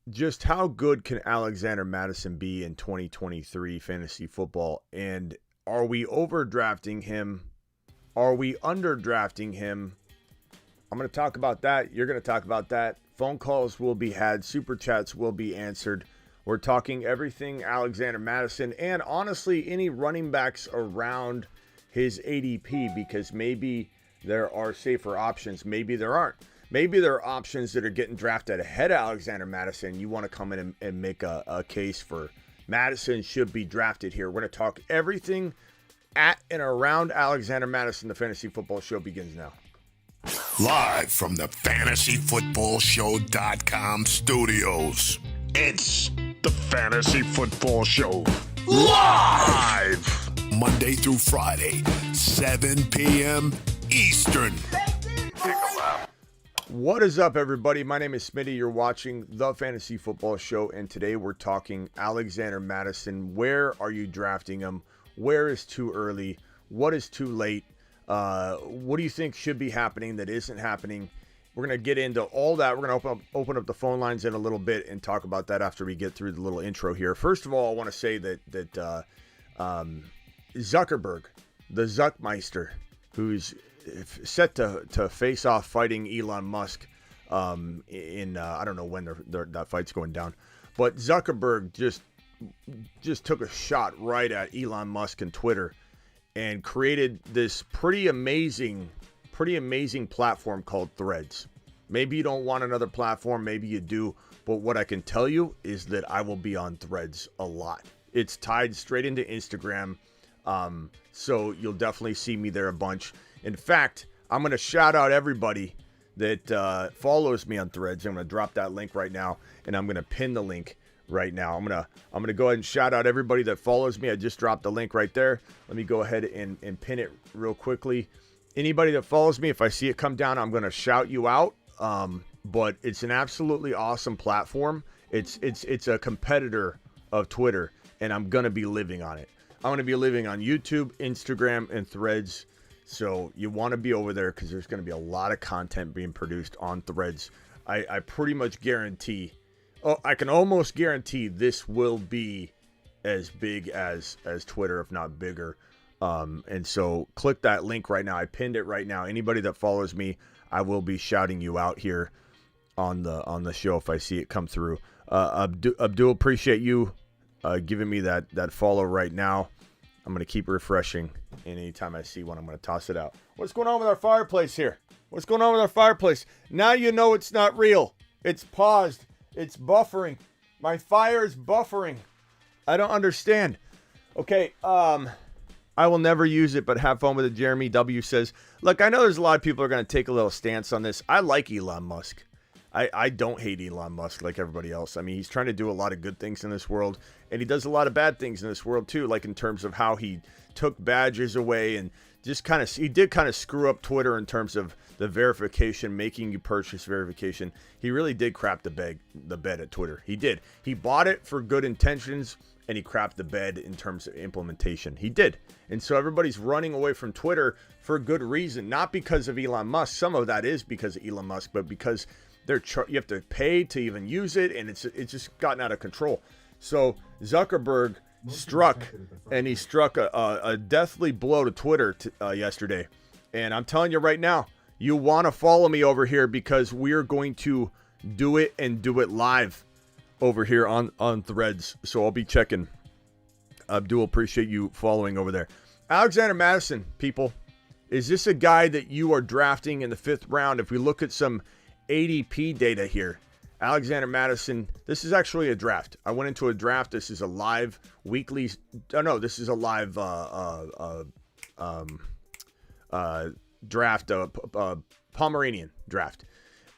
Just how good can Alexander Mattison be in 2023 fantasy football? And are we overdrafting him? Are we underdrafting him? I'm going to talk about that. You're going to talk about that. Phone calls will be had. Super chats will be answered. We're talking everything Alexander Mattison and honestly any running backs around his ADP, because maybe there are safer options. Maybe there aren't. Maybe there are options that are getting drafted ahead of Alexander Mattison. You want to come in and make a case for Mattison should be drafted here. We're going to talk everything at and around Alexander Mattison. The Fantasy Football Show begins now. Live from the FantasyFootballShow.com studios, it's the Fantasy Football Show. Live! Monday through Friday, 7 p.m. Eastern. What is up, everybody? My name is Smitty. You're watching the Fantasy Football Show, and today we're talking Alexander Mattison. Where are you drafting him? Where is too early? What is too late? What do you think should be happening that isn't happening? We're going to get into all that. We're going to open up the phone lines in a little bit and talk about that after we get through the little intro here. First of all, I want to say that Zuckerberg, the Zuckmeister, who's set to face off fighting Elon Musk in I don't know when that fight's going down, but Zuckerberg just took a shot right at Elon Musk and Twitter and created this pretty amazing platform called Threads. Maybe you don't want another platform, maybe you do, but what I can tell you is that I will be on Threads a lot. It's tied straight into Instagram, so you'll definitely see me there a bunch. In fact, I'm going to shout out everybody that follows me on Threads. I'm going to drop that link right now, and I'm going to pin the link right now. I'm going to go ahead and shout out everybody that follows me. I just dropped the link right there. Let me go ahead and pin it real quickly. Anybody that follows me, if I see it come down, I'm going to shout you out. But it's an absolutely awesome platform. It's a competitor of Twitter, and I'm going to be living on it. I'm going to be living on YouTube, Instagram, and Threads. So you want to be over there because there's going to be a lot of content being produced on Threads. I pretty much guarantee, I can almost guarantee this will be as big as Twitter, if not bigger. And so click that link right now. I pinned it right now. Anybody that follows me, I will be shouting you out here on the show if I see it come through. Abdul, appreciate you giving me that follow right now. I'm going to keep refreshing, and anytime I see one, I'm going to toss it out. What's going on with our fireplace here? What's going on with our fireplace? Now you know it's not real. It's paused. It's buffering. My fire is buffering. I don't understand. Okay, I will never use it, but have fun with it. Jeremy W. says, look, I know there's a lot of people are going to take a little stance on this. I like Elon Musk. I don't hate Elon Musk like everybody else. I mean, he's trying to do a lot of good things in this world, and he does a lot of bad things in this world too, like in terms of how he took badges away and just he did kind of screw up Twitter in terms of the verification, making you purchase verification. He really did crap the bed at Twitter. He did. He bought it for good intentions, and he crapped the bed in terms of implementation. He did. And so everybody's running away from Twitter for good reason, not because of Elon Musk. Some of that is because of Elon Musk, but because you have to pay to even use it, and it's just gotten out of control. So Zuckerberg struck a deathly blow to Twitter yesterday. And I'm telling you right now, you want to follow me over here because we're going to do it and do it live over here on Threads. So I'll be checking. Abdul, appreciate you following over there. Alexander Mattison, people, is this a guy that you are drafting in the 5th round? If we look at some ADP data here, Alexander Mattison, this is actually a draft. I went into a draft. This is a live weekly. This is a live draft, Pomeranian draft.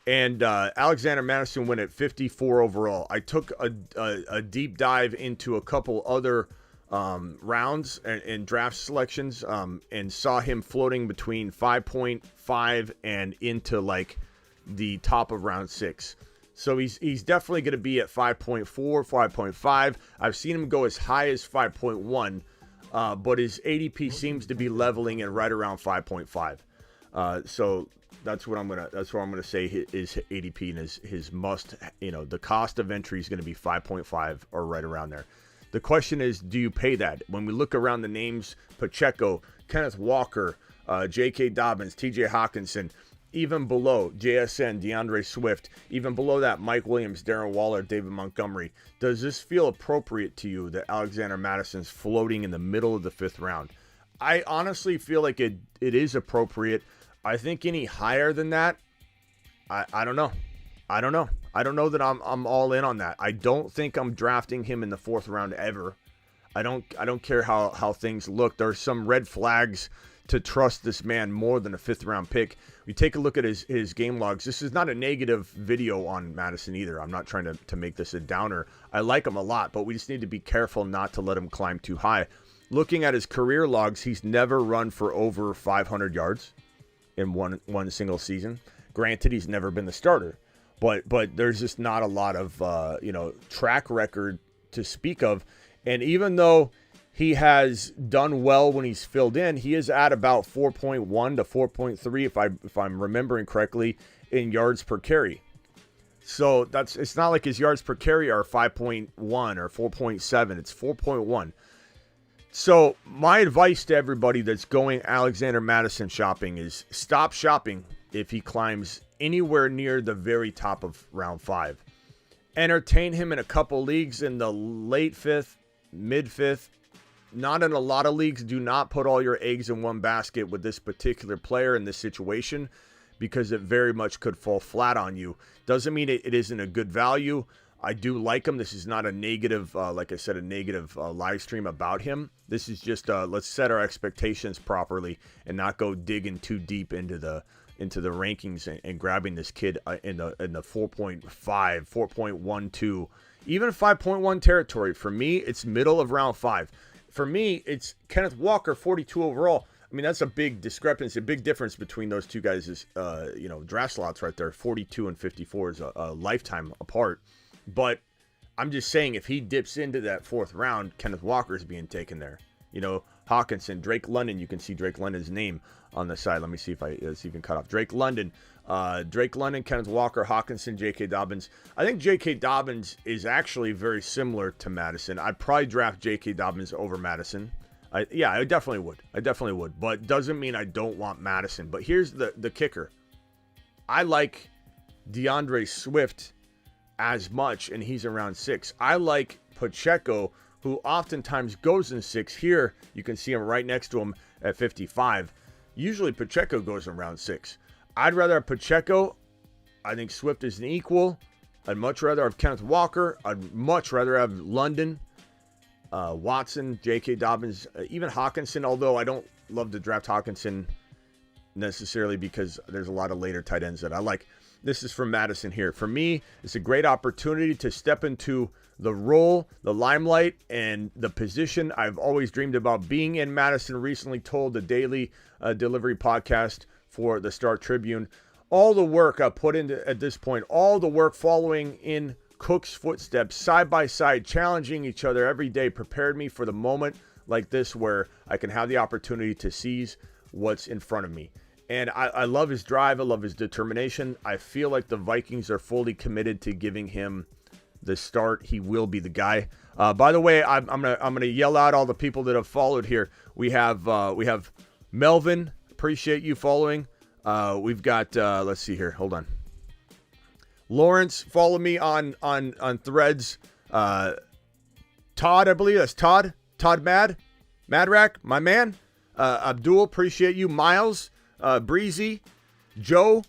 And Alexander Mattison went at 54 overall. I took a deep dive into a couple other rounds and draft selections and saw him floating between 5.5 and into like the top of round 6. So he's definitely going to be at 5.4, 5.5. I've seen him go as high as 5.1, but his ADP seems to be leveling at right around 5.5. So That's what I'm gonna say his ADP and his must. The cost of entry is going to be 5.5 or right around there. The question is, do you pay that? When we look around the names, Pacheco, Kenneth Walker, J.K. Dobbins, T.J. Hawkinson, even below JSN, DeAndre Swift, even below that, Mike Williams, Darren Waller, David Montgomery. Does this feel appropriate to you that Alexander Mattison's floating in the middle of the 5th round? I honestly feel like it is appropriate. I think any higher than that, I don't know. I don't know that I'm all in on that. I don't think I'm drafting him in the 4th round ever. I don't care how things look. There's some red flags to trust this man more than a 5th round pick. You take a look at his game logs. This is not a negative video on Mattison either. I'm not trying to make this a downer. I like him a lot, but we just need to be careful not to let him climb too high. Looking at his career logs, he's never run for over 500 yards in one single season. Granted, he's never been the starter, but there's just not a lot of track record to speak of. And even though he has done well when he's filled in, he is at about 4.1 to 4.3, if I'm remembering correctly, in yards per carry. So it's not like his yards per carry are 5.1 or 4.7. It's 4.1. So my advice to everybody that's going Alexander Mattison shopping is stop shopping if he climbs anywhere near the very top of round 5. Entertain him in a couple leagues in the late 5th, mid 5th. Not in a lot of leagues. Do not put all your eggs in one basket with this particular player in this situation, because it very much could fall flat on you. Doesn't mean it isn't a good value. I do like him. This is not a negative, like I said, a negative live stream about him. This is just let's set our expectations properly and not go digging too deep into the rankings and grabbing this kid in the 4.5, 4.12, even 5.1 territory. For me, it's middle of round 5. For me, it's Kenneth Walker, 42 overall. I mean, that's a big discrepancy, a big difference between those two guys' draft slots right there. 42 and 54 is a lifetime apart. But I'm just saying, if he dips into that 4th round, Kenneth Walker is being taken there. Hawkinson, Drake London. You can see Drake London's name on the side. Let me see if it's even cut off. Drake London, Kenneth Walker, Hawkinson, J.K. Dobbins. I think J.K. Dobbins is actually very similar to Mattison. I'd probably draft J.K. Dobbins over Mattison. I definitely would. But doesn't mean I don't want Mattison. But here's the kicker. I like DeAndre Swift as much, and he's around 6. I like Pacheco, who oftentimes goes in 6. Here, you can see him right next to him at 55. Usually Pacheco goes around 6. I'd rather have Pacheco. I think Swift is an equal. I'd much rather have Kenneth Walker. I'd much rather have London, Watson, J.K. Dobbins, even Hawkinson, although I don't love to draft Hawkinson necessarily because there's a lot of later tight ends that I like. This is from Mattison here. For me, it's a great opportunity to step into the role, the limelight, and the position I've always dreamed about being in. Mattison recently told the Daily Delivery podcast for the Star Tribune, all the work I put into at this point, all the work following in Cook's footsteps, side by side, challenging each other every day, prepared me for the moment like this where I can have the opportunity to seize what's in front of me. And I love his drive. I love his determination. I feel like the Vikings are fully committed to giving him the start. He will be the guy. By the way, I'm gonna yell out all the people that have followed here. We have Melvin. Appreciate you following. We've got let's see here. Hold on. Lawrence, follow me on Threads. Todd, I believe that's Todd. Todd Madrack, my man. Abdul, appreciate you. Miles. Breezy, Joe,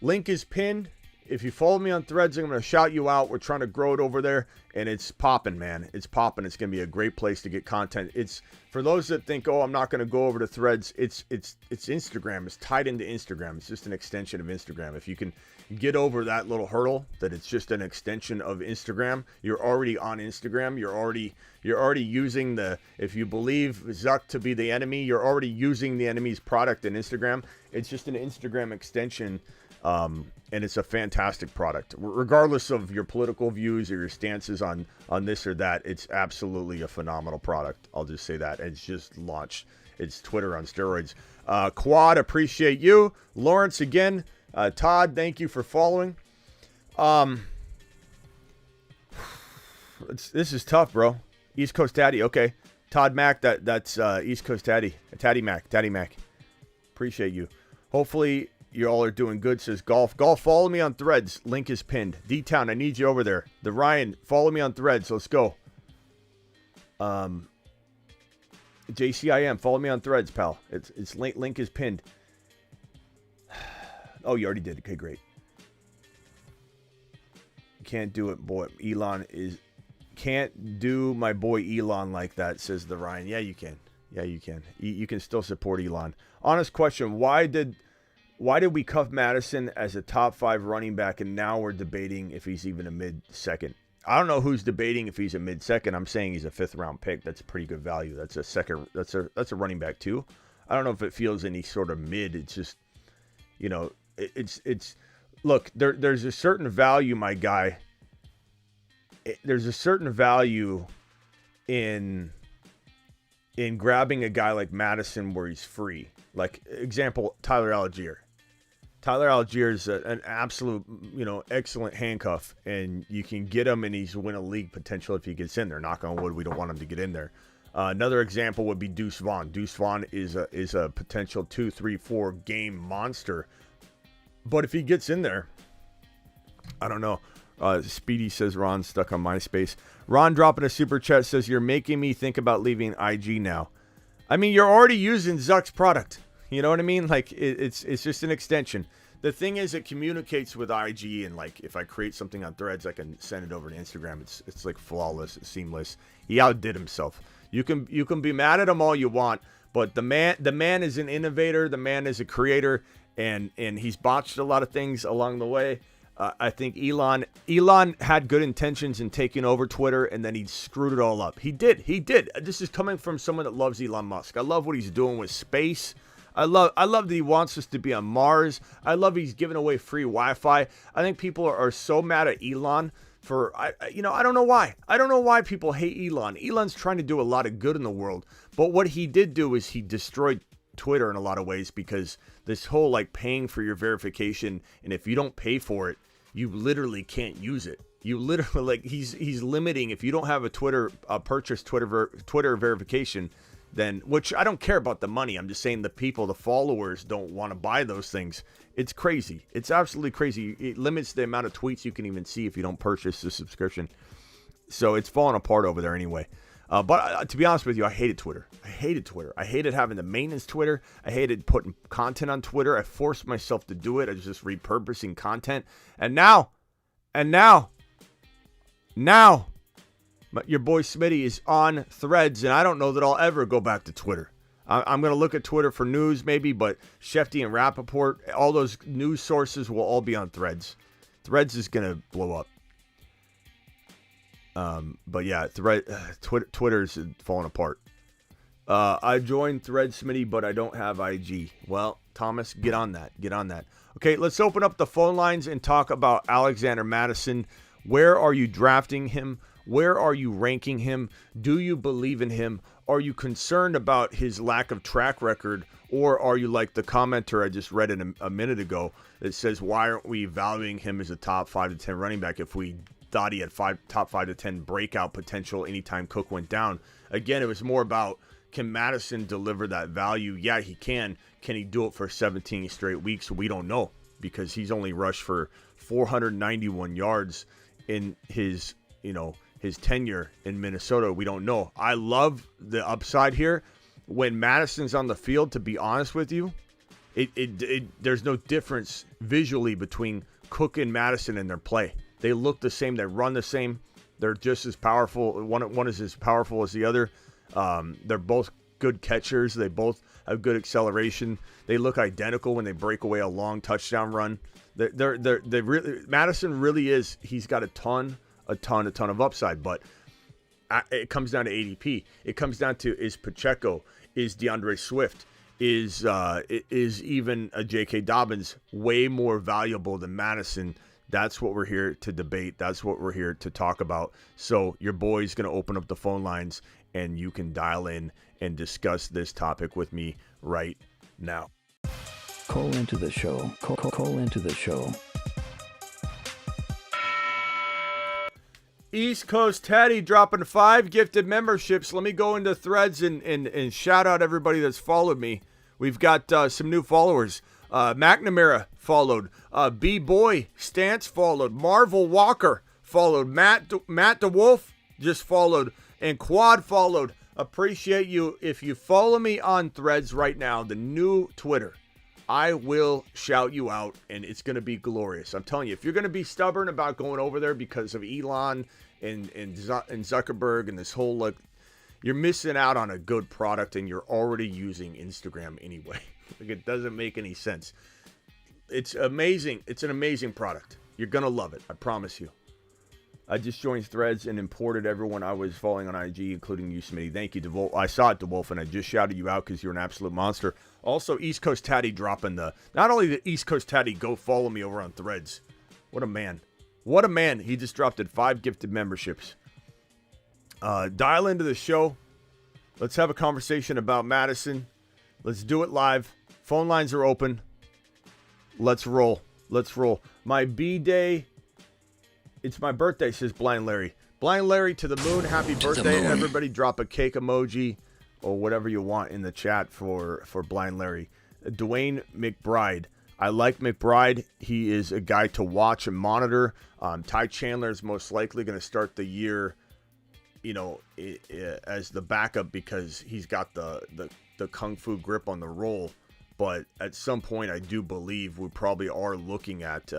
link is pinned. If you follow me on Threads, I'm going to shout you out. We're trying to grow it over there, and it's popping, man. It's popping. It's going to be a great place to get content. It's for those that think, oh, I'm not going to go over to Threads. It's Instagram. It's tied into Instagram. It's just an extension of Instagram. If you can get over that little hurdle that it's just an extension of Instagram, you're already on Instagram. You're already using the, if you believe Zuck to be the enemy, you're already using the enemy's product in Instagram. It's just an Instagram extension. And it's a fantastic product. Regardless of your political views or your stances on this or that, it's absolutely a phenomenal product. I'll just say that. It's just launched. It's Twitter on steroids. Quad, appreciate you. Lawrence, again. Todd, thank you for following. This is tough, bro. East Coast Daddy, okay. Todd Mack, that's East Coast Daddy. Daddy Mac. Appreciate you. Hopefully you all are doing good, says Golf. Golf, follow me on Threads. Link is pinned. D-Town, I need you over there. The Ryan, follow me on Threads. Let's go. JCIM, follow me on Threads, pal. It's link is pinned. Oh, you already did. Okay, great. Can't do it, boy. Can't do my boy Elon like that, says the Ryan. Yeah, you can. You can still support Elon. Honest question, why did we cuff Mattison as a top 5 running back, and now we're debating if he's even a mid-second? I don't know who's debating if he's a mid-second. I'm saying he's a 5th round pick. That's a pretty good value. That's a second. That's a running back too. I don't know if it feels any sort of mid. It's just, it's look, there's a certain value, my guy. There's a certain value in grabbing a guy like Mattison where he's free. Like, example, Tyler Algier. Tyler Algier is an absolute, excellent handcuff, and you can get him, and he's win a league potential if he gets in there. Knock on wood, we don't want him to get in there. Another example would be Deuce Vaughn. Deuce Vaughn is a potential 2, 3, 4 game monster. But if he gets in there, I don't know. Speedy says Ron's stuck on MySpace. Ron dropping a super chat says, you're making me think about leaving IG now. I mean, you're already using Zuck's product. You know what I mean? Like, it's just an extension. The thing is, it communicates with IG, and like, if I create something on Threads, I can send it over to Instagram. It's like flawless, it's seamless. He outdid himself. You can be mad at him all you want, but the man is an innovator. The man is a creator, and he's botched a lot of things along the way. I think Elon had good intentions in taking over Twitter, and then he screwed it all up. He did. This is coming from someone that loves Elon Musk. I love what he's doing with space. I love that he wants us to be on Mars. I love he's giving away free Wi-Fi. I think people are so mad at Elon for, I don't know why. I don't know why people hate Elon. Elon's trying to do a lot of good in the world, but what he did do is he destroyed Twitter in a lot of ways, because this whole like paying for your verification, and if you don't pay for it, you literally can't use it. You literally, like, he's limiting, if you don't have a purchase Twitter verification, then, which I don't care about the money. I'm just saying the followers don't want to buy those things. It's crazy. It's absolutely crazy. It limits the amount of tweets you can even see if you don't purchase the subscription. So it's falling apart over there anyway. But to be honest with you, I hated Twitter. I hated having the maintenance Twitter. I hated putting content on Twitter. I forced myself to do it. I was just repurposing content. And now, your boy Smitty is on Threads, and I don't know that I'll ever go back to Twitter. I'm going to look at Twitter for news maybe, but Shefty and Rappaport, all those news sources will all be on Threads. Threads is going to blow up. But yeah, Twitter's falling apart. I joined Threads, Smitty, but I don't have IG. Well, Thomas, get on that. Okay, let's open up the phone lines and talk about Alexander Mattison. Where are you drafting him? Where are you ranking him? Do you believe in him? Are you concerned about his lack of track record? Or are you like the commenter I just read a minute ago that says, why aren't we valuing him as a top 5 to 10 running back if we thought he had top 5 to 10 breakout potential anytime Cook went down? Again, it was more about, can Mattison deliver that value? Yeah, he can. Can he do it for 17 straight weeks? We don't know, because he's only rushed for 491 yards in his tenure in Minnesota. We don't know. I love the upside here. When Madison's on the field, to be honest with you, there's no difference visually between Cook and Mattison in their play. They look the same. They run the same. They're just as powerful. One is as powerful as the other. They're both good catchers. They both have good acceleration. They look identical when they break away a long touchdown run. They really, Mattison really is. He's got a ton of upside. But it comes down to ADP. It comes down to, is Pacheco, is DeAndre Swift, is even a J.K. Dobbins way more valuable than Mattison? That's what we're here to debate. That's what we're here to talk about. So your boy's going to open up the phone lines, and you can dial in and discuss this topic with me right now. Call into the show. Call into the show. East Coast Teddy dropping 5 gifted memberships. Let me go into threads and shout out everybody that's followed me. We've got some new followers. McNamara followed. B-Boy Stance followed. Marvel Walker followed. Matt DeWolf just followed. And Quad followed. Appreciate you. If you follow me on threads right now, the new Twitter, I will shout you out, and it's going to be glorious. I'm telling you, if you're going to be stubborn about going over there because of Elon and Zuckerberg and this whole, like, you're missing out on a good product, and you're already using Instagram anyway. Like, it doesn't make any sense. It's amazing. It's an amazing product. You're going to love it. I promise you. I just joined Threads and imported everyone I was following on IG, including you, Smitty. Thank you, DeWolf. I saw it, DeWolf, and I just shouted you out because you're an absolute monster. Also, East Coast Tatty dropping not only the East Coast Tatty, go follow me over on Threads. What a man. What a man. He just dropped it 5 gifted memberships. Dial into the show. Let's have a conversation about Mattison. Let's do it live. Phone lines are open. Let's roll. Let's roll. My B-Day. It's my birthday, says Blind Larry. Blind Larry to the moon. Happy birthday. Everybody drop a cake emoji or whatever you want in the chat for Blind Larry. Dwayne McBride. I like McBride. He is a guy to watch and monitor. Ty Chandler is most likely going to start the year, as the backup because he's got the kung fu grip on the roll. But at some point, I do believe we probably are looking at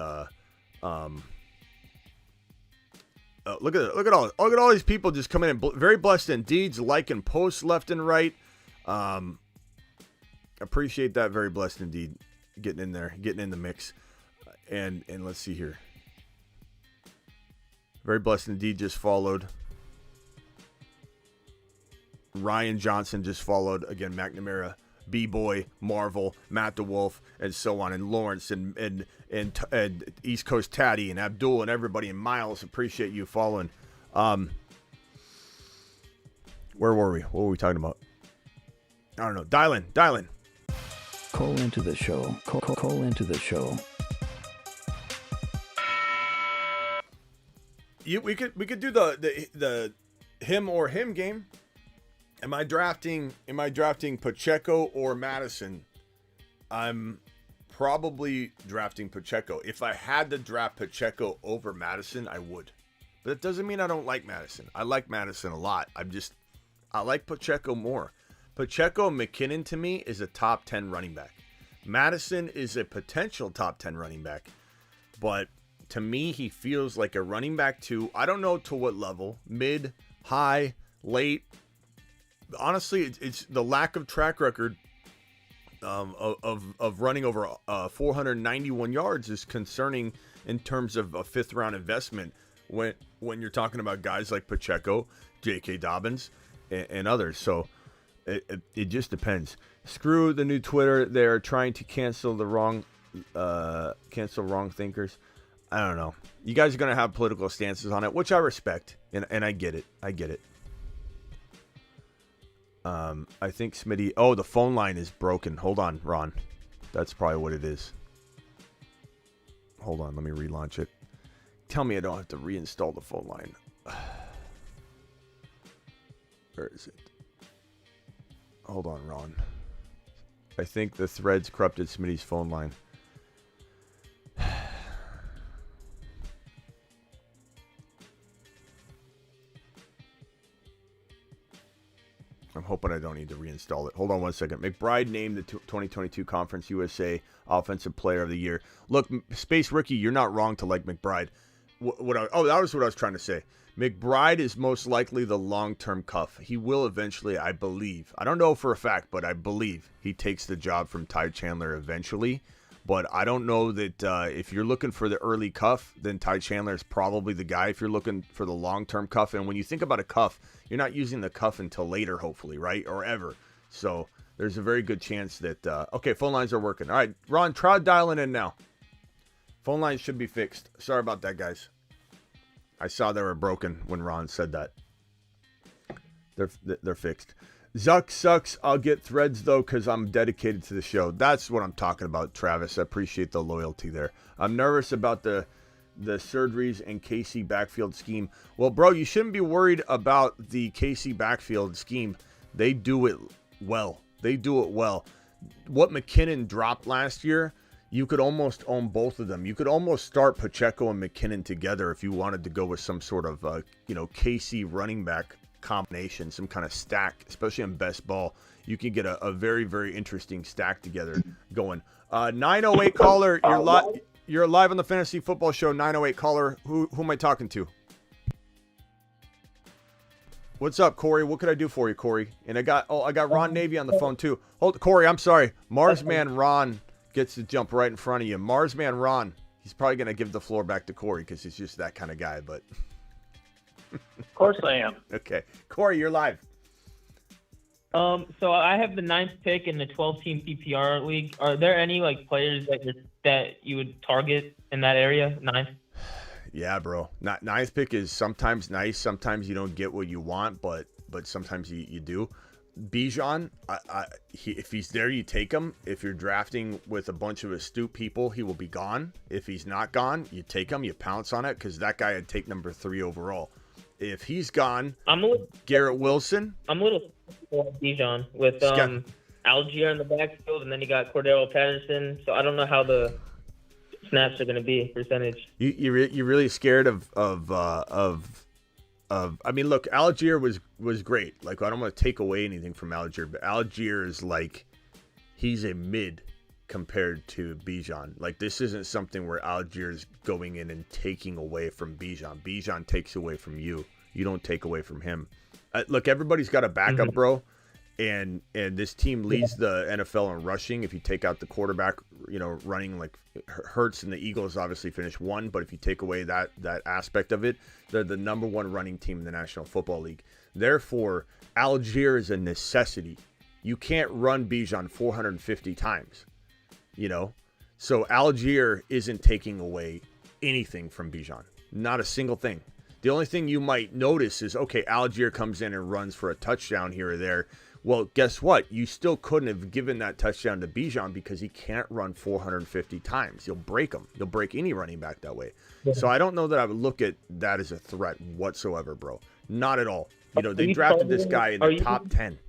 look at all these people just coming in. Very blessed indeed, liking posts left and right. Appreciate that. Very blessed indeed, getting in there, getting in the mix. And let's see here. Very blessed indeed just followed. Ryan Johnson just followed. Again, McNamara, B-Boy, Marvel, Matt DeWolf, and so on, and Lawrence, and East Coast Tatty, and Abdul, and everybody, and Miles. Appreciate you following. Where were we? What were we talking about? I don't know. Dial in. Call into the show. Call into the show. We could do the him or him game. Am I drafting Pacheco or Mattison? I'm probably drafting Pacheco. If I had to draft Pacheco over Mattison, I would. But that doesn't mean I don't like Mattison. I like Mattison a lot. I like Pacheco more. Pacheco McKinnon to me is a top 10 running back. Mattison is a potential top 10 running back. But to me, he feels like a running back too. I don't know to what level. Mid, high, late. Honestly, it's the lack of track record of running over 491 yards is concerning in terms of a 5th round investment when you're talking about guys like Pacheco, J.K. Dobbins, and others. So it just depends. Screw the new Twitter. They're trying to cancel wrong thinkers. I don't know. You guys are going to have political stances on it, which I respect, and I get it. I think Smitty... Oh, the phone line is broken. Hold on, Ron. That's probably what it is. Hold on, let me relaunch it. Tell me I don't have to reinstall the phone line. Where is it? Hold on, Ron. I think the threads corrupted Smitty's phone line. I'm hoping I don't need to reinstall it. Hold on one second. McBride named the 2022 Conference USA Offensive Player of the Year. Look, Space Rookie, you're not wrong to like McBride. That was what I was trying to say. McBride is most likely the long-term cuff. He will eventually, I believe. I don't know for a fact, but I believe he takes the job from Ty Chandler eventually. But I don't know that if you're looking for the early cuff, then Ty Chandler is probably the guy if you're looking for the long-term cuff. And when you think about a cuff, you're not using the cuff until later, hopefully, right? Or ever. So there's a very good chance that... okay, phone lines are working. All right, Ron, try dialing in now. Phone lines should be fixed. Sorry about that, guys. I saw they were broken when Ron said that. They're fixed. Zuck sucks. I'll get threads, though, because I'm dedicated to the show. That's what I'm talking about, Travis. I appreciate the loyalty there. I'm nervous about the surgeries and KC backfield scheme. Well, bro, you shouldn't be worried about the KC backfield scheme. They do it well. They do it well. What McKinnon dropped last year, you could almost own both of them. You could almost start Pacheco and McKinnon together if you wanted to go with some sort of, KC running back combination, some kind of stack, especially in best ball. You can get a very, very interesting stack together going. 908 caller, you're live on the Fantasy Football Show. 908 caller, who am I talking to? What's up, Corey? What could I do for you, Corey? And I got Ron Navy on the phone too. Hold, Corey, I'm sorry. Marsman Ron gets to jump right in front of you. Marsman Ron, he's probably gonna give the floor back to Corey because he's just that kind of guy, but Of course I am. Okay. Corey, you're live. So I have the 9th pick in the 12-team PPR league. Are there any players that you would target in that area? 9th? Yeah, bro. 9th pick is sometimes nice. Sometimes you don't get what you want, but sometimes you do. Bijan, if he's there, you take him. If you're drafting with a bunch of astute people, he will be gone. If he's not gone, you take him. You pounce on it because that guy I'd take number 3 overall. If he's gone, Garrett Wilson. I'm a little Bijan with Algier in the backfield, and then you got Cordero Patterson. So I don't know how the snaps are going to be percentage. You're really scared of I mean, look, Algier was great. I don't want to take away anything from Algier, but Algier is he's a mid compared to Bijan. This isn't something where Algier is going in and taking away from Bijan. Bijan takes away from you. You don't take away from him. Look, everybody's got a backup, bro. And this team leads the NFL in rushing. If you take out the quarterback, running Hurts and the Eagles obviously finished 1, but if you take away that aspect of it, they're the number 1 running team in the National Football League. Therefore, Algier is a necessity. You can't run Bijan 450 times, So Algier isn't taking away anything from Bijan. Not a single thing. The only thing you might notice is, okay, Algier comes in and runs for a touchdown here or there. Well, guess what? You still couldn't have given that touchdown to Bijan because he can't run 450 times. You'll break him. You'll break any running back that way. Yeah. So I don't know that I would look at that as a threat whatsoever, bro. Not at all. They drafted this guy in the top 10.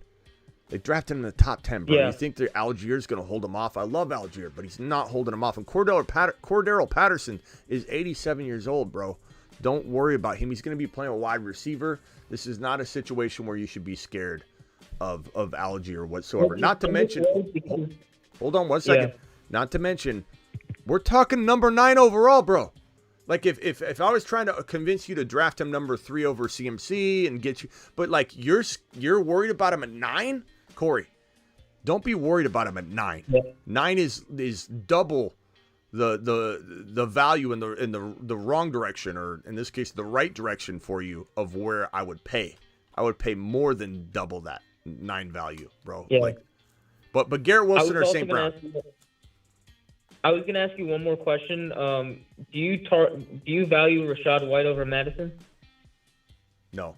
They drafted him in the top 10, bro. Yeah. You think that Algier's going to hold him off? I love Algier, but he's not holding him off. And Cordero Patterson is 87 years old, bro. Don't worry about him. He's going to be playing a wide receiver. This is not a situation where you should be scared of Algier whatsoever. Not to mention, hold on one second. Yeah. Not to mention, we're talking number 9 overall, bro. If I was trying to convince you to draft him number 3 over CMC and get you, but you're worried about him at 9, Corey. Don't be worried about him at 9. Yeah. 9 is double the value in the wrong direction, or in this case the right direction for you of where I would pay. I would pay more than double that 9 value, bro. Yeah. But Garrett Wilson or St. Brown. I was gonna ask you one more question. Do you value Rachaad White over Mattison? No.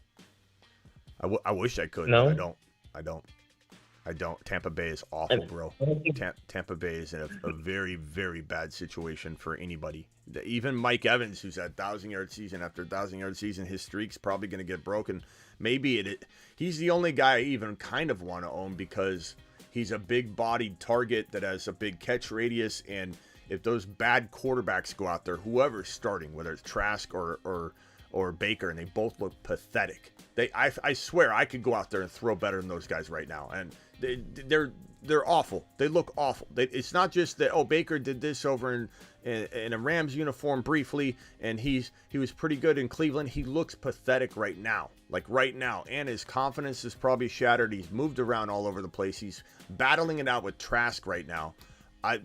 I wish I could. No? But I don't. Tampa Bay is awful, bro. Tampa Bay is in a very, very bad situation for anybody. Even Mike Evans, who's at 1,000-yard season after 1,000-yard season, his streak's probably going to get broken. Maybe he's the only guy I even kind of want to own because he's a big-bodied target that has a big catch radius, and if those bad quarterbacks go out there, whoever's starting, whether it's Trask or Baker, and they both look pathetic. I swear I could go out there and throw better than those guys right now, and they're awful. They look awful. It's not just that Baker did this over in a Rams uniform briefly, and he was pretty good in Cleveland. He looks pathetic right now, and his confidence is probably shattered. He's moved around all over the place. He's battling it out with Trask right now. I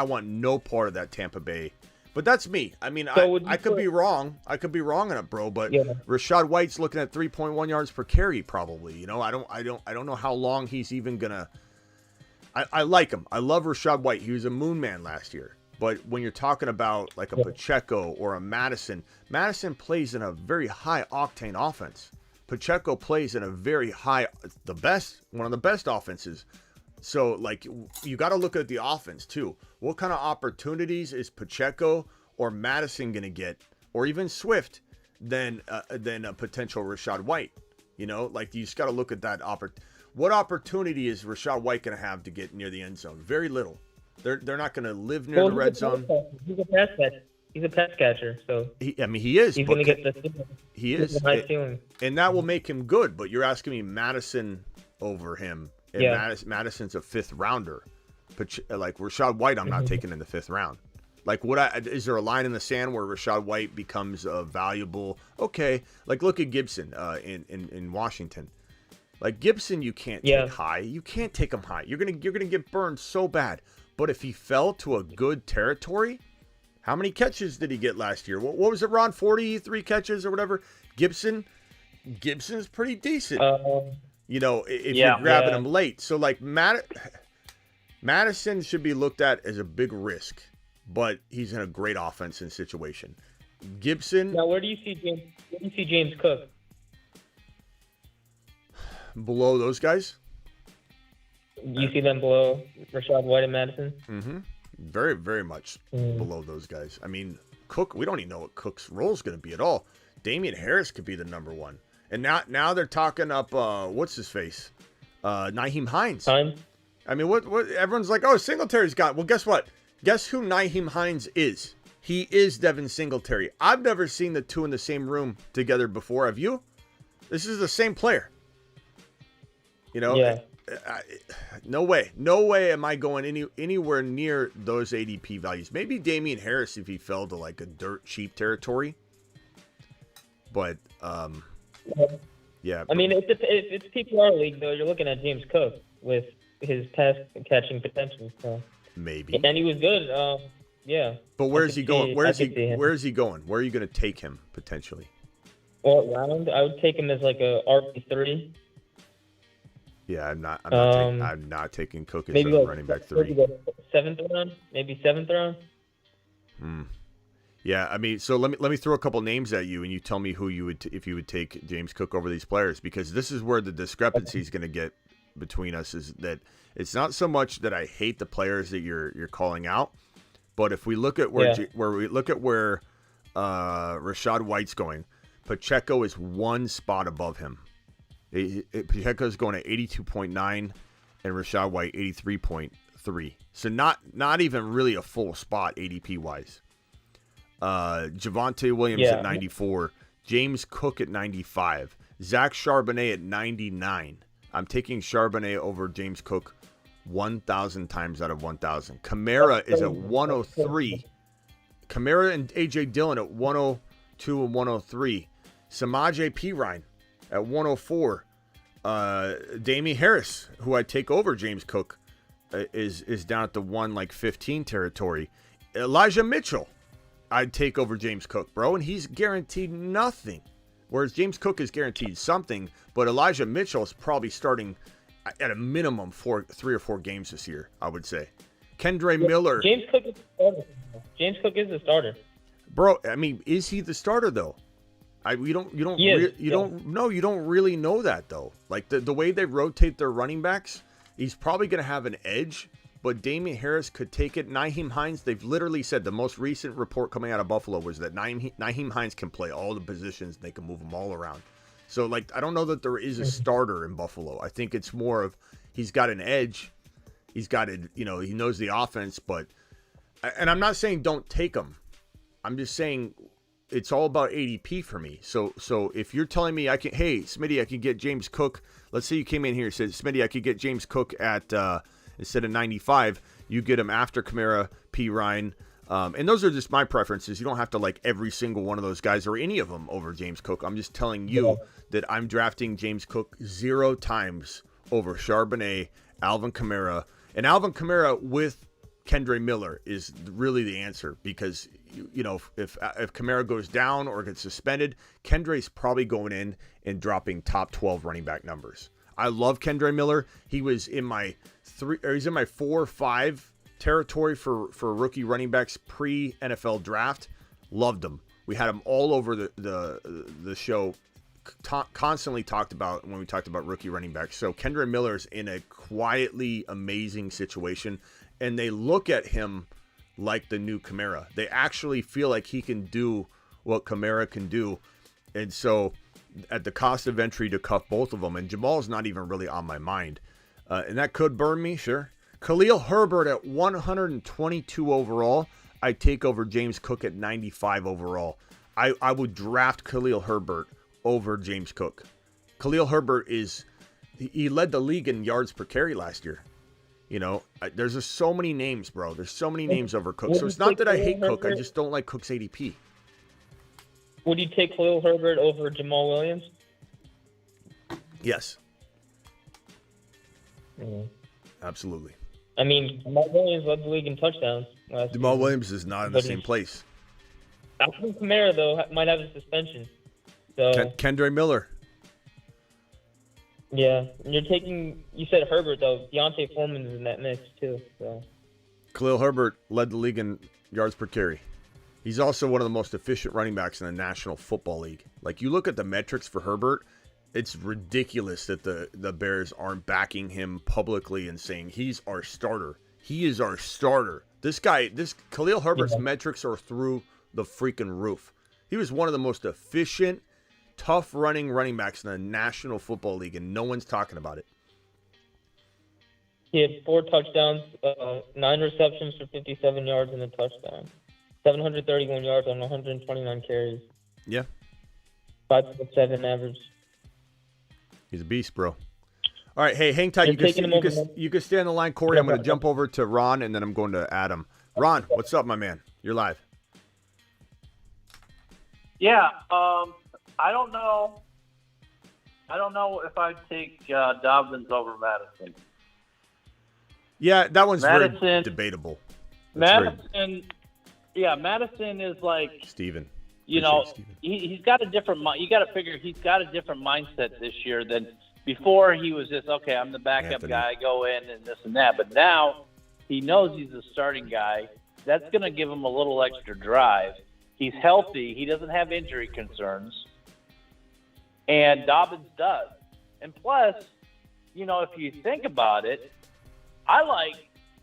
want no part of that Tampa Bay. But that's me. I mean, so I could be wrong. I could be wrong on it, bro. But yeah. Rachaad White's looking at 3.1 yards per carry, probably. I don't know how long he's even gonna. I like him. I love Rachaad White. He was a moon man last year. But when you're talking about a Pacheco or a Mattison plays in a very high octane offense. Pacheco plays in a very high, one of the best offenses. So, like, you got to look at the offense, too. What kind of opportunities is Pacheco or Mattison going to get, or even Swift, than a potential Rachaad White? You know, like, you just got to look at that. What opportunity is Rachaad White going to have to get near the end zone? Very little. They're not going to live near the red zone. He's a pass catcher. He's a pass catcher, so he is. He's going to get the. He is, and that will make him good. But you're asking me Mattison over him. And Madison's a 5th rounder. But like Rachaad White, I'm not taking in the 5th round. Like, is there a line in the sand where Rachaad White becomes valuable? Okay, like look at Gibson in Washington. Like Gibson, you can't take high. You can't take him high. You're gonna get burned so bad. But if he fell to a good territory, how many catches did he get last year? What was it, Ron? 43 catches or whatever. Gibson's pretty decent. You know, if you're grabbing him late. So, like, Madison should be looked at as a big risk, but he's in a great offensive situation. Gibson. Now, where do you see James Cook? Below those guys? You see them below Rachaad White and Madison? Mm-hmm. Very, very much below those guys. I mean, Cook, we don't even know what Cook's role is going to be at all. Damian Harris could be the number 1. And now they're talking up, what's his face? Nyheim Hines. I mean, what everyone's like, oh, Singletary's got. Well, guess what? Guess who Nyheim Hines is? He is Devin Singletary. I've never seen the two in the same room together before. Have you? This is the same player. You know? Yeah. No way am I going anywhere near those ADP values. Maybe Damian Harris if he fell to like a dirt cheap territory. But, yeah. I mean, if it's PPR league, though, you're looking at James Cook with his pass catching potential. So. Maybe. And he was good. Yeah. But where's he going? Where is he going? Where are you going to take him potentially? What round? I would take him as like a RB3. Yeah, I'm not taking Cook as a running back 3. Maybe 7th round. Maybe 7th round. Yeah, I mean, so let me throw a couple names at you, and you tell me who you would if you would take James Cook over these players, because this is where the discrepancy is going to get between us. Is that it's not so much that I hate the players that you're calling out, but if we look at where Rachaad White's going, Pacheco is 1 spot above him. Pacheco is going at 82.9, and Rachaad White 83.3. So not even really a full spot ADP wise. Javonte Williams at 94, James Cook at 95, Zach Charbonnet at 99. I'm taking Charbonnet over James Cook 1,000 times out of 1,000. Kamara is at 103. Kamara and A.J. Dillon at 102 and 103. Samaje Perine at 104. Damian Harris, who I take over James Cook, is down at the 115 territory. Elijah Mitchell, I'd take over James Cook, bro, and he's guaranteed nothing. Whereas James Cook is guaranteed something, but Elijah Mitchell is probably starting at a minimum 3 or 4 games this year, I would say. Kendre Miller. James Cook is the starter. James Cook is the starter. Bro, I mean, is he the starter though? You don't really know that though. Like the way they rotate their running backs, he's probably going to have an edge, but Damian Harris could take it. Nyheim Hines, they've literally said, the most recent report coming out of Buffalo was that Nyheim Hines can play all the positions. They can move them all around. So, like, I don't know that there is a starter in Buffalo. I think it's more of he's got an edge. He's got it, he knows the offense, and I'm not saying don't take him. I'm just saying it's all about ADP for me. So if you're telling me hey, Smitty, I can get James Cook. Let's say you came in here and said, Smitty, I could get James Cook at, instead of 95, you get him after Kamara, Perine. And those are just my preferences. You don't have to like every single one of those guys or any of them over James Cook. I'm just telling you that I'm drafting James Cook 0 times over Charbonnet, Alvin Kamara. And Alvin Kamara with Kendre Miller is really the answer, because if Kamara goes down or gets suspended, Kendre's probably going in and dropping top 12 running back numbers. I love Kendre Miller. He was in my 4 or 5 territory for rookie running backs pre NFL draft. Loved him. We had him all over the show constantly talked about when we talked about rookie running backs. So Kendra Miller's in a quietly amazing situation, and they look at him like the new Kamara. They actually feel like he can do what Kamara can do. And so at the cost of entry to cuff both of them, and Jamal's not even really on my mind. And that could burn me, sure. Khalil Herbert at 122 overall. I take over James Cook at 95 overall. I would draft Khalil Herbert over James Cook. Khalil Herbert he led the league in yards per carry last year. You know, there's just so many names, bro. There's so many names over Cook. So it's not that I hate Cook. I just don't like Cook's ADP. Would you take Khalil Herbert over Jamal Williams? Yes. Absolutely. I mean, Jamal Williams led the league in touchdowns last Jamal season. Williams is not in the same place. Alvin Kamara, though, might have a suspension. So Kendra Miller. Yeah, and you said Herbert, though. Deontay Foreman is in that mix, too. So Khalil Herbert led the league in yards per carry. He's also one of the most efficient running backs in the National Football League. Like, you look at the metrics for Herbert, it's ridiculous that the Bears aren't backing him publicly and saying he's our starter. He is our starter. This Khalil Herbert's metrics are through the freaking roof. He was one of the most efficient, tough-running running backs in the National Football League, and no one's talking about it. he had 4 touchdowns, 9 receptions for 57 yards and a touchdown. 731 yards on 129 carries. Yeah. 5.7 average. He's a beast, bro. All right, hey, hang tight. You can stay on the line, Corey. I'm going to jump over to Ron, and then I'm going to Adam. Ron, what's up, my man? You're live. Yeah, I don't know. I don't know if I'd take Dobbins over Mattison. Yeah, that one's Mattison, very debatable. Mattison is like Steven. He's got a different. You got to figure he's got a different mindset this year than before. He was just okay. I'm the backup guy. Go in and this and that. But now he knows he's a starting guy. That's going to give him a little extra drive. He's healthy. He doesn't have injury concerns, and Dobbins does. And plus, if you think about it, I like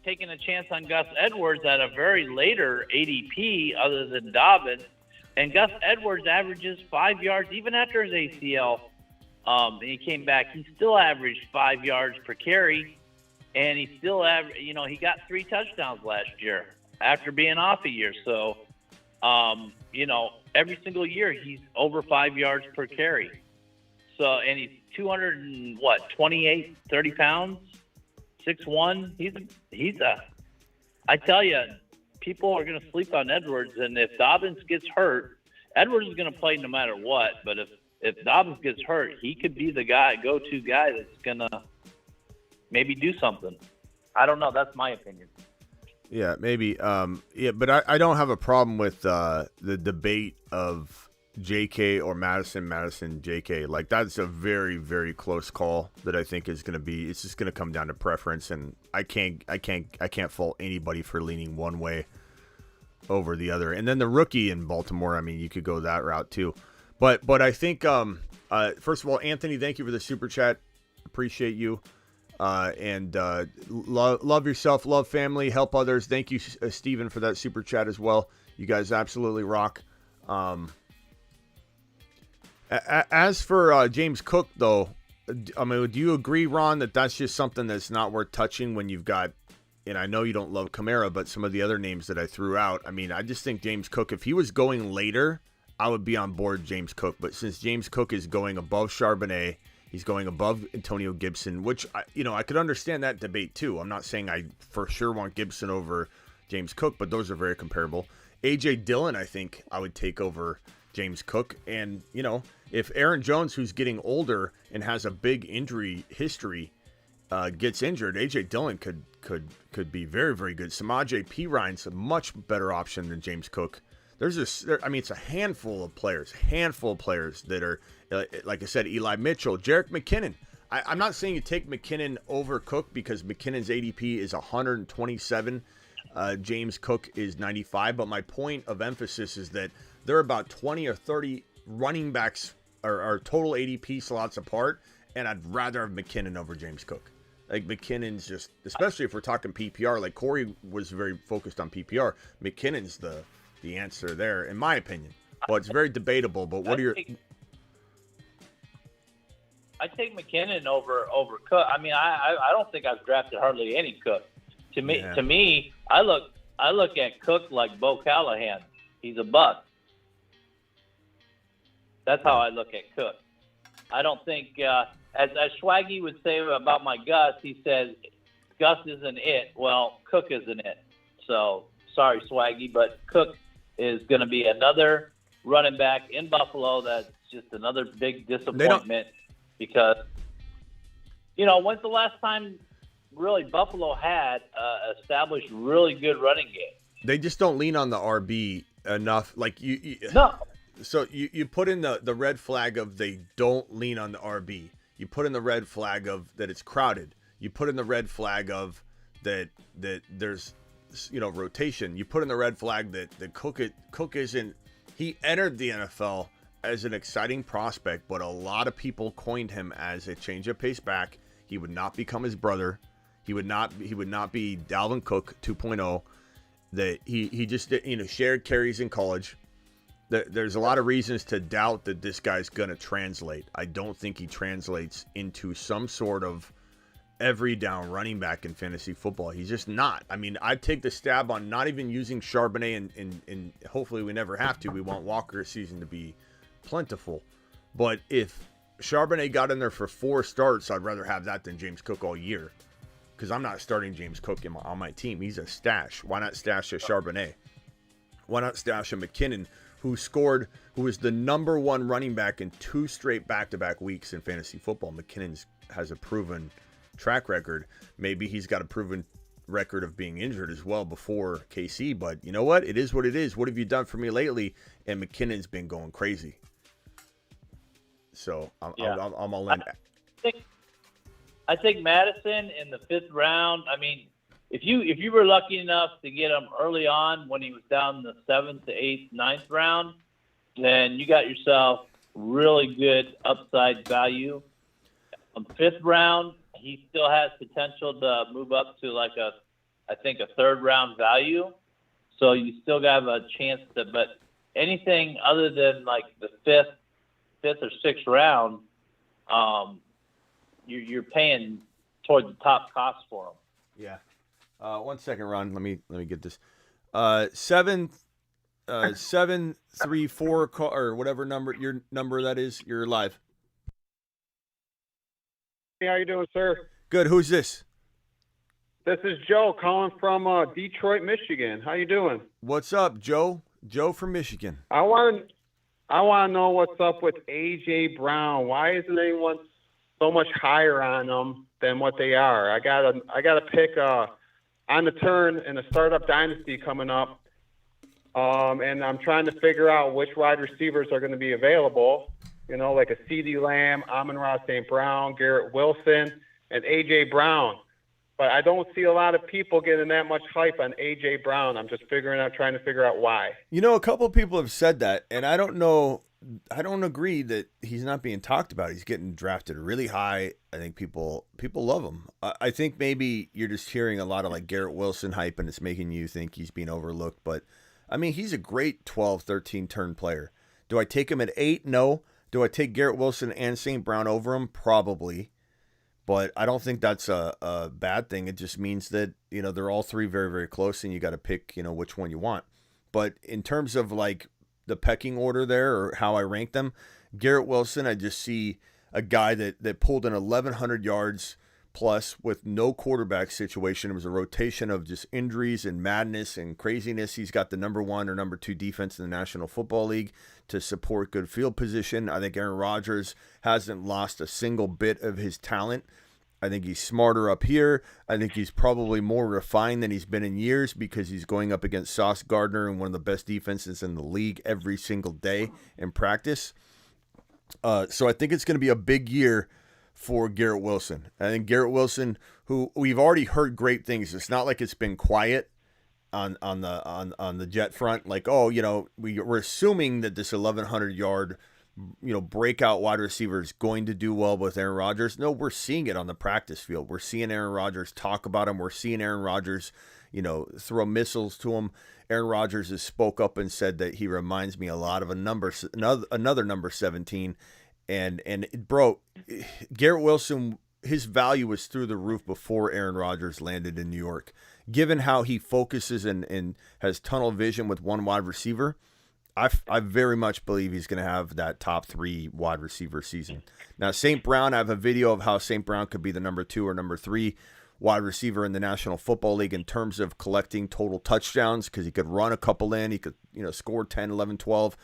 taking a chance on Gus Edwards at a very later ADP other than Dobbins. And Gus Edwards averages 5 yards even after his ACL. He came back. He still averaged 5 yards per carry, and he still he got 3 touchdowns last year after being off a year. So, every single year he's over 5 yards per carry. So, and he's 28, 30 pounds, 6'1". I tell you, people are going to sleep on Edwards, and if Dobbins gets hurt, Edwards is going to play no matter what. But if Dobbins gets hurt, he could be the go-to guy that's going to maybe do something. I don't know. That's my opinion. Yeah, maybe. But I don't have a problem with the debate of JK or Madison, JK. Like, that's a very, very close call that I think is going to be. It's just going to come down to preference, and I can't fault anybody for leaning one way over the other. And then the rookie in Baltimore, I mean, you could go that route too. But I think first of all, Anthony, thank you for the super chat. Appreciate you. And love yourself, love family, help others. Thank you, Steven, for that super chat as well. You guys absolutely rock. As for James Cook, though, I mean, do you agree, Ron, that that's just something that's not worth touching when you've got, and I know you don't love Kamara, but some of the other names that I threw out, I mean, I just think James Cook, if he was going later, I would be on board James Cook. But since James Cook is going above Charbonnet, he's going above Antonio Gibson, which, I could understand that debate too. I'm not saying I for sure want Gibson over James Cook, but those are very comparable. A.J. Dillon, I think I would take over James Cook. And, if Aaron Jones, who's getting older and has a big injury history, gets injured, A.J. Dillon could be very, very good. Samaje Perine's a much better option than James Cook. It's a handful of players that are, like I said, Eli Mitchell, Jerick McKinnon. I'm not saying you take McKinnon over Cook because McKinnon's ADP is 127. James Cook is 95. But my point of emphasis is that there are about 20 or 30 running backs are total ADP slots apart, and I'd rather have McKinnon over James Cook. Like, McKinnon's just, especially if we're talking PPR, like Corey was very focused on PPR. McKinnon's the answer there, in my opinion. Well, it's very debatable, but what are your... I take McKinnon over Cook. I mean, I don't think I've drafted hardly any Cook. To me, I look at Cook like Bo Callahan. He's a buck. That's how I look at Cook. I don't think, as Swaggy would say about my Gus, he says, Gus isn't it. Well, Cook isn't it. So, sorry, Swaggy, but Cook is going to be another running back in Buffalo that's just another big disappointment because, when's the last time really Buffalo had established really good running game? They just don't lean on the RB enough. Like No. So you put in the red flag of they don't lean on the RB. You put in the red flag of that it's crowded. You put in the red flag of that there's rotation. You put in the red flag that Cook isn't. He entered the NFL as an exciting prospect, but a lot of people coined him as a change of pace back. He would not become his brother. He would not be Dalvin Cook 2.0. That he just shared carries in college. There's a lot of reasons to doubt that this guy's going to translate. I don't think he translates into some sort of every down running back in fantasy football. He's just not. I mean, I'd take the stab on not even using Charbonnet, and hopefully we never have to. We want Walker's season to be plentiful. But if Charbonnet got in there for 4 starts, I'd rather have that than James Cook all year. Because I'm not starting James Cook on my team. He's a stash. Why not stash a Charbonnet? Why not stash a McKinnon, who was the number 1 running back in 2 straight back-to-back weeks in fantasy football? McKinnon has a proven track record. Maybe he's got a proven record of being injured as well before KC, but you know what? It is what it is. What have you done for me lately? And McKinnon's been going crazy. So I'm all in. I think Mattison in the 5th round. I mean, if you were lucky enough to get him early on when he was down in the 7th to 8th, 9th round, then you got yourself really good upside value. 5th round, he still has potential to move up to I think a 3rd round value. So you still got a chance to, but anything other than like the 5th or 6th round, you're paying toward the top cost for him. Yeah. 1 second, Ron. Let me get this. 734 or whatever your number that is. You're live. Hey, how you doing, sir? Good. Who's this? This is Joe calling from Detroit, Michigan. How you doing? What's up, Joe? Joe from Michigan. I want to know what's up with A.J. Brown. Why isn't anyone so much higher on them than what they are? I got a pick on the turn in a startup dynasty coming up, and I'm trying to figure out which wide receivers are going to be available. Like a CeeDee Lamb, Amon-Ra St. Brown, Garrett Wilson, and A.J. Brown. But I don't see a lot of people getting that much hype on A.J. Brown. I'm just trying to figure out why. A couple of people have said that, and I don't know. I don't agree that he's not being talked about. He's getting drafted really high. I think people love him. I think maybe you're just hearing a lot of like Garrett Wilson hype, and it's making you think he's being overlooked. But, I mean, he's a great 12, 13 turn player. Do I take him at 8? No. Do I take Garrett Wilson and St. Brown over him? Probably. But I don't think that's a bad thing. It just means that, they're all 3 very, very close, and you got to pick, which one you want. But in terms of like the pecking order there or how I rank them, Garrett Wilson, I just see a guy that pulled in 1,100 yards plus with no quarterback situation. It was a rotation of just injuries and madness and craziness. He's got the number 1 or number 2 defense in the National Football League to support good field position. I think Aaron Rodgers hasn't lost a single bit of his talent. I think he's smarter up here. I think he's probably more refined than he's been in years because he's going up against Sauce Gardner and one of the best defenses in the league every single day in practice. So I think it's going to be a big year for Garrett Wilson. I think Garrett Wilson, who we've already heard great things. It's not like it's been quiet on the Jet front. Like, we're assuming that this 1,100 yard breakout wide receivers going to do well with Aaron Rodgers? No, we're seeing it on the practice field. We're seeing Aaron Rodgers talk about him. We're seeing Aaron Rodgers, throw missiles to him. Aaron Rodgers has spoke up and said that he reminds me a lot of another number 17. And bro, Garrett Wilson, his value was through the roof before Aaron Rodgers landed in New York. Given how he focuses and has tunnel vision with one wide receiver, I very much believe he's going to have that top 3 wide receiver season. Now, St. Brown, I have a video of how St. Brown could be the number 2 or number 3 wide receiver in the National Football League in terms of collecting total touchdowns, because he could run a couple in. He could, score 10, 11, 12.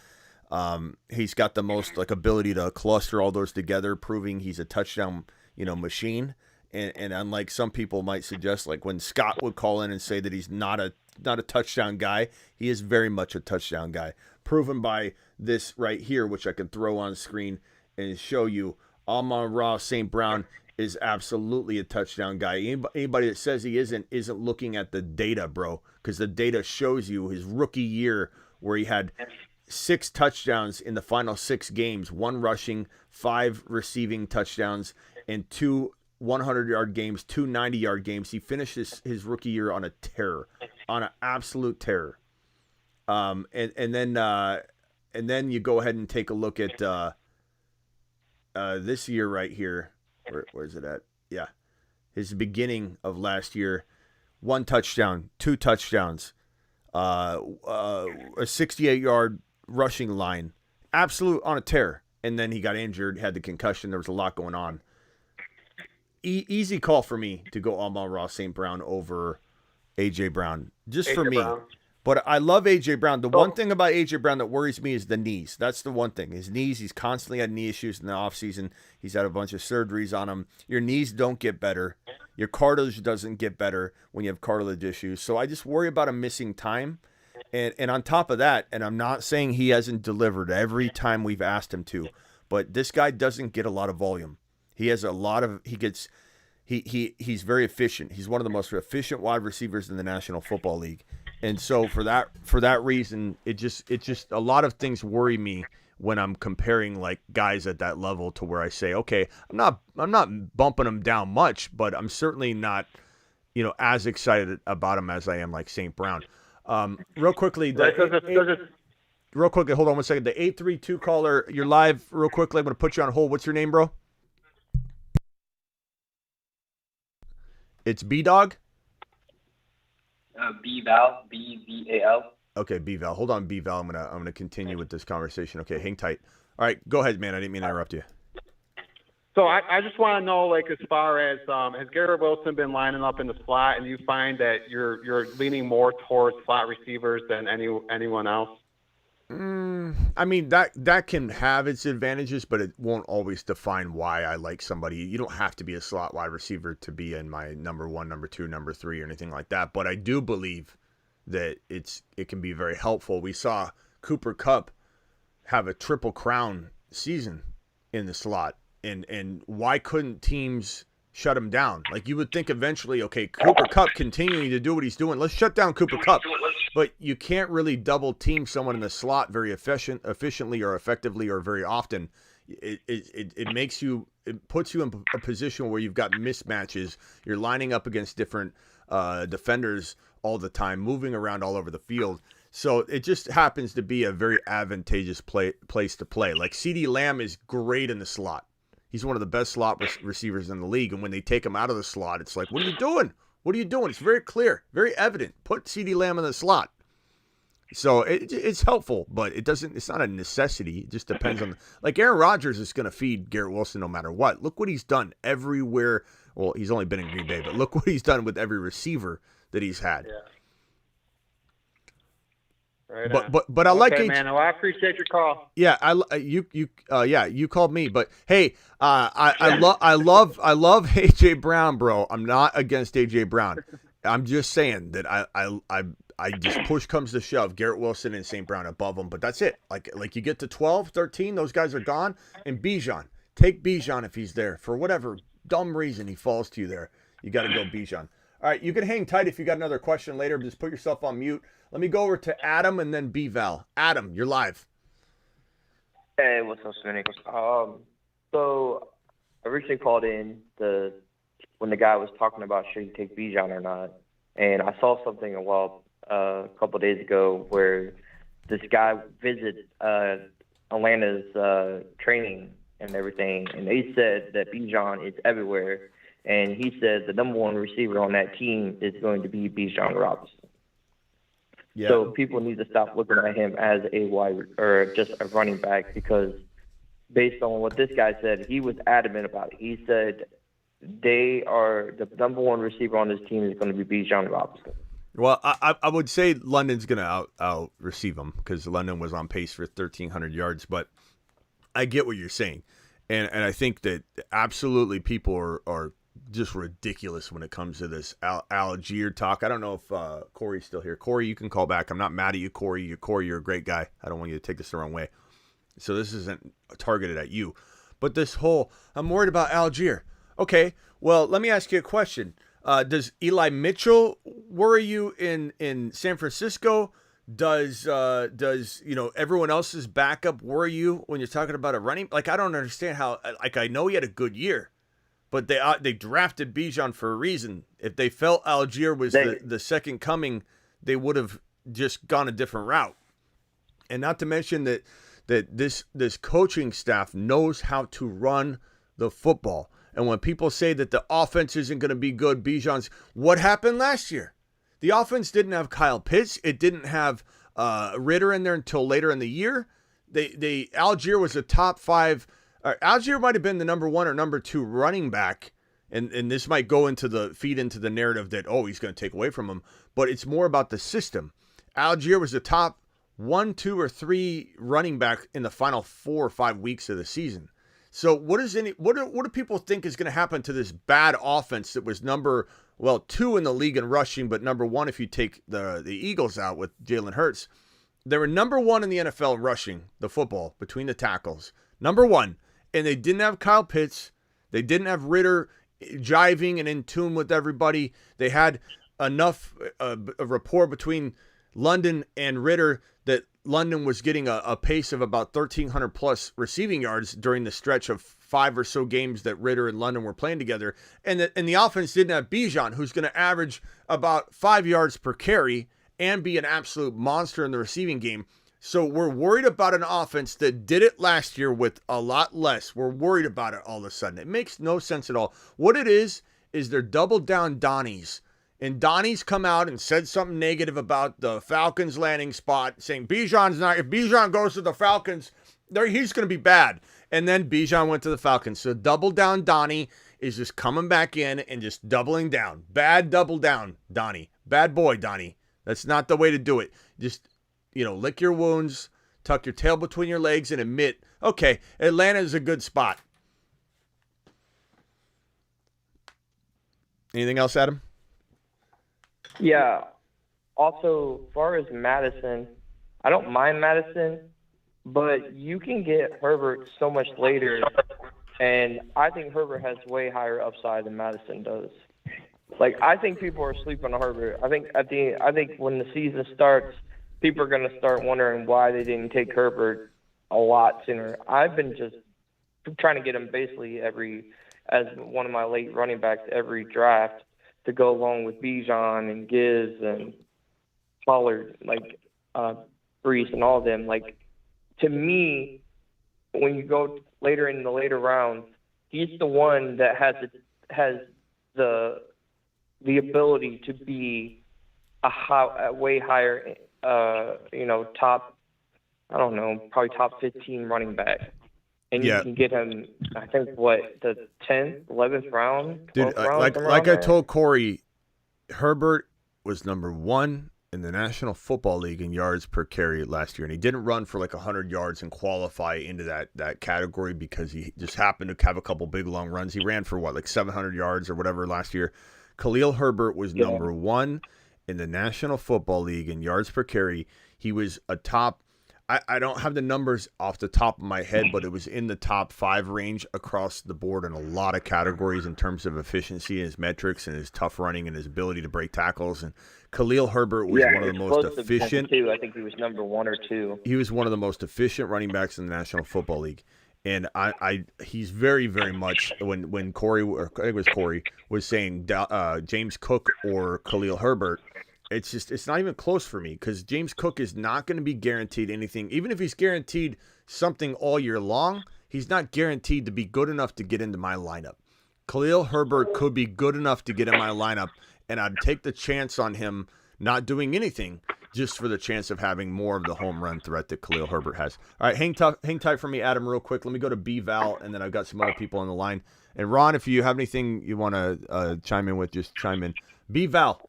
He's got the most ability to cluster all those together, proving he's a touchdown, machine. And unlike some people might suggest, like when Scott would call in and say that he's not a touchdown guy, he is very much a touchdown guy. Proven by this right here, which I can throw on screen and show you. Amon-Ra St. Brown is absolutely a touchdown guy. Anybody that says he isn't looking at the data, bro, because the data shows you his rookie year where he had 6 touchdowns in the final 6 games, 1 rushing, 5 receiving touchdowns, and 2 100-yard games, 2 90-yard games. He finished his rookie year on an absolute terror. And then you go ahead and take a look at this year right here. Where's it at? Yeah, his beginning of last year, 1 touchdown, 2 touchdowns, a 68-yard rushing line, absolute on a tear. And then he got injured, had the concussion. There was a lot going on. Easy call for me to go Amon-Ra St. Brown over A.J. Brown, just for me. Brown. But I love A.J. Brown. The one thing about A.J. Brown that worries me is the knees. That's the one thing. His knees, he's constantly had knee issues in the offseason. He's had a bunch of surgeries on him. Your knees don't get better. Your cartilage doesn't get better when you have cartilage issues. So I just worry about him missing time. And on top of that, and I'm not saying he hasn't delivered every time we've asked him to, but this guy doesn't get a lot of volume. He has a lot of he's very efficient. He's one of the most efficient wide receivers in the National Football League. And so for that reason, it just a lot of things worry me when I'm comparing like guys at that level to where I say, okay, I'm not bumping him down much, but I'm certainly not, as excited about him as I am like St. Brown. Real quickly, hold on one second. The 832 caller, you're live. Real quickly, I'm going to put you on hold. What's your name, bro? It's B-Dog? B-Val, B-V-A-L. Okay, B-Val. Hold on, B-Val. I'm gonna continue with this conversation. Okay, hang tight. All right, go ahead, man. I didn't mean to interrupt you. So I just want to know, like, as far as has Garrett Wilson been lining up in the slot, and you find that you're leaning more towards slot receivers than anyone else? I mean, that can have its advantages, but it won't always define why I like somebody. You don't have to be a slot wide receiver to be in my number 1, number 2, number 3, or anything like that. But I do believe that it can be very helpful. We saw Cooper Kupp have a triple crown season in the slot, and why couldn't teams shut him down? Like, you would think eventually, okay, Cooper Kupp continuing to do what he's doing, let's shut down Cooper Kupp. But you can't really double team someone in the slot very efficiently or effectively or very often. It puts you in a position where you've got mismatches. You're lining up against different defenders all the time, moving around all over the field. So it just happens to be a very advantageous place to play. Like CeeDee Lamb is great in the slot. He's one of the best slot receivers in the league. And when they take him out of the slot, it's like, what are you doing? What are you doing? It's very clear, very evident. Put CeeDee Lamb in the slot. So it's helpful, but it's not a necessity. It just depends on, like, Aaron Rodgers is going to feed Garrett Wilson no matter what. Look what he's done everywhere. Well, he's only been in Green Bay, but look what he's done with every receiver that he's had. Yeah. Right. But I like it, man. Well, I appreciate your call. Yeah, you called me, but hey, I love AJ Brown, bro. I'm not against AJ Brown. I'm just saying that I just push comes to shove, Garrett Wilson and St. Brown above them, but that's it. Like you get to 12, 13, those guys are gone, and Bijan, take Bijan if he's there for whatever dumb reason he falls to you there. You got to go Bijan. All right, you can hang tight if you got another question later. Just put yourself on mute. Let me go over to Adam and then B-Val. Adam, you're live. Hey, what's up, Sminicles? So I recently called in when the guy was talking about should he take Bijan or not, and I saw something a couple of days ago where this guy visited Atlanta's training and everything, and they said that Bijan is everywhere, and he said the number one receiver on that team is going to be Bijan Robinson. Yeah. So people need to stop looking at him as a wide or just a running back, because based on what this guy said, he was adamant about it. He said the number one receiver on this team is going to be Bijan Robinson. Well, I would say London's going to out receive him, because London was on pace for 1,300 yards. But I get what you're saying, and I think that absolutely people are just ridiculous when it comes to this Algier talk. I don't know if Corey's still here. Corey, you can call back. I'm not mad at you, Corey. You're a great guy. I don't want you to take this the wrong way. So this isn't targeted at you. But this whole, I'm worried about Algier. Okay, well, let me ask you a question. Does Eli Mitchell worry you in San Francisco? Does everyone else's backup worry you when you're talking about a running? Like, I don't understand how. Like, I know he had a good year, but they drafted Bijan for a reason. If they felt Algier was the second coming, they would have just gone a different route. And not to mention that this coaching staff knows how to run the football. And when people say that the offense isn't going to be good, Bijan's, what happened last year? The offense didn't have Kyle Pitts. It didn't have Ritter in there until later in the year. Algier was a top 5. Algier might have been the number 1 or number 2 running back. And this might feed into the narrative that, he's going to take away from him. But it's more about the system. Algier was the top 1, 2, or 3 running back in the final 4 or 5 weeks of the season. So what do people think is going to happen to this bad offense that was number 2 in the league in rushing, but number 1 if you take the Eagles out with Jalen Hurts? They were number 1 in the NFL rushing the football between the tackles. Number 1. And they didn't have Kyle Pitts. They didn't have Ritter jiving and in tune with everybody. They had enough a rapport between London and Ritter that London was getting a pace of about 1,300 plus receiving yards during the stretch of 5 or so games that Ritter and London were playing together. And the offense didn't have Bijan, who's going to average about 5 yards per carry and be an absolute monster in the receiving game. So we're worried about an offense that did it last year with a lot less. We're worried about it all of a sudden. It makes no sense at all. What it is they're double down Donnies. And Donnie's come out and said something negative about the Falcons landing spot, saying if Bijan goes to the Falcons, he's going to be bad. And then Bijan went to the Falcons. So double down Donnie is just coming back in and just doubling down. Bad double down, Donnie. Bad boy, Donnie. That's not the way to do it. Just, lick your wounds, tuck your tail between your legs, and admit, okay, Atlanta is a good spot. Anything else, Adam? Yeah. Also, as far as Mattison, I don't mind Mattison, but you can get Herbert so much later, and I think Herbert has way higher upside than Mattison does. Like, I think people are sleeping on Herbert. I think when the season starts, people are going to start wondering why they didn't take Herbert a lot sooner. I've been just trying to get him basically as one of my late running backs every draft, to go along with Bijan and Gibbs and Pollard, Brees and all of them. Like, to me, when you go later in the later rounds, he's the one that has the ability to be a way higher, top, I don't know, probably top 15 running back. And you can get him, I think, the 10th, 11th round? Dude, round, like I told Corey, Herbert was number 1 in the National Football League in yards per carry last year. And he didn't run for 100 yards and qualify into that category because he just happened to have a couple big long runs. He ran for 700 yards or whatever last year. Khalil Herbert was number 1 in the National Football League in yards per carry. He was a top, I don't have the numbers off the top of my head, but it was in the top 5 range across the board in a lot of categories in terms of efficiency, his metrics, and his tough running and his ability to break tackles. And Khalil Herbert was one of the most efficient. I think he was number 1 or 2. He was one of the most efficient running backs in the National Football League. And he's very, very much when Corey, or I think it was Corey, was saying James Cook or Khalil Herbert, it's not even close for me because James Cook is not going to be guaranteed anything. Even if he's guaranteed something all year long, he's not guaranteed to be good enough to get into my lineup. Khalil Herbert could be good enough to get in my lineup, and I'd take the chance on him not doing anything just for the chance of having more of the home run threat that Khalil Herbert has. All right, hang tight for me, Adam, real quick. Let me go to B-Val, and then I've got some other people on the line. And Ron, if you have anything you want to chime in with, just chime in. B-Val.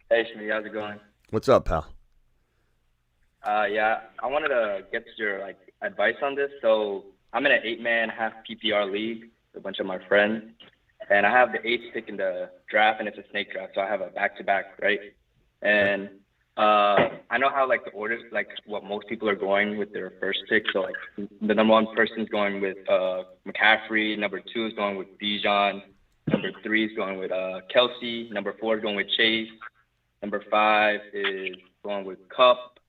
Hey, Shmi, how's it going? What's up, pal? Yeah, I wanted to get your advice on this. So I'm in an 8-man half PPR league with a bunch of my friends, and I have the 8th pick in the draft, and it's a snake draft, so I have a back-to-back, right? And I know how the orders, what most people are going with their first pick. So the number 1 person is going with McCaffrey, number 2 is going with Bijan, number 3 is going with Kelsey, number 4 is going with Chase. Number 5 is going with Cup.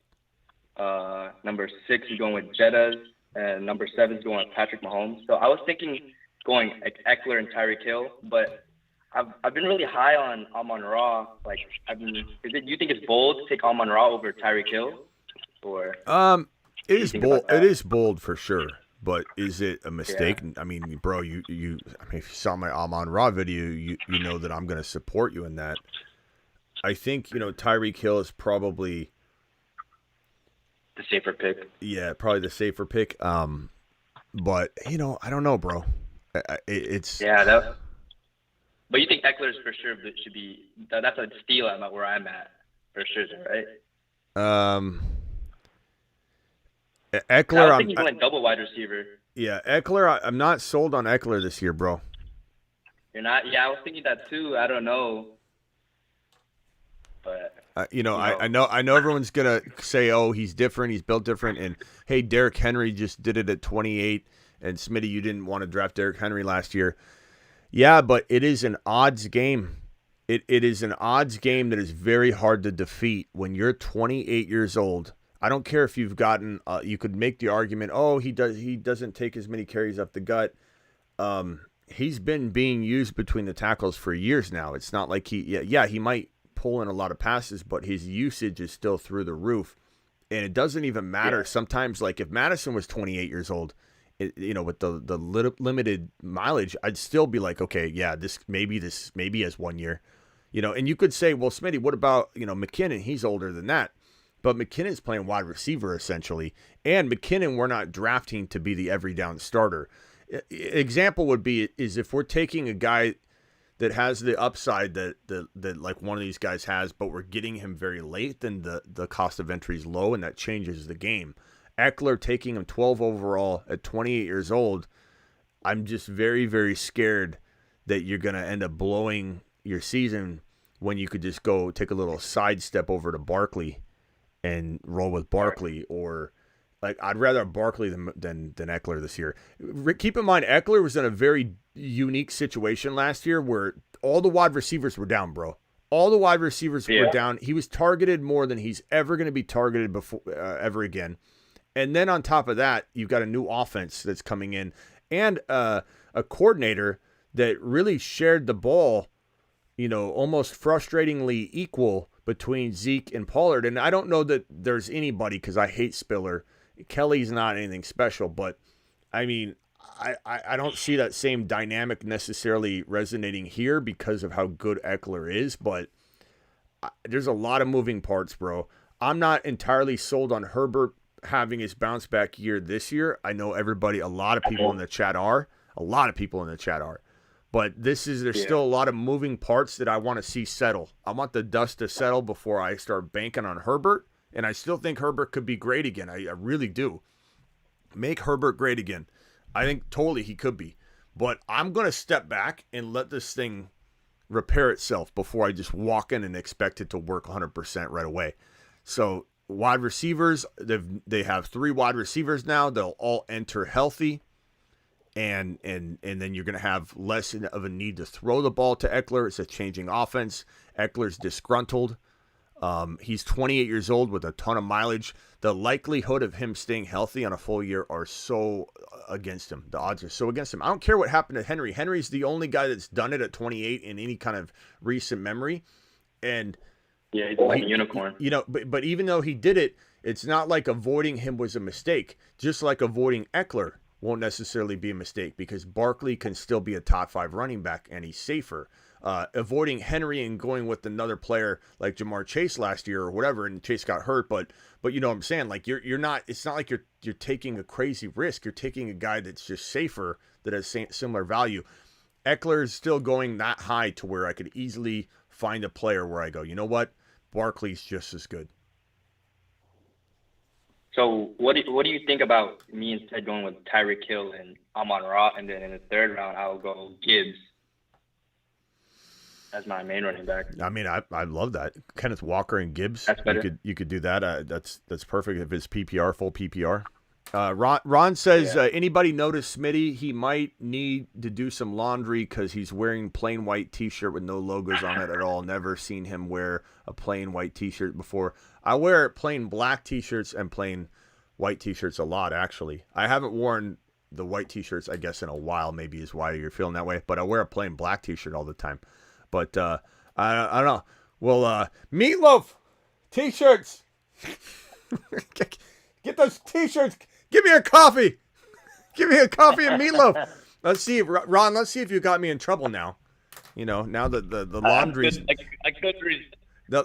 Number 6 is going with Jettas. And number 7 is going with Patrick Mahomes. So I was thinking going Eckler and Tyreek Hill, but I've been really high on Amon-Ra. Do you think it's bold to take Amon-Ra over Tyreek Hill? Or it is bold. It is bold for sure. But is it a mistake? Yeah. I mean, bro, if you saw my Amon-Ra video, you know that I'm going to support you in that. I think, Tyreek Hill is probably the safer pick. Yeah, probably the safer pick. But, I don't know, bro. It's... Yeah, but you think Eckler's for sure should be... That's a steal at where I'm at, for sure, right? Eckler... I think he's going double wide receiver. Yeah, Eckler, I'm not sold on Eckler this year, bro. You're not? Yeah, I was thinking that too. I don't know. But I know everyone's gonna say, "Oh, he's different. He's built different." And hey, Derrick Henry just did it at 28. And Smitty, you didn't want to draft Derrick Henry last year. Yeah, but it is an odds game. It is an odds game that is very hard to defeat when you're 28 years old. I don't care if you've gotten. You could make the argument, "Oh, he doesn't take as many carries up the gut." He's been being used between the tackles for years now. It's not like he might pull in a lot of passes, but his usage is still through the roof. And it doesn't even matter. Yeah. Sometimes, if Mattison was 28 years old, with the limited mileage, I'd still be like, okay, yeah, this maybe has 1 year, and you could say, well, Smitty, what about, McKinnon? He's older than that. But McKinnon's playing wide receiver essentially. And McKinnon, we're not drafting to be the every down starter. Example would be is if we're taking a guy that has the upside that one of these guys has, but we're getting him very late, then the cost of entry is low, and that changes the game. Eckler, taking him 12 overall at 28 years old, I'm just very, very scared that you're going to end up blowing your season when you could just go take a little sidestep over to Barkley and roll with Barkley, or I'd rather have Barkley than Eckler this year. Keep in mind, Eckler was in a very unique situation last year where all the wide receivers were down, bro. All the wide receivers were down. He was targeted more than he's ever going to be targeted before ever again. And then on top of that, you've got a new offense that's coming in and a coordinator that really shared the ball, almost frustratingly equal between Zeke and Pollard. And I don't know that there's anybody, because I hate Spiller. Kelly's not anything special, but I mean, I don't see that same dynamic necessarily resonating here because of how good Eckler is, but there's a lot of moving parts, bro. I'm not entirely sold on Herbert having his bounce back year this year. I know a lot of people in the chat are. But there's still a lot of moving parts that I want to see settle. I want the dust to settle before I start banking on Herbert. And I still think Herbert could be great again. I really do. Make Herbert great again. I think totally he could be. But I'm going to step back and let this thing repair itself before I just walk in and expect it to work 100% right away. So wide receivers, they have 3 wide receivers now. They'll all enter healthy. And then you're going to have less of a need to throw the ball to Eckler. It's a changing offense. Eckler's disgruntled. He's 28 years old with a ton of mileage. The likelihood of him staying healthy on a full year are so against him. The odds are so against him. I don't care what happened to Henry. Henry's the only guy that's done it at 28 in any kind of recent memory. And yeah, he's like a unicorn. But even though he did it, it's not like avoiding him was a mistake. Just like avoiding Eckler won't necessarily be a mistake because Barkley can still be a top 5 running back and he's safer. Avoiding Henry and going with another player like Jamar Chase last year or whatever, and Chase got hurt, but you know what I'm saying? Like you're not. It's not like you're taking a crazy risk. You're taking a guy that's just safer, that has similar value. Eckler is still going that high to where I could easily find a player where I go, you know what, Barkley's just as good. So what do you think about me instead going with Tyreek Hill and Amon-Ra, and then in the 3rd round I'll go Gibbs as my main running back? I mean, I love that. Kenneth Walker and Gibbs. That's better. You could do that. That's perfect if it's PPR, full PPR. Ron says, anybody notice Smitty? He might need to do some laundry because he's wearing plain white T-shirt with no logos on it at all. Never seen him wear a plain white T-shirt before. I wear plain black T-shirts and plain white T-shirts a lot, actually. I haven't worn the white T-shirts, I guess, in a while, maybe is why you're feeling that way. But I wear a plain black T-shirt all the time. But I don't know. Well, Meatloaf T-shirts. Get those T-shirts. Give me a coffee. Give me a coffee and Meatloaf. Let's see, Ron. Let's see if you got me in trouble now. You know, now that the laundry's. I couldn't read.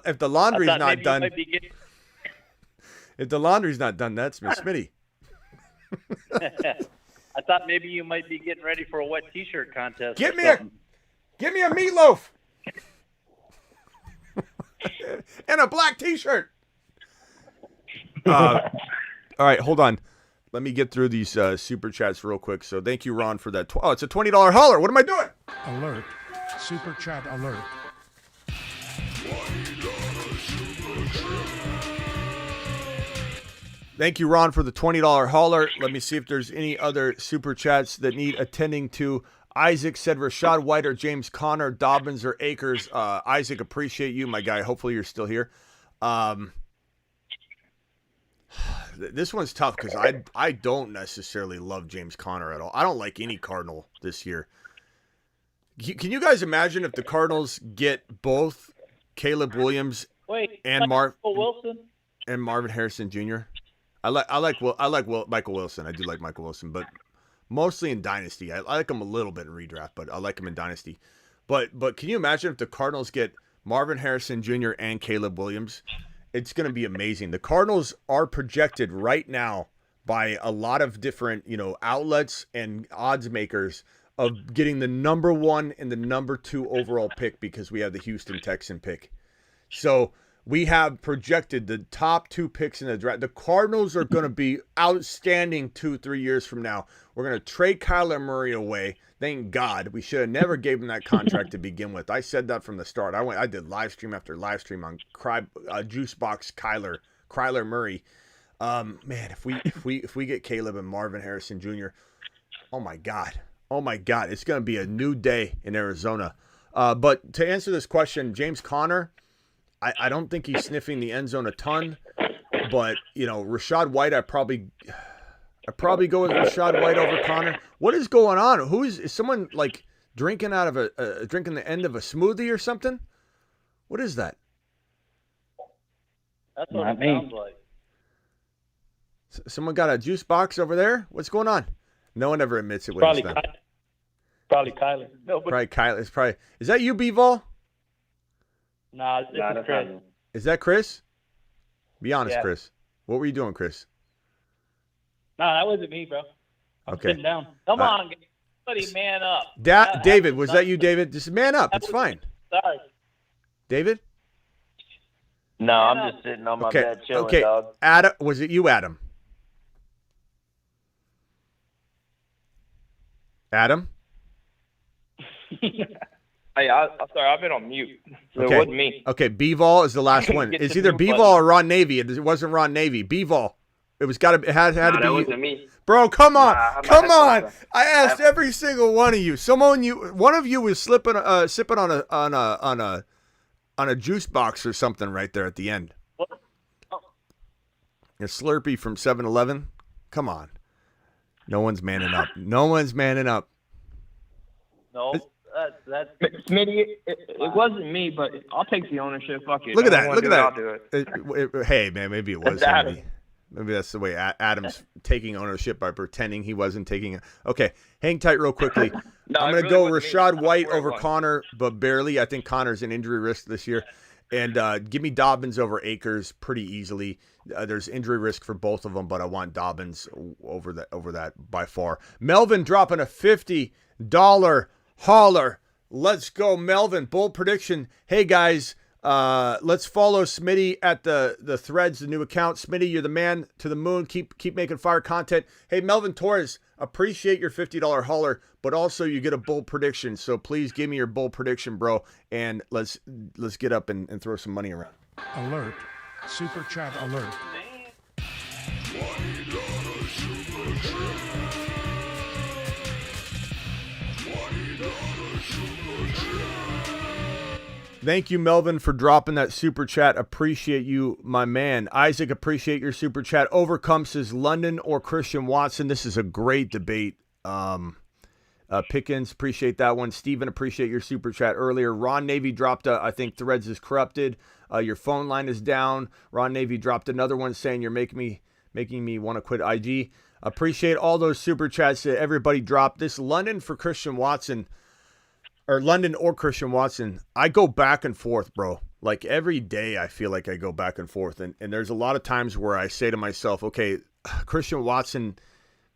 If the laundry's not done. If the laundry's not done, that's Miss Smitty. I thought maybe you might be getting ready for a wet T-shirt contest. Give me a Meatloaf. And a black T-shirt. All right, hold on. Let me get through these super chats real quick. So thank you, Ron, for that. It's a $20 hauler. What am I doing? Alert. Super chat alert. Thank you, Ron, for the $20 hauler. Let me see if there's any other super chats that need attending to. Isaac said Rashad White or James Conner, Dobbins or Akers. Isaac, appreciate you, my guy. Hopefully you're still here. This one's tough because I don't necessarily love James Conner at all. I don't like any Cardinal this year. Can you guys imagine if the Cardinals get both Caleb Williams and Wilson and Marvin Harrison Jr.? I like Michael Wilson. I do like Michael Wilson, but mostly in Dynasty. I like him a little bit in redraft, but I like him in Dynasty. But can you imagine if the Cardinals get Marvin Harrison Jr. and Caleb Williams? It's going to be amazing. The Cardinals are projected right now by a lot of different, outlets and odds makers of getting the number 1 and the number 2 overall pick because we have the Houston Texan pick. So we have projected the top 2 picks in the draft. The Cardinals are going to be outstanding 2-3 years from now. We're going to trade Kyler Murray away. Thank God. We should have never gave him that contract to begin with. I said that from the start. I did live stream after live stream on Juicebox Kyler Murray. Man, if we get Caleb and Marvin Harrison Jr., oh my God, it's going to be a new day in Arizona. But to answer this question, James Conner, I don't think he's sniffing the end zone a ton, but Rashad White, I'd probably go with Rashad White over Conner. What is going on? Is someone like drinking out of drinking the end of a smoothie or something? What is that? That's what it sounds like. Someone got a juice box over there? What's going on? No one ever admits it when Probably it's them. Probably Kyler. No, but Probably Kyler. Is that you, B-Ball? Nah, this is Chris. Is that Chris? Be honest, Yeah. Chris. What were you doing, Chris? Nah, that wasn't me, bro. I'm Okay. sitting down. Come on, buddy, man up. David, was that you, David? Just man up. It's fine. Sorry. David? No, I'm just sitting on my bed chilling, Okay. dog. Adam, was it you, Adam? Adam? Hey, I'm sorry, I've been on mute, so Okay. it wasn't me. Okay, Bevol is the last one. Get It's the either mute Bevol button. or Ron Navy. It wasn't Ron Navy. Bevol. It had to That be. wasn't me. Bro, come on, Nah, I have my come on! headphones on. I asked every single one of you. One of you was sipping on a juice box or something right there at the end. What? A Slurpee from 7-Eleven. Come on, no one's manning up. No one's manning up. No, that's Smitty, it wasn't me, but I'll take the ownership. Fuck it. Look at I that! don't Look at wanna that! do it, I'll do it. Hey man, maybe it was That's Adam. somebody. Maybe that's the way Adam's taking ownership by pretending he wasn't taking it. Okay, hang tight real quickly. No, I'm it going to really go wasn't me. Rashad I White swear it over was. Connor, but barely. I think Connor's an injury risk this year. And give me Dobbins over Akers pretty easily. There's injury risk for both of them, but I want Dobbins over that by far. Melvin dropping a $50 hauler. Let's go, Melvin. Bold prediction. Hey, guys. Let's follow Smitty at the threads, the new account. Smitty, you're the man to the moon. Keep making fire content. Hey, Melvin Torres, appreciate your $50 hauler, but also you get a bold prediction. So please give me your bold prediction, bro, and let's get up and throw some money around. Alert. Super chat alert. Thank you, Melvin, for dropping that super chat. Appreciate you, my man. Isaac, appreciate your super chat. Overcome says London or Christian Watson. This is a great debate. Pickens, appreciate that one. Steven, appreciate your super chat earlier. Ron Navy dropped I think Threads is corrupted. Your phone line is down. Ron Navy dropped another one saying you're making me want to quit IG. Appreciate all those super chats that everybody dropped. This London for Christian Watson. Or London or Christian Watson, I go back and forth, bro. Like every day I feel like I go back and forth. And there's a lot of times where I say to myself, okay, Christian Watson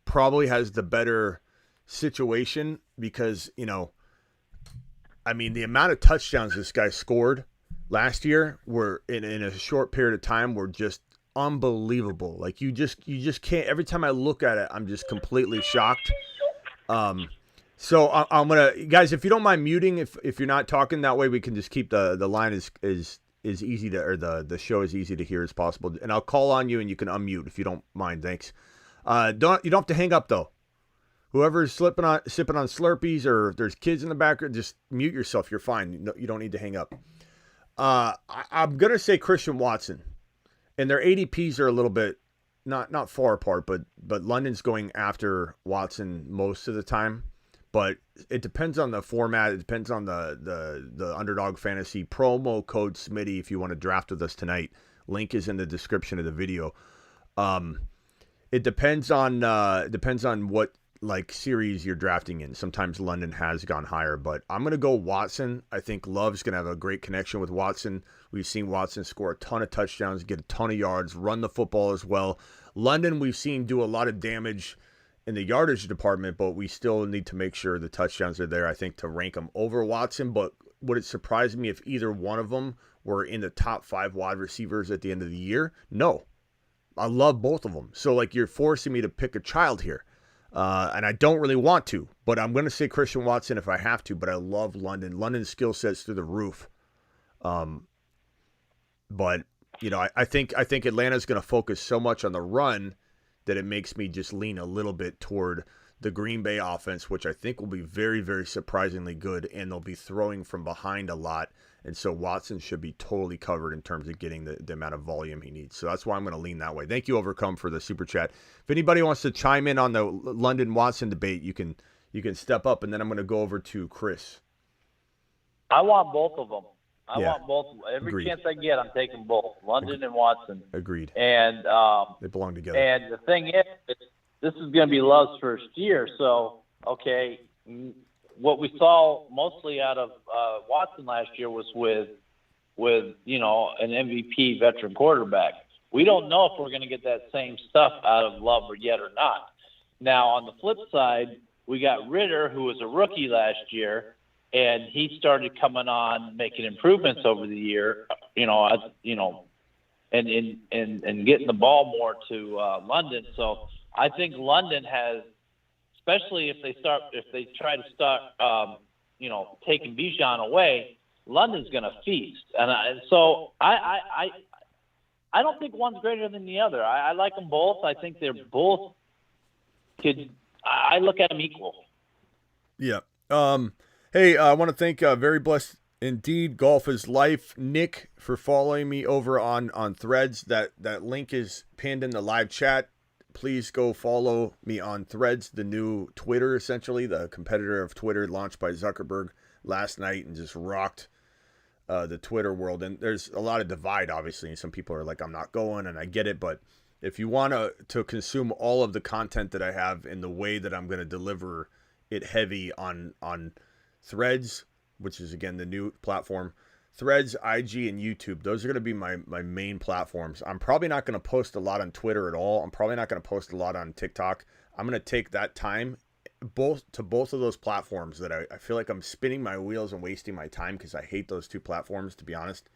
probably has the better situation because, the amount of touchdowns this guy scored last year were in a short period of time were just unbelievable. Like you just can't, every time I look at it, I'm just completely shocked. So I'm gonna, guys, if you don't mind muting, if you're not talking, that way we can just keep the line is easy to, or the show is easy to hear as possible. And I'll call on you and you can unmute if you don't mind. Thanks. You don't have to hang up though. Whoever's sipping on Slurpees or if there's kids in the background, just mute yourself. You're fine. You don't need to hang up. I'm gonna say Christian Watson, and their ADPs are a little bit not far apart, but London's going after Watson most of the time. But it depends on the format. It depends on the Underdog Fantasy promo code Smitty if you want to draft with us tonight. Link is in the description of the video. It depends on what like series you're drafting in. Sometimes London has gone higher, but I'm gonna go Watson. I think Love's gonna have a great connection with Watson. We've seen Watson score a ton of touchdowns, get a ton of yards, run the football as well. London we've seen do a lot of damage in the yardage department, but we still need to make sure the touchdowns are there, I think, to rank them over Watson. But would it surprise me if either one of them were in the top 5 wide receivers at the end of the year? No. I love both of them. So, like, you're forcing me to pick a child here. And I don't really want to, but I'm going to say Christian Watson if I have to, but I love London. London's skill set's through the roof. But, I think Atlanta's going to focus so much on the run that it makes me just lean a little bit toward the Green Bay offense, which I think will be very, very surprisingly good, and they'll be throwing from behind a lot. And so Watson should be totally covered in terms of getting the amount of volume he needs. So that's why I'm going to lean that way. Thank you, Overcome, for the super chat. If anybody wants to chime in on the London-Watson debate, you can step up, and then I'm going to go over to Chris. I want both of them. I Yeah. want both. Every Agreed. chance I get, I'm taking both London and Watson. Agreed. And They belong together. And the thing is, this is going to be Love's first year. So, okay, what we saw mostly out of Watson last year was with an MVP veteran quarterback. We don't know if we're going to get that same stuff out of Love yet or not. Now, on the flip side, we got Ritter, who was a rookie last year, and he started coming on, making improvements over the year, and getting the ball more to London. So I think London has, especially if they try to start, taking Bijan away, London's going to feast. And so I don't think one's greater than the other. I like them both. I think they're both I look at them equal. Yeah. Hey, I want to thank Very Blessed Indeed, Golf is Life, Nick, for following me over on Threads. That link is pinned in the live chat. Please go follow me on Threads, the new Twitter, essentially, the competitor of Twitter, launched by Zuckerberg last night and just rocked the Twitter world. And there's a lot of divide, obviously. And some people are like, I'm not going, and I get it. But if you want to consume all of the content that I have in the way that I'm going to deliver it heavy on Threads, which is, again, the new platform, Threads, IG, and YouTube. Those are going to be my main platforms. I'm probably not going to post a lot on Twitter at all. I'm probably not going to post a lot on TikTok. I'm going to take that time both of those platforms that I feel like I'm spinning my wheels and wasting my time, because I hate those two platforms, to be honest.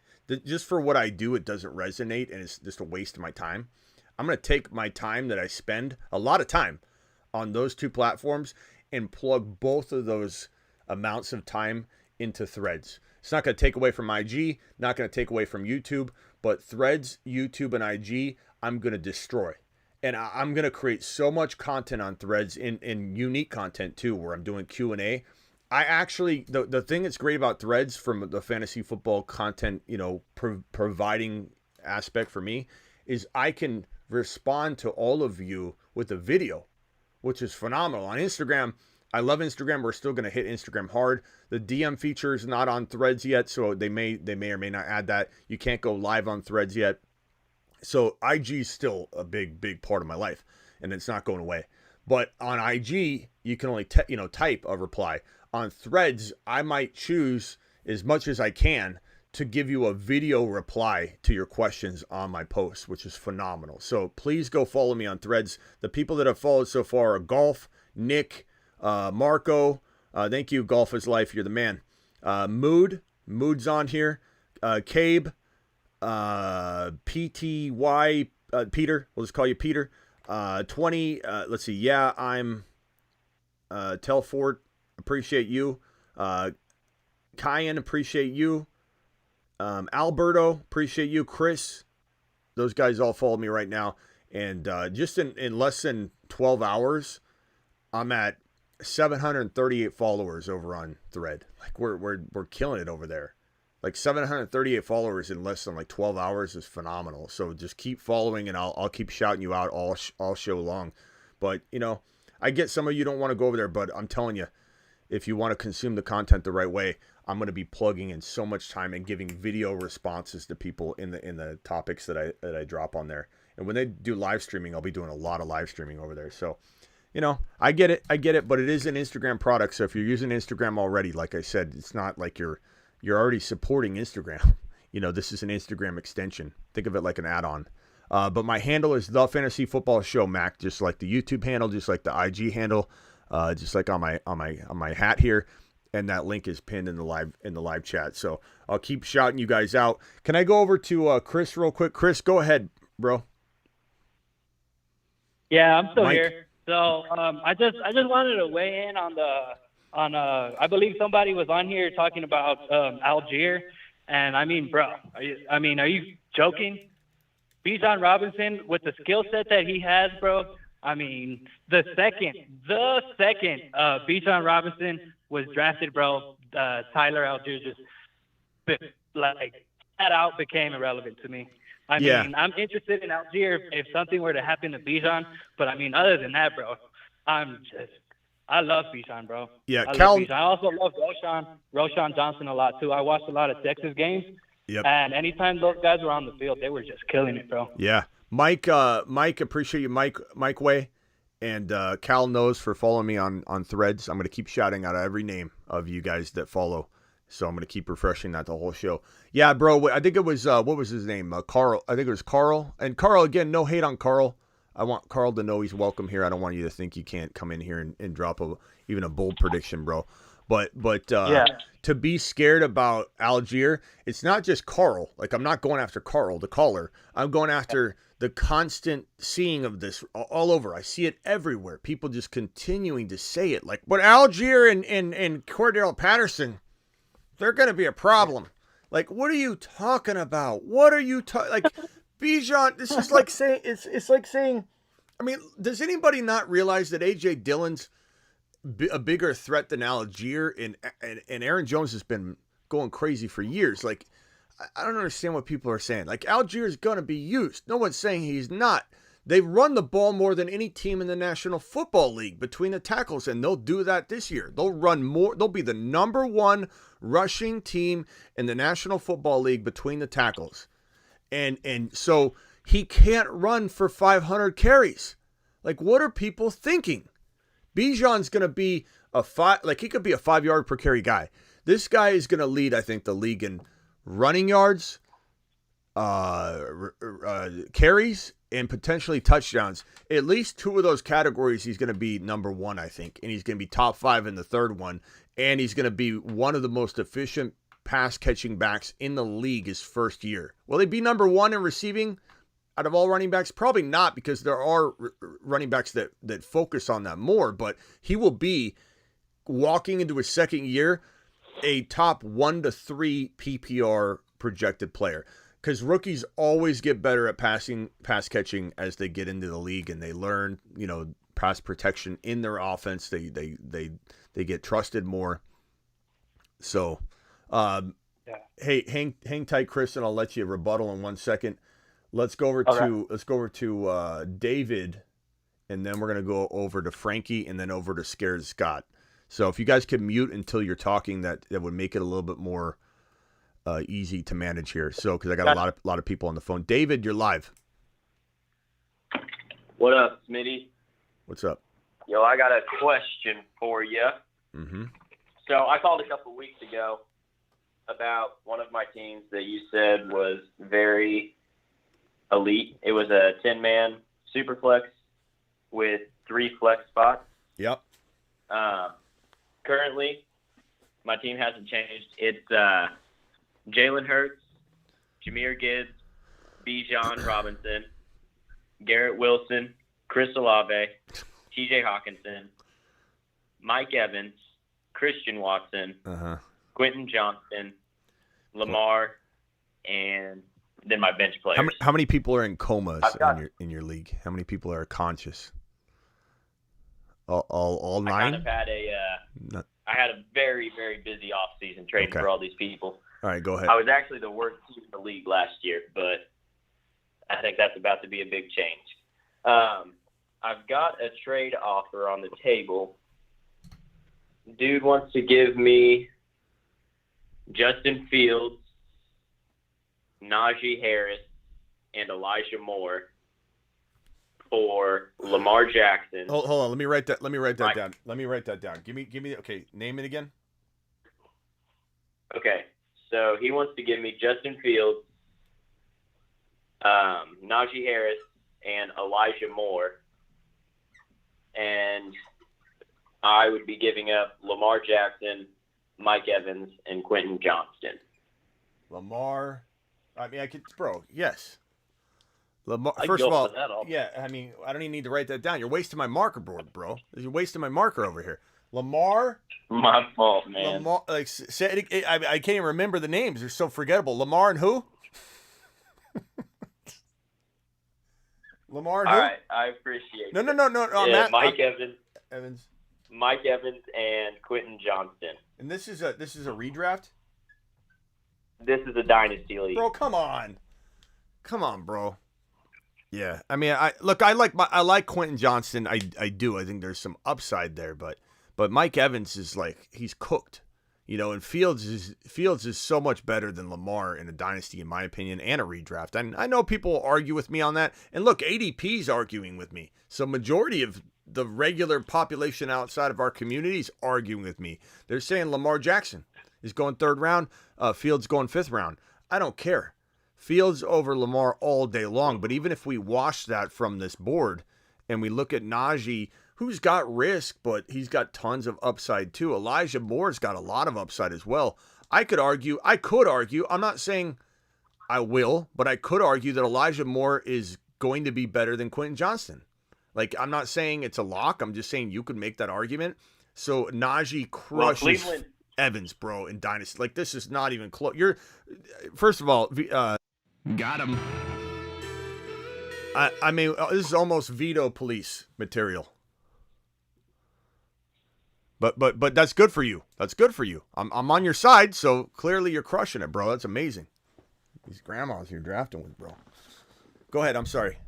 Just for what I do, it doesn't resonate, and it's just a waste of my time. I'm going to take my time that I spend, a lot of time, on those two platforms and plug both of those amounts of time into Threads. It's not going to take away from IG, not going to take away from YouTube, but Threads, YouTube, and IG, I'm going to destroy. And I'm going to create so much content on Threads, in unique content too, where I'm doing Q&A. I actually, the thing that's great about Threads from the fantasy football content, providing aspect for me, is I can respond to all of you with a video, which is phenomenal. On Instagram, I love Instagram. We're still going to hit Instagram hard. The DM feature is not on Threads yet, so they may or may not add that. You can't go live on Threads yet. So IG is still a big part of my life, and it's not going away. But on IG, you can only type a reply. On Threads, I might choose, as much as I can, to give you a video reply to your questions on my posts, which is phenomenal. So please go follow me on Threads. The people that have followed so far are Golf, Nick, Marco, thank you, Golf is Life, you're the man. Mood's on here. Cabe, PTY, Peter, we'll just call you Peter. 20, let's see, yeah, I'm, Telfort, appreciate you. Kyan, appreciate you. Alberto, appreciate you. Chris, those guys all follow me right now. And just in less than 12 hours, I'm at 738 followers over on Thread. Like we're killing it over there. Like 738 followers in less than like 12 hours is phenomenal. So just keep following, and I'll keep shouting you out all show long. But I get some of you don't want to go over there, but I'm telling you, if you want to consume the content the right way, I'm going to be plugging in so much time and giving video responses to people in the topics that I drop on there. And when they do live streaming, I'll be doing a lot of live streaming over there. So, I get it, but it is an Instagram product. So if you're using Instagram already, like I said, it's not like you're already supporting Instagram. This is an Instagram extension. Think of it like an add-on. But my handle is The Fantasy Football Show, Mac, just like the YouTube handle, just like the IG handle, just like on my hat here. And that link is pinned in the live chat. So I'll keep shouting you guys out. Can I go over to Chris real quick? Chris, go ahead, bro. Yeah, I'm still here. So I just wanted to weigh in on I believe somebody was on here talking about Algier, and I mean, bro, are you joking? Bijan Robinson, with the skill set that he has, bro. I mean, the second Bijan Robinson was drafted, bro, Tyler Algier just flat out became irrelevant to me. I mean, I'm interested in Algier if something were to happen to Bijan, but I mean, other than that, bro, I love Bijan, bro. Yeah, I love Bijan. I also love Roshan Johnson a lot too. I watched a lot of Texas games, and anytime those guys were on the field, they were just killing it, bro. Yeah, Mike, appreciate you, Mike Way, and Cal knows for following me on Threads. I'm gonna keep shouting out every name of you guys that follow. So I'm going to keep refreshing that the whole show. Yeah, bro, I think it was, what was his name? Carl. I think it was Carl. And Carl, again, no hate on Carl. I want Carl to know he's welcome here. I don't want you to think you can't come in here and drop even a bold prediction, bro. But to be scared about Algier, it's not just Carl. Like, I'm not going after Carl, the caller. I'm going after the constant seeing of this all over. I see it everywhere. People just continuing to say it. Like, but Algier and Cordell Patterson, they're going to be a problem. Like, what are you talking about? What are you talking? Like, Bijan, this is like saying, it's like saying, I mean, does anybody not realize that A.J. Dillon's a bigger threat than Algier, and Aaron Jones has been going crazy for years? Like, I don't understand what people are saying. Like, Algier is going to be used. No one's saying he's not. They run the ball more than any team in the National Football League between the tackles, and they'll do that this year. They'll run more. They'll be the number one rushing team in the National Football League between the tackles. And so he can't run for 500 carries. Like, what are people thinking? Bijan's going to be he could be a 5-yard per carry guy. This guy is going to lead, I think, the league in running yards, carries, and potentially touchdowns. At least 2 of those categories, he's going to be number 1, I think. And he's going to be top 5 in the third one. And he's going to be one of the most efficient pass-catching backs in the league his first year. Will he be number 1 in receiving out of all running backs? Probably not, because there are running backs that focus on that more. But he will be, walking into his second year, a top 1 to 3 PPR projected player. Because rookies always get better at pass catching as they get into the league and they learn, pass protection in their offense. They get trusted more. So, hey, hang tight, Chris, and I'll let you rebuttal in 1 second. Let's go over to David, and then we're gonna go over to Frankie, and then over to Scared Scott. So if you guys could mute until you're talking, that would make it a little bit more easy to manage here. So, because I got a lot of people on the phone. David, you're live. What up, Smitty? What's up? Yo, I got a question for you. Mm-hmm. So I called a couple weeks ago about one of my teams that you said was very elite. It was a 10-man super flex with 3 flex spots. Yep. Currently, my team hasn't changed. It's Jalen Hurts, Jahmyr Gibbs, Bijan Robinson, Garrett Wilson, Chris Olave, T.J. Hawkinson, Mike Evans, Christian Watson, Quentin Johnston, Lamar, and then my bench players. How many people are in comas in your league? How many people are conscious? All 9? I kind of had I had a very, very busy offseason trading for all these people. All right, go ahead. I was actually the worst team in the league last year, but I think that's about to be a big change. I've got a trade offer on the table. Dude wants to give me Justin Fields, Najee Harris, and Elijah Moore for Lamar Jackson. Hold on, let me write that down. Give me. Okay, name it again. Okay, so he wants to give me Justin Fields, Najee Harris, and Elijah Moore, and I would be giving up Lamar Jackson, Mike Evans, and Quentin Johnston. Lamar, yes. Lamar, first of all, yeah, I mean, I don't even need to write that down. You're wasting my marker board, bro. You're wasting my marker over here. Lamar. My fault, man. Lamar, I can't even remember the names. They're so forgettable. Lamar and who? Lamar and who? All right, I appreciate it. No. Yeah, Mike Evans. Evans. Mike Evans and Quentin Johnston. And this is a redraft? This is a Dynasty league. Bro, come on. Come on, bro. Yeah, I mean, I like Quentin Johnston. I do. I think there's some upside there, but Mike Evans is like, he's cooked, and Fields is so much better than Lamar in a dynasty, in my opinion, and a redraft. And I know people argue with me on that. And look, ADP's arguing with me. So majority of the regular population outside of our community is arguing with me. They're saying Lamar Jackson is going 3rd round, Fields going 5th round. I don't care. Fields over Lamar all day long. But even if we wash that from this board and we look at Najee who's got risk, but he's got tons of upside too. Elijah Moore's got a lot of upside as well. I could argue, I'm not saying I will, but I could argue that Elijah Moore is going to be better than Quentin Johnston. Like, I'm not saying it's a lock. I'm just saying you could make that argument. So Najee crushes Evans, bro, in Dynasty. Like, this is not even close. First of all, Got him. I mean, this is almost veto police material. But that's good for you. That's good for you. I'm on your side, so clearly you're crushing it, bro. That's amazing. These grandmas you're drafting with, bro. Go ahead. I'm sorry.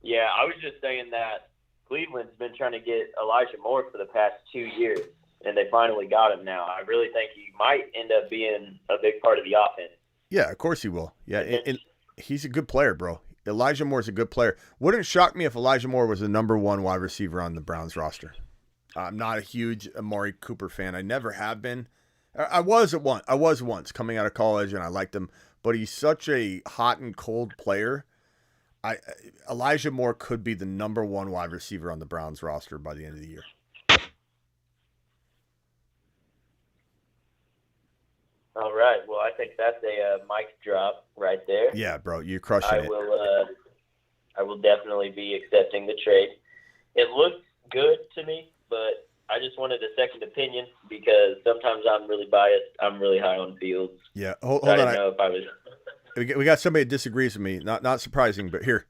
Yeah, I was just saying that Cleveland's been trying to get Elijah Moore for the past 2 years, and they finally got him now. I really think he might end up being a big part of the offense. Yeah, of course he will. Yeah, and he's a good player, bro. Elijah Moore's a good player. Wouldn't shock me if Elijah Moore was the number 1 wide receiver on the Browns roster. I'm not a huge Amari Cooper fan. I never have been. I was once coming out of college, and I liked him. But he's such a hot and cold player. Elijah Moore could be the number 1 wide receiver on the Browns roster by the end of the year. All right. Well, I think that's a mic drop right there. Yeah, bro, you're crushing it. I will definitely be accepting the trade. It looks good to me, but I just wanted a second opinion because sometimes I'm really biased. I'm really high on Fields. Yeah, hold I on. didn't know if I was. We got somebody that disagrees with me. Not surprising, but here.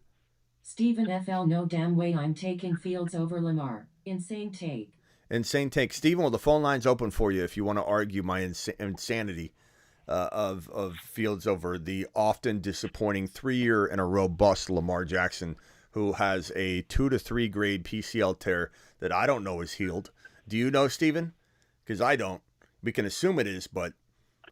Stephen FL, no damn way I'm taking Fields over Lamar. Insane take. Insane take. Stephen, well, the phone line's open for you if you want to argue my insanity of Fields over the often disappointing 3-year in a row bust Lamar Jackson, who has a 2 to 3 grade PCL tear that I don't know is healed. Do you know, Stephen? Because I don't. We can assume it is, but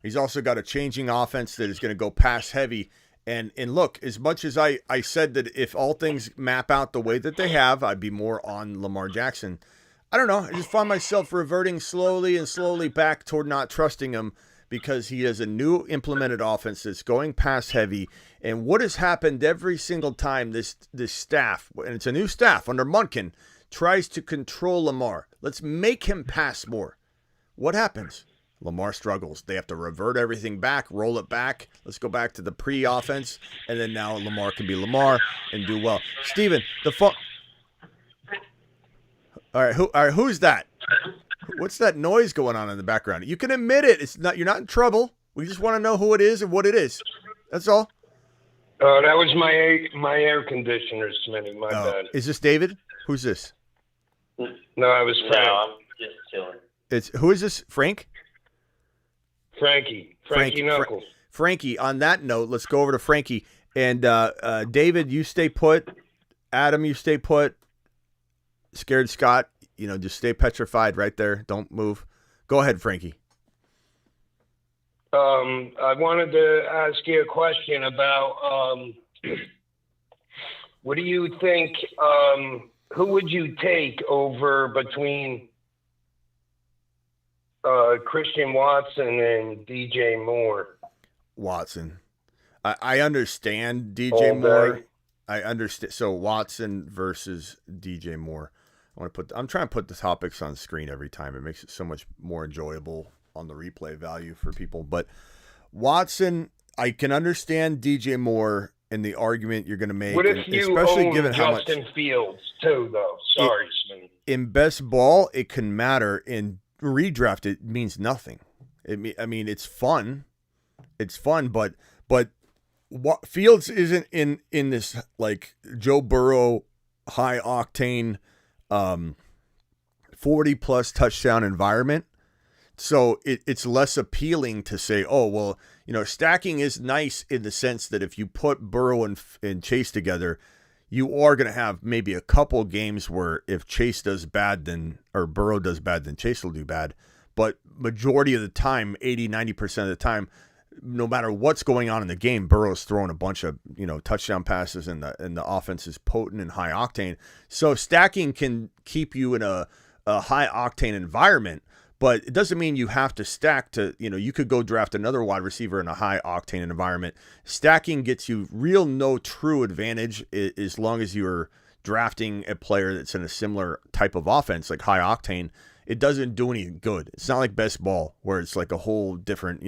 he's also got a changing offense that is going to go pass heavy. And look, as much as I said that if all things map out the way that they have, I'd be more on Lamar Jackson. I don't know. I just find myself reverting slowly back toward not trusting him because he has a new implemented offense that's going pass heavy. And what has happened every single time this staff, and it's a new staff under Munkin, tries to control Lamar. Let's make him pass more. What happens? Lamar struggles. They have to revert everything back, roll it back. Let's go back to the pre-offense, and then now Lamar can be Lamar and do well. Steven, the phone. All right, who's that? What's that noise going on in the background? You can admit it. It's not. You're not in trouble. We just want to know who it is and what it is. That's all. That was my air conditioner, Smitty. My bad. Is this David? Who's this? No, I was Frank. No, I'm just chilling. Who is this? Frank? Frankie Knuckles. Frankie, on that note, let's go over to Frankie. And David, you stay put. Adam, you stay put. Scared Scott, just stay petrified right there. Don't move. Go ahead, Frankie. I wanted to ask you a question about what do you think, who would you take over between Christian Watson and DJ Moore? Watson. I understand DJ Moore. I understand. So Watson versus DJ Moore. I'm trying to put the topics on screen every time. It makes it so much more enjoyable on the replay value for people. But Watson, I can understand DJ Moore and the argument you're going to make. What if you especially own given how much Justin Fields too, though? Sorry, Smitty. In best ball, it can matter. In redraft, it means nothing. I mean, it's fun. It's fun, but what Fields isn't in this like Joe Burrow high octane 40 plus touchdown environment. So it's less appealing to say, oh, well, stacking is nice in the sense that if you put Burrow and Chase together, you are going to have maybe a couple games where if Chase does bad, or Burrow does bad, then Chase will do bad. But majority of the time, 80, 90% of the time, no matter what's going on in the game, Burrow's throwing a bunch of, touchdown passes and the offense is potent and high octane. So stacking can keep you in a high octane environment, but it doesn't mean you have to stack to, you could go draft another wide receiver in a high octane environment. Stacking gets you real no true advantage as long as you're drafting a player that's in a similar type of offense, like high octane, it doesn't do any good. It's not like best ball where it's like a whole different,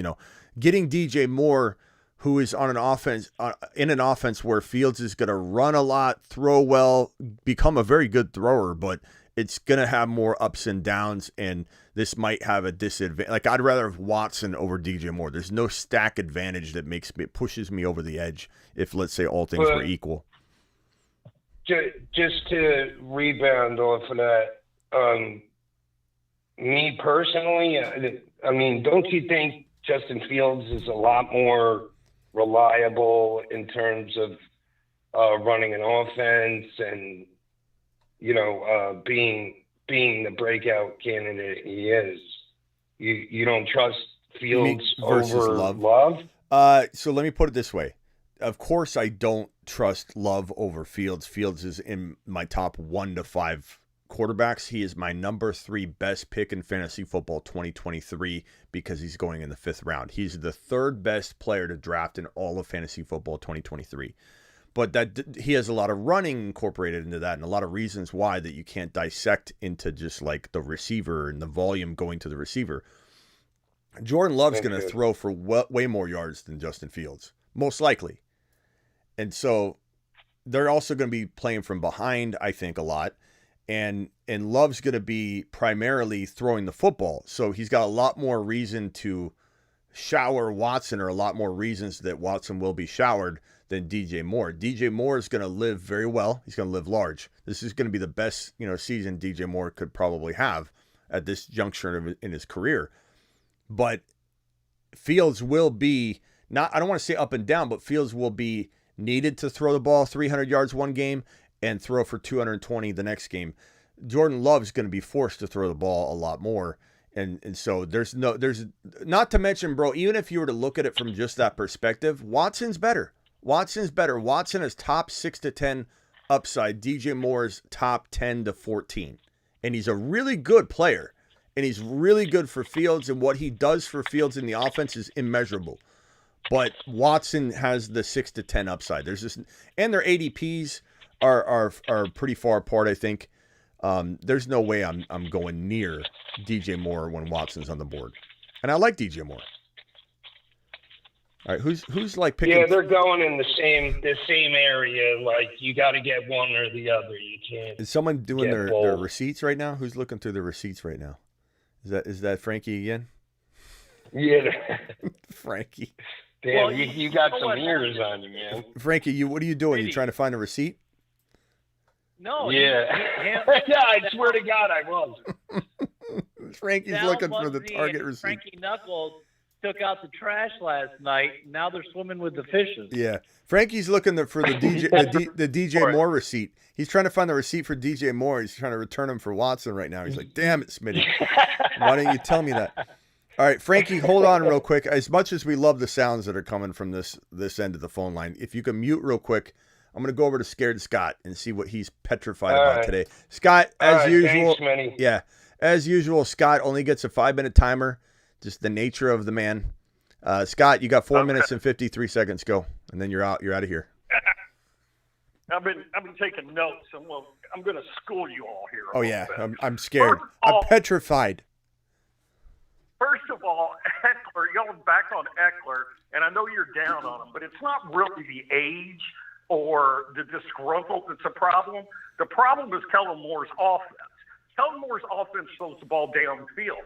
getting DJ Moore, who is on an offense, in an offense where Fields is going to run a lot, throw well, become a very good thrower, but it's going to have more ups and downs, and this might have a disadvantage. Like, I'd rather have Watson over DJ Moore. There's no stack advantage that pushes me over the edge if, let's say, all things were equal. Just to rebound off of that, me personally, I mean, don't you think Justin Fields is a lot more reliable in terms of running an offense and being the breakout candidate he is? You don't trust Fields over Love? So let me put it this way. Of course I don't trust Love over Fields. Fields is in my top 1 to 5 quarterbacks. He is my number 3 best pick in fantasy football 2023 because he's going in the 5th round. He's the 3rd best player to draft in all of fantasy football 2023. But that he has a lot of running incorporated into that, and a lot of reasons why that you can't dissect into just like the receiver and the volume going to the receiver. Jordan Love's going to throw for way more yards than Justin Fields, most likely. And so they're also going to be playing from behind, I think, a lot. And Love's going to be primarily throwing the football. So he's got a lot more reason to shower Watson, or a lot more reasons that Watson will be showered than DJ Moore. DJ Moore is going to live very well. He's going to live large. This is going to be the best, season DJ Moore could probably have at this juncture in his career. But Fields will be I don't want to say up and down, but Fields will be needed to throw the ball 300 yards one game and throw for 220 the next game. Jordan Love's going to be forced to throw the ball a lot more. And so there's not to mention, bro, even if you were to look at it from just that perspective, Watson's better. Watson is top 6 to 10 upside. DJ Moore's top 10 to 14. And he's a really good player. And he's really good for Fields. And what he does for Fields in the offense is immeasurable. But Watson has the 6 to 10 upside. And their ADPs are pretty far apart, I think. There's no way I'm going near DJ Moore when Watson's on the board. And I like DJ Moore. All right, who's like picking? Yeah, they're going in the same area. Like, you got to get one or the other. You can't. Is someone doing their receipts right now? Who's looking through the receipts right now? Is that Frankie again? Yeah, Frankie. Damn, well, you got some ears on you, man. Frankie, what are you doing? You trying to find a receipt? No. Yeah. Yeah, I swear to God, I was. Frankie's looking for the target receipt. Frankie Knuckles took out the trash last night. Now they're swimming with the fishes. Yeah, Frankie's looking for the DJ Moore receipt. He's trying to find the receipt for DJ Moore. He's trying to return him for Watson right now. He's like, "Damn it, Smitty! Why didn't you tell me that?" All right, Frankie, hold on real quick. As much as we love the sounds that are coming from this end of the phone line, if you can mute real quick, I'm going to go over to Scared Scott and see what he's petrified about today. Scott, as usual, thanks, as usual, Scott only gets a 5-minute timer. Just the nature of the man. Scott, you got 4 minutes and 53 seconds. Go, and then you're out. You're out of here. I've been taking notes, and I'm going to school you all here. Oh yeah, I'm scared. I'm petrified. First of all, Eckler, y'all back on Eckler, and I know you're down on him, but it's not really the age or the disgruntled that's a problem. The problem is Kellen Moore's offense. Kellen Moore's offense throws the ball downfield.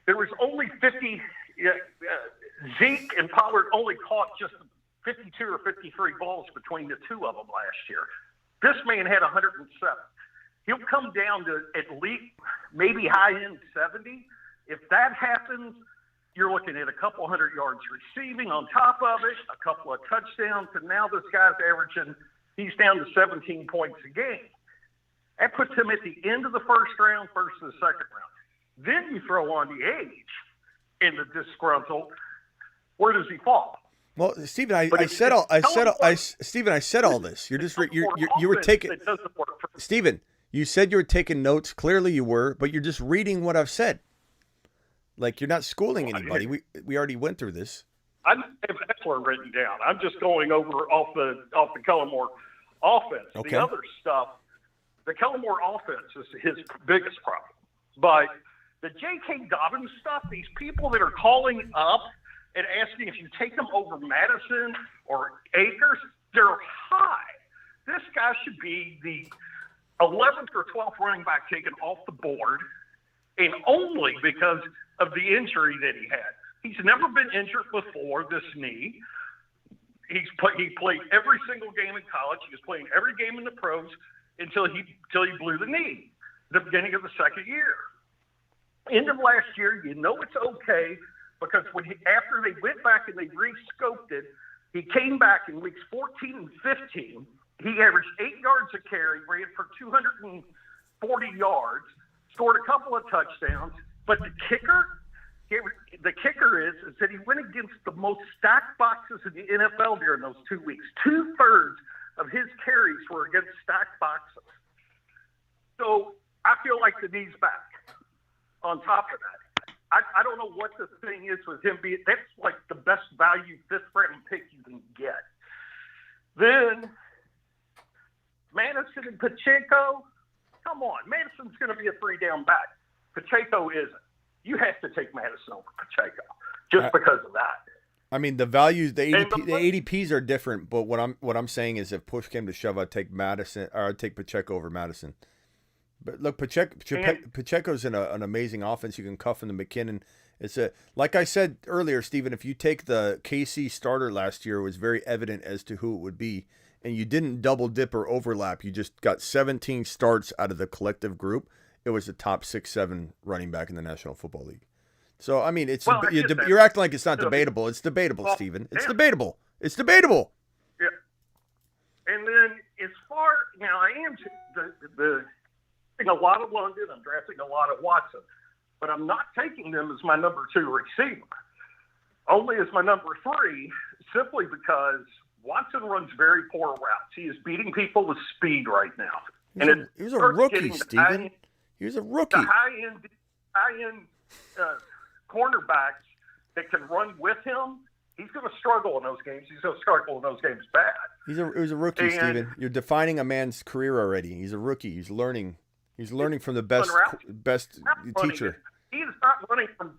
There was only 50. Zeke and Pollard only caught just 52 or 53 balls between the two of them last year. This man had 107. He'll come down to at least maybe high-end 70. If that happens, you're looking at a couple hundred yards receiving on top of it, a couple of touchdowns, and now this guy's averaging, he's down to 17 points a game. That puts him at the end of the first round versus the second round. Then you throw on the age and the disgruntled. Where does he fall? Well, Steven, I said all this. You're just you were taking. Steven, you said you were taking notes. Clearly, you were, but you're just reading what I've said. Like, you're not schooling anybody. We already went through this. I don't have Eckler written down. I'm just going over off the Kellen Moore offense. Okay. The other stuff, The Kellen Moore offense is his biggest problem. But the J.K. Dobbins stuff, these people that are calling up and asking if you take them over Madison or Akers, they're high. This guy should be the 11th or 12th running back taken off the board, and only because of the injury that he had. He's never been injured before, this knee. He played every single game in college. He was playing every game in the pros until he blew the knee, the beginning of the second year. End of last year, you know it's okay, because after they went back and they re-scoped it, he came back in weeks 14 and 15. He averaged 8 yards a carry, ran for 240 yards, scored a couple of touchdowns. But the kicker is that he went against the most stacked boxes in the NFL during those 2 weeks. 2/3 of his carries were against stacked boxes. So I feel like the knee's back. On top of that, I don't know what the thing is with him being. That's like the best value 5th round pick you can get. Then Madison and Pacheco, come on. Madison's going to be a 3-down back. Pacheco isn't. You have to take Madison over Pacheco just because of that. I mean, the values, the ADPs are different, but what I'm saying is, if push came to shove, I'd take Pacheco over Madison. But look, Pacheco's in an amazing offense. You can cuff him to McKinnon. Like I said earlier, Stephen, if you take the KC starter last year, it was very evident as to who it would be. And you didn't double dip or overlap. You just got 17 starts out of the collective group. It was the top 6-7 running back in the National Football League. So, I mean, you're acting like it's not debatable. It's debatable, Stephen. It's debatable. It's debatable. Yeah. And then as far now, I am a lot of London. I'm drafting a lot of Watson, but I'm not taking them as my number 2 receiver. Only as my number 3, simply because Watson runs very poor routes. He is beating people with speed right now. He was a rookie, Stephen. He was a rookie. The high-end cornerbacks that can run with him, he's going to struggle in those games. He's going to struggle in those games bad. He was a rookie, Stephen. You're defining a man's career already. He's a rookie. He's learning. He's learning from the best teacher. He is not running from.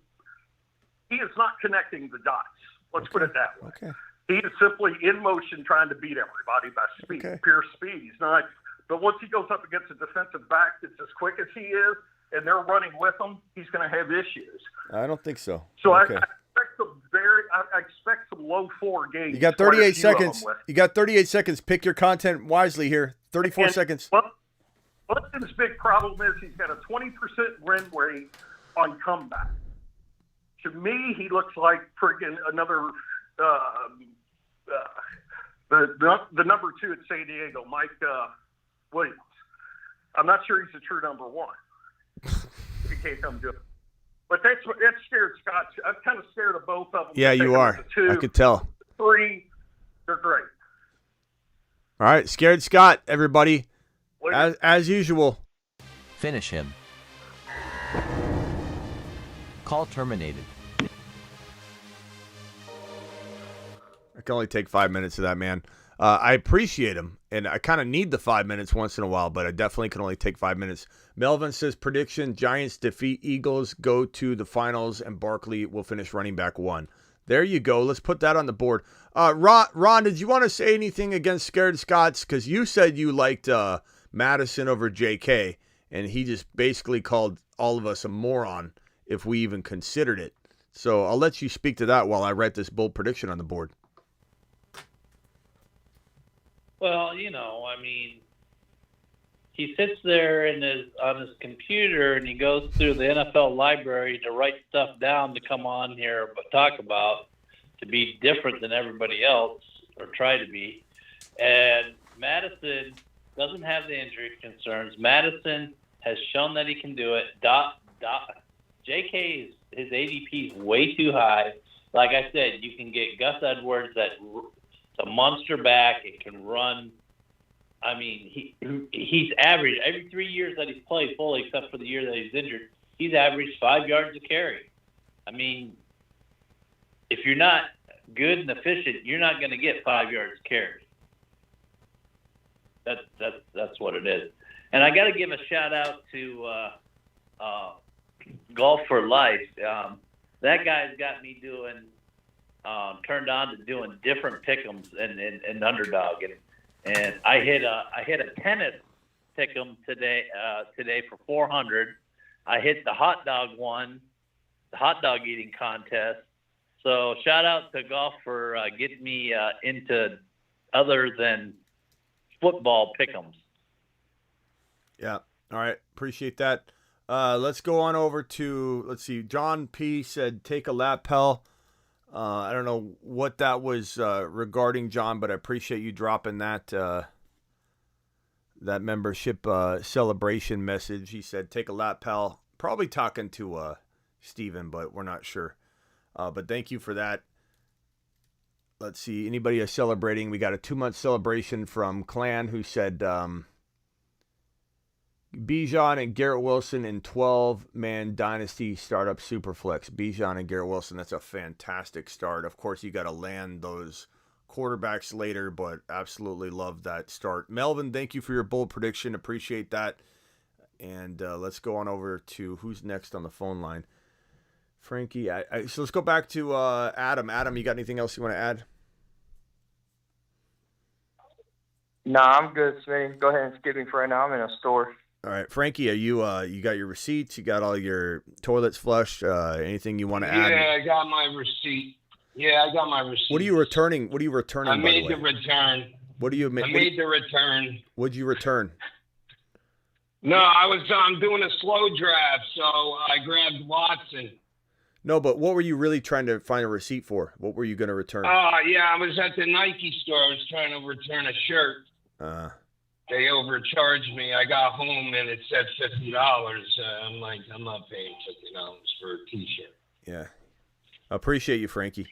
He is not connecting the dots. Let's put it that way. Okay. He is simply in motion trying to beat everybody by speed, pure speed. He's not. But once he goes up against a defensive back that's as quick as he is, and they're running with him, he's going to have issues. I don't think so. So I expect some low 4 games. You got 38 seconds. You got 38 seconds. Pick your content wisely here. 34 seconds. London's big problem is he's got a 20% win rate on comeback. To me, he looks like friggin' another the number 2 at San Diego, Mike Williams. I'm not sure he's a true number 1. He can't come do it. But that's scared Scott. I'm kind of scared of both of them. Yeah, you are. 2, I could tell. 3, they're great. All right, scared Scott, everybody. As usual. Finish him. Call terminated. I can only take 5 minutes of that, man. I appreciate him, and I kind of need the 5 minutes once in a while, but I definitely can only take 5 minutes. Melvin says, prediction, Giants defeat Eagles, go to the finals, and Barkley will finish running back 1. There you go. Let's put that on the board. Ron, did you want to say anything against Scared Scots? Because you said you liked Mattison over JK, and he just basically called all of us a moron if we even considered it. So I'll let you speak to that while I write this bold prediction on the board. Well, I mean, he sits there on his computer and he goes through the NFL library to write stuff down to come on here but talk about, to be different than everybody else, or try to be. And Mattison doesn't have the injury concerns. Mattison has shown that he can do it. JK, his ADP is way too high. Like I said, you can get Gus Edwards, that's a monster back. It can run. I mean, he's averaged every 3 years that he's played fully, except for the year that he's injured, he's averaged 5 yards a carry. I mean, if you're not good and efficient, you're not going to get 5 yards a carry. That's what it is. And I got to give a shout out to Golf for Life. That guy's got me doing turned on to doing different pick'ems and underdog, and I hit a tennis pick'em today for 400. I hit the hot dog one, the hot dog eating contest. So shout out to Golf for getting me into other than football pick'ems. Yeah. All right. Appreciate that. Let's go on over to, let's see. John P. said, take a lap, pal. I don't know what that was regarding, John, but I appreciate you dropping that that membership celebration message. He said, take a lap, pal. Probably talking to Steven, but we're not sure. But thank you for that. Let's see. Anybody is celebrating? We got a 2-month celebration from Clan who said Bijan and Garrett Wilson in 12-man Dynasty startup Superflex. Bijan and Garrett Wilson, that's a fantastic start. Of course, you got to land those quarterbacks later, but absolutely love that start. Melvin, thank you for your bold prediction. Appreciate that. And let's go on over to who's next on the phone line. Frankie. So let's go back to Adam. Adam, you got anything else you want to add? Nah, I'm good, Smitty. Go ahead and skip me for right now. I'm in a store. All right, Frankie, are you got your receipts? You got all your toilets flushed? Anything you want to add? Yeah, I got my receipt. What are you returning? I made the return. What do you make? I made the return. What'd you return? No, I'm doing a slow draft, so I grabbed Watson. No, but what were you really trying to find a receipt for? What were you going to return? Yeah, I was at the Nike store. I was trying to return a shirt. They overcharged me. I got home and it said $50. I'm like, I'm not paying $50 for a T-shirt. Yeah. I appreciate you, Frankie.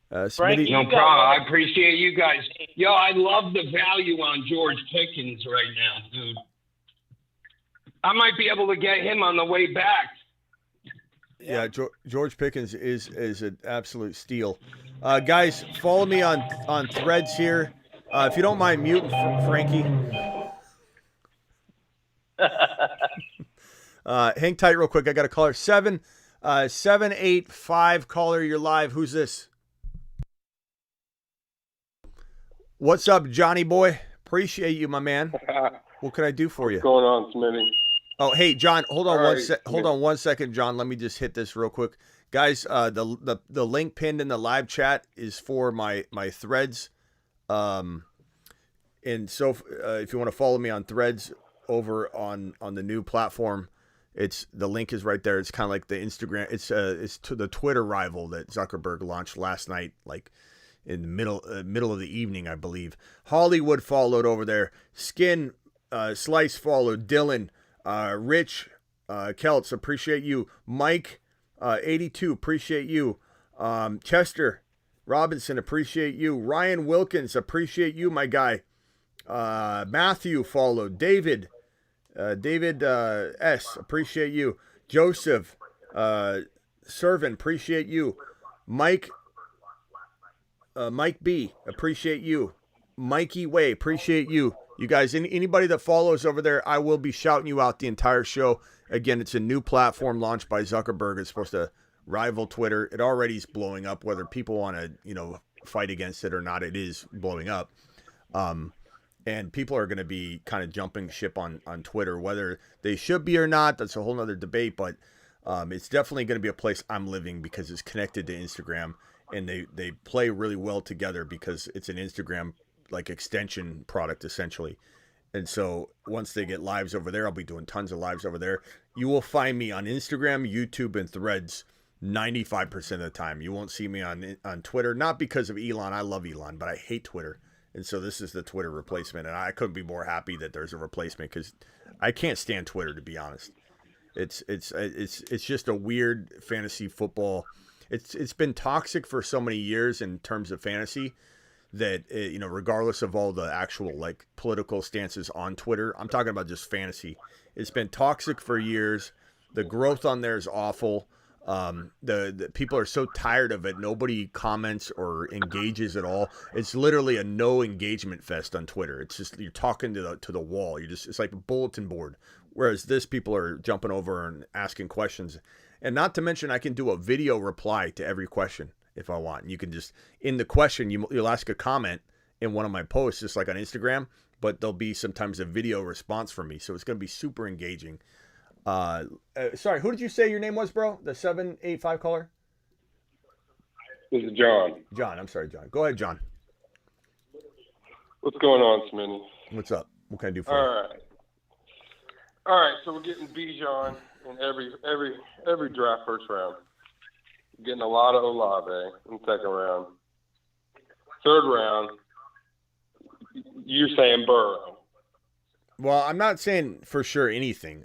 Frankie, no problem. I appreciate you guys. Yo, I love the value on George Pickens right now, dude. I might be able to get him on the way back. Yeah, George Pickens is an absolute steal. Guys, follow me on Threads here. If you don't mind muting Frankie. Hang tight real quick. I got a caller. 785 caller, you're live. Who's this? What's up, Johnny boy? Appreciate you, my man. What can I do for you? What's going on, Smitty? Oh, hey, John, hold on All hold on 1 second, John. Let me just hit this real quick. Guys, the link pinned in the live chat is for my Threads. And so if you want to follow me on Threads over on the new platform, the link is right there. It's kind of like the Instagram. It's to the Twitter rival that Zuckerberg launched last night, like in the middle of the evening, I believe. Hollywood followed over there. Skin Slice followed. Dylan, Rich, Kelts, appreciate you. Mike, 82, appreciate you. Chester Robinson, appreciate you. Ryan Wilkins, appreciate you, my guy. Matthew followed. David S, appreciate you. Joseph Servant, appreciate you. Mike B, appreciate you. Mikey Way, appreciate you. You guys, anybody that follows over there, I will be shouting you out the entire show. Again, it's a new platform launched by Zuckerberg. It's supposed to rival Twitter. It already is blowing up. Whether people want to, fight against it or not, it is blowing up. And people are going to be kind of jumping ship on Twitter, whether they should be or not. That's a whole nother debate, but it's definitely going to be a place I'm living because it's connected to Instagram, and they play really well together because it's an Instagram like extension product essentially. And so once they get lives over there, I'll be doing tons of lives over there. You will find me on Instagram, YouTube, and Threads 95% of the time. You won't see me on Twitter, not because of Elon. I love Elon, but I hate Twitter. And so this is the Twitter replacement, and I couldn't be more happy that there's a replacement because I can't stand Twitter, to be honest. It's just a weird fantasy football. It's been toxic for so many years in terms of fantasy that regardless of all the actual like political stances on Twitter, I'm talking about just fantasy. It's been toxic for years. The growth on there is awful. The people are so tired of it. Nobody comments or engages at all. It's literally a no engagement fest on Twitter. It's just you're talking to the wall. It's like a bulletin board. Whereas this, people are jumping over and asking questions, and not to mention I can do a video reply to every question if I want. And you can just in the question you'll ask a comment in one of my posts, just like on Instagram, but there'll be sometimes a video response from me. So it's going to be super engaging. Sorry, who did you say your name was, bro? The 785 caller? This is John. John, I'm sorry, John. Go ahead, John. What's going on, Smitty? What's up? What can I do for you? All right. So we're getting Bijan in every draft first round. We're getting a lot of Olave in second round. Third round, you're saying Burrow. Well, I'm not saying for sure anything.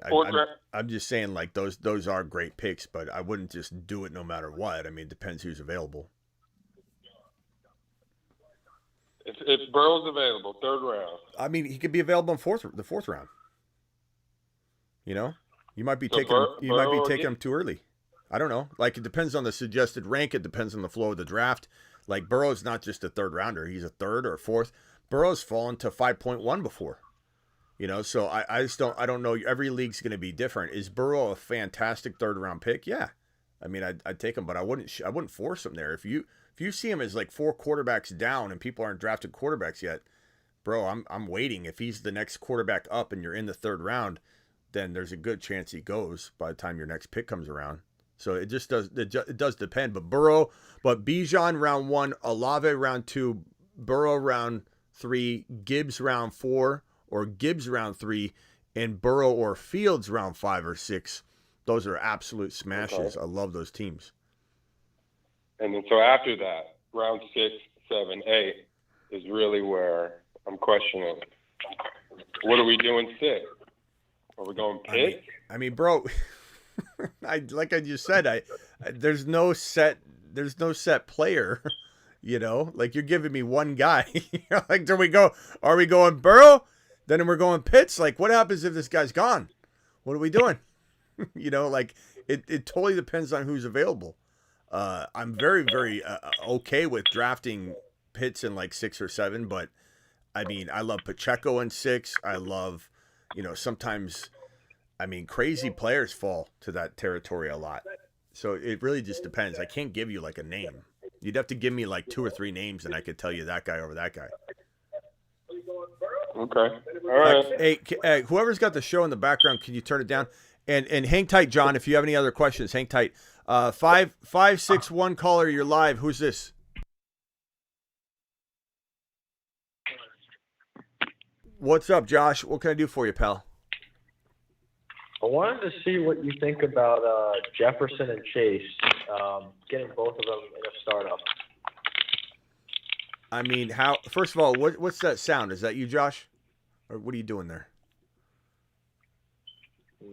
I'm just saying like those are great picks, but I wouldn't just do it no matter what. I mean, it depends who's available. If Burrow's available, third round. I mean, he could be available in the fourth round. You know, you might be taking him too early. I don't know. Like it depends on the suggested rank. It depends on the flow of the draft. Like Burrow's not just a third rounder. He's a third or a fourth. Burrow's fallen to 5.1 before. You know, so I don't know. Every league's going to be different. Is Burrow a fantastic third round pick? Yeah. I mean, I'd take him, but I wouldn't force him there. If you see him as like 4 quarterbacks down and people aren't drafted quarterbacks yet, bro, I'm waiting. If he's the next quarterback up and you're in the third round, then there's a good chance he goes by the time your next pick comes around. So it does depend. But Bijan round 1, Olave round 2, Burrow round 3, Gibbs round 4, or Gibbs round 3, and Burrow or Fields round 5 or 6. Those are absolute smashes. Okay. I love those teams. And then so after that, round 6, 7, 8 is really where I'm questioning. What are we doing 6? Are we going pick? I mean, bro, like I just said, there's no set player. You know, like you're giving me one guy. Like, are we going Burrow? Then we're going Pitts. Like, what happens if this guy's gone? What are we doing? You know, like it totally depends on who's available. I'm very, very okay with drafting Pitts in like 6 or 7, but I mean, I love Pacheco in 6. I love, you know, sometimes, I mean, crazy players fall to that territory a lot. So it really just depends. I can't give you like a name. You'd have to give me like 2 or 3 names and I could tell you that guy over that guy. Okay. All right. Hey, whoever's got the show in the background, can you turn it down? And hang tight, John. If you have any other questions, hang tight. 561 caller, you're live. Who's this? What's up, Josh? What can I do for you, pal? I wanted to see what you think about Jefferson and Chase, getting both of them in a startup. I mean, first of all, what's that sound? Is that you, Josh? Or what are you doing there?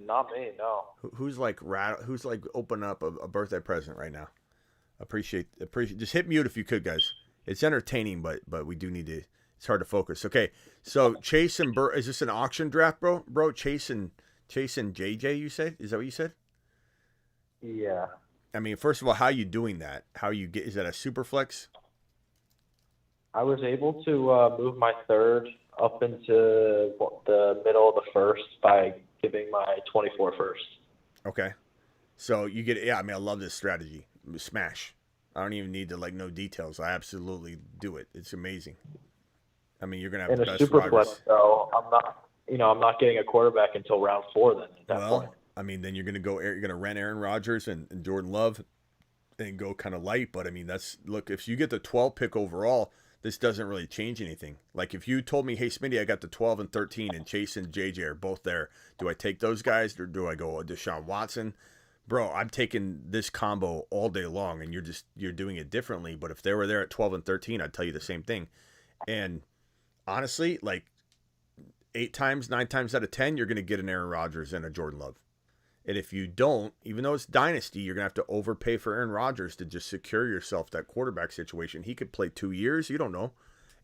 Not me, no. Who's like opening up a birthday present right now? Appreciate. Just hit mute if you could, guys. It's entertaining, but we do need to. It's hard to focus. Okay, so Chase and Burr. Is this an auction draft, bro? Bro, Chase and JJ. You said? Is that what you said? Yeah. I mean, first of all, how are you doing that? Is that a super flex? I was able to move my third up into the middle of the first by giving my 24 first. Okay. So you get, I mean, I love this strategy. Smash. I don't even need to know details. I absolutely do it. It's amazing. I mean, you're going to have the best super flex, though, I'm not getting a quarterback until round 4 then at that point. I mean, then you're going to rent Aaron Rodgers and Jordan Love and go kind of light. But I mean, look, if you get the 12 pick overall, this doesn't really change anything. Like if you told me, hey, Smitty, I got the 12 and 13 and Chase and JJ are both there. Do I take those guys or do I go Deshaun Watson? Bro, I'm taking this combo all day long and you're doing it differently. But if they were there at 12 and 13, I'd tell you the same thing. And honestly, like 9 times out of 10, you're going to get an Aaron Rodgers and a Jordan Love. And if you don't, even though it's Dynasty, you're going to have to overpay for Aaron Rodgers to just secure yourself that quarterback situation. He could play 2 years. You don't know.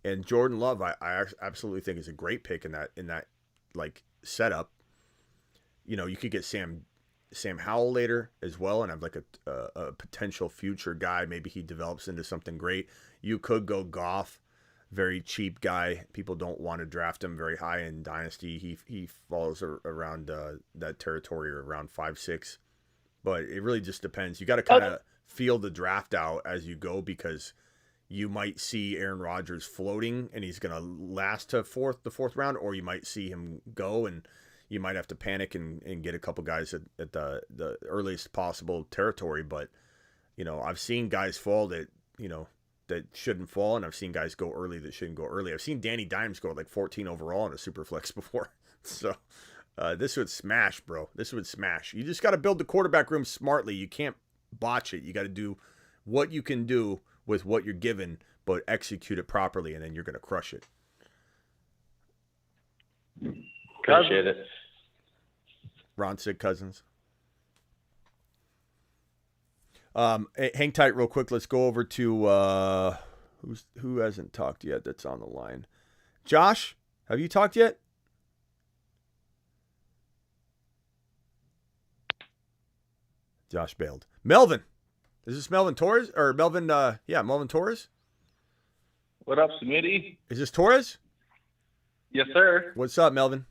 And Jordan Love, I absolutely think is a great pick in that like setup. You know, you could get Sam Sam Howell later as well, and have like a potential future guy. Maybe he develops into something great. You could go Goff, very cheap guy. People don't want to draft him very high in Dynasty. He falls around that territory, around 5-6. But it really just depends. You got to kind of feel the draft out as you go, because you might see Aaron Rodgers floating and he's going to last to the fourth round, or you might see him go and you might have to panic and get a couple guys at the earliest possible territory. But, I've seen guys fall that shouldn't fall, and I've seen guys go early that shouldn't go early. I've seen Danny Dimes go like 14 overall in a super flex before. So this would smash, bro. This would smash. You just got to build the quarterback room smartly. You can't botch it. You got to do what you can do with what you're given, but execute it properly, and then you're going to crush it. Appreciate it. Ron said Cousins. Hang tight real quick. Let's go over to who hasn't talked yet that's on the line. Josh, have you talked yet? Josh bailed. Melvin. Is this Melvin Torres? Or Melvin, Melvin Torres? What up, Smitty? Is this Torres? Yes, sir. What's up, Melvin?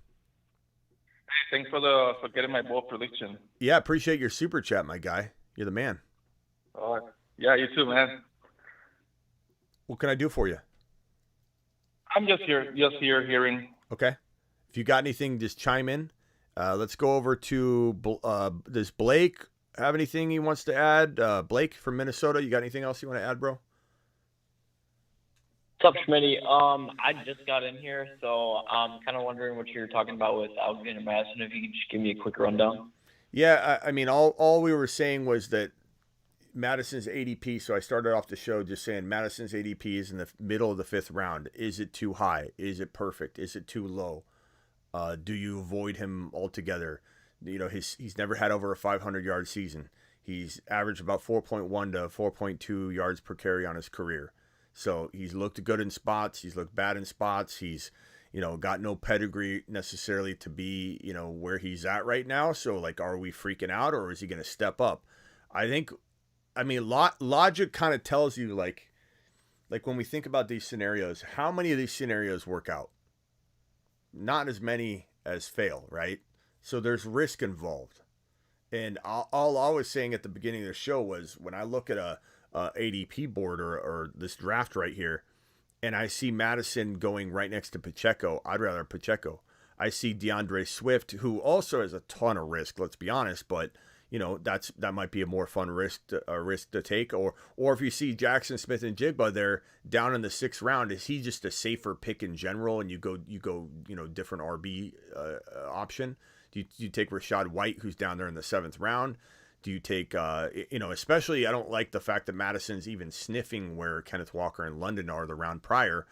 Hey, thanks for getting my ball prediction. Yeah, appreciate your super chat, my guy. You're the man. Yeah, you too, man. What can I do for you? I'm just here hearing. Okay. If you got anything, just chime in. Let's go over to does Blake have anything he wants to add? Blake from Minnesota, you got anything else you want to add, bro? What's up, Schmitty? I just got in here, so I'm kind of wondering what you're talking about with Alexander Mattison. If you could just give me a quick rundown. Yeah, I mean, all we were saying was that Madison's ADP, so I started off the show just saying Madison's ADP is in the middle of the 5th round. Is it too high? Is it perfect? Is it too low? Do you avoid him altogether? He's never had over a 500-yard season. He's averaged about 4.1 to 4.2 yards per carry on his career. So he's looked good in spots. He's looked bad in spots. He's, got no pedigree necessarily to be, where he's at right now. So, are we freaking out, or is he going to step up? Logic kind of tells you, like when we think about these scenarios, how many of these scenarios work out? Not as many as fail, right? So there's risk involved. And all I was saying at the beginning of the show was, when I look at a ADP board or this draft right here, and I see Mattison going right next to Pacheco, I'd rather Pacheco. I see DeAndre Swift, who also has a ton of risk, let's be honest, but that might be a more fun risk to take. Or if you see Jackson Smith and Jigba there down in the 6th round, is he just a safer pick in general? And you go different RB option. Do you take Rachaad White, who's down there in the 7th round? Do you take especially, I don't like the fact that Madison's even sniffing where Kenneth Walker and London are the round prior.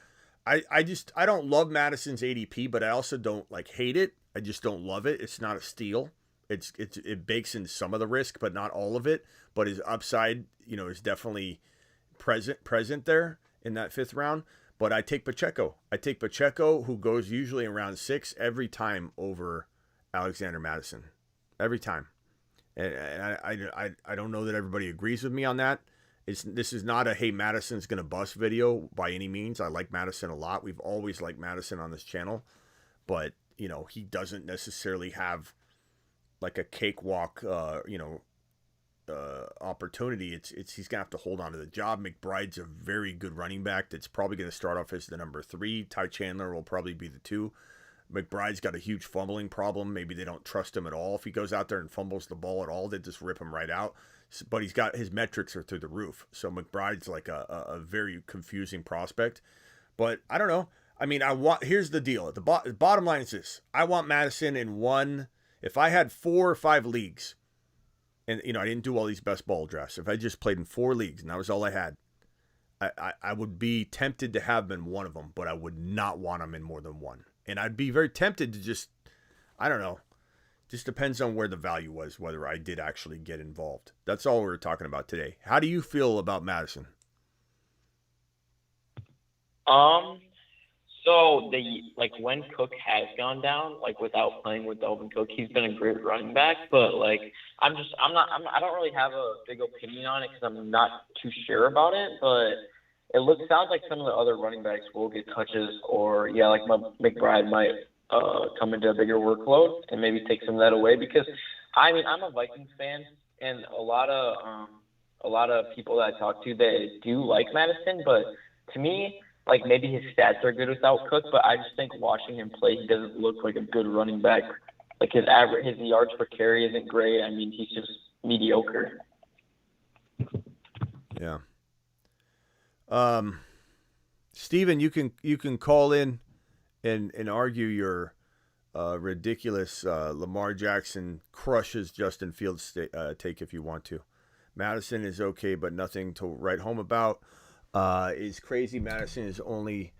I don't love Madison's ADP, but I also don't hate it. I just don't love it. It's not a steal. It bakes in some of the risk, but not all of it. But his upside, is definitely present there in that 5th round. But I take Pacheco. Who goes usually in round 6 every time over Alexander Mattison, every time. And I don't know that everybody agrees with me on that. This is not a hey, Madison's gonna bust video by any means. I like Mattison a lot. We've always liked Mattison on this channel, but he doesn't necessarily have like a cakewalk, opportunity. He's gonna have to hold on to the job. McBride's a very good running back that's probably gonna start off as the number 3. Ty Chandler will probably be the 2. McBride's got a huge fumbling problem. Maybe they don't trust him at all. If he goes out there and fumbles the ball at all, they just rip him right out. But his metrics are through the roof. So McBride's like a very confusing prospect. But I don't know. Here's the deal. The bottom line is this. I want Mattison in one. If I had 4 or 5 leagues, and I didn't do all these best ball drafts, if I just played in 4 leagues and that was all I had, I would be tempted to have him in one of them, but I would not want him in more than one. And I'd be very tempted to just, I don't know, just depends on where the value was, whether I did actually get involved. That's all we were talking about today. How do you feel about Mattison? So So when Cook has gone down, like without playing with Dalvin Cook, he's been a great running back. But like I don't really have a big opinion on it because I'm not too sure about it. But sounds like some of the other running backs will get touches, or like McBride might come into a bigger workload and maybe take some of that away. Because I mean, I'm a Vikings fan, and a lot of people that I talk to, they do like Mattison, but to me, like maybe his stats are good without Cook, but I just think watching him play, he doesn't look like a good running back. Like his yards per carry isn't great. I mean, he's just mediocre. Yeah. Steven, you can call in and argue your ridiculous Lamar Jackson crushes Justin Fields take if you want to. Mattison is okay, but nothing to write home about. Is crazy. Mattison is only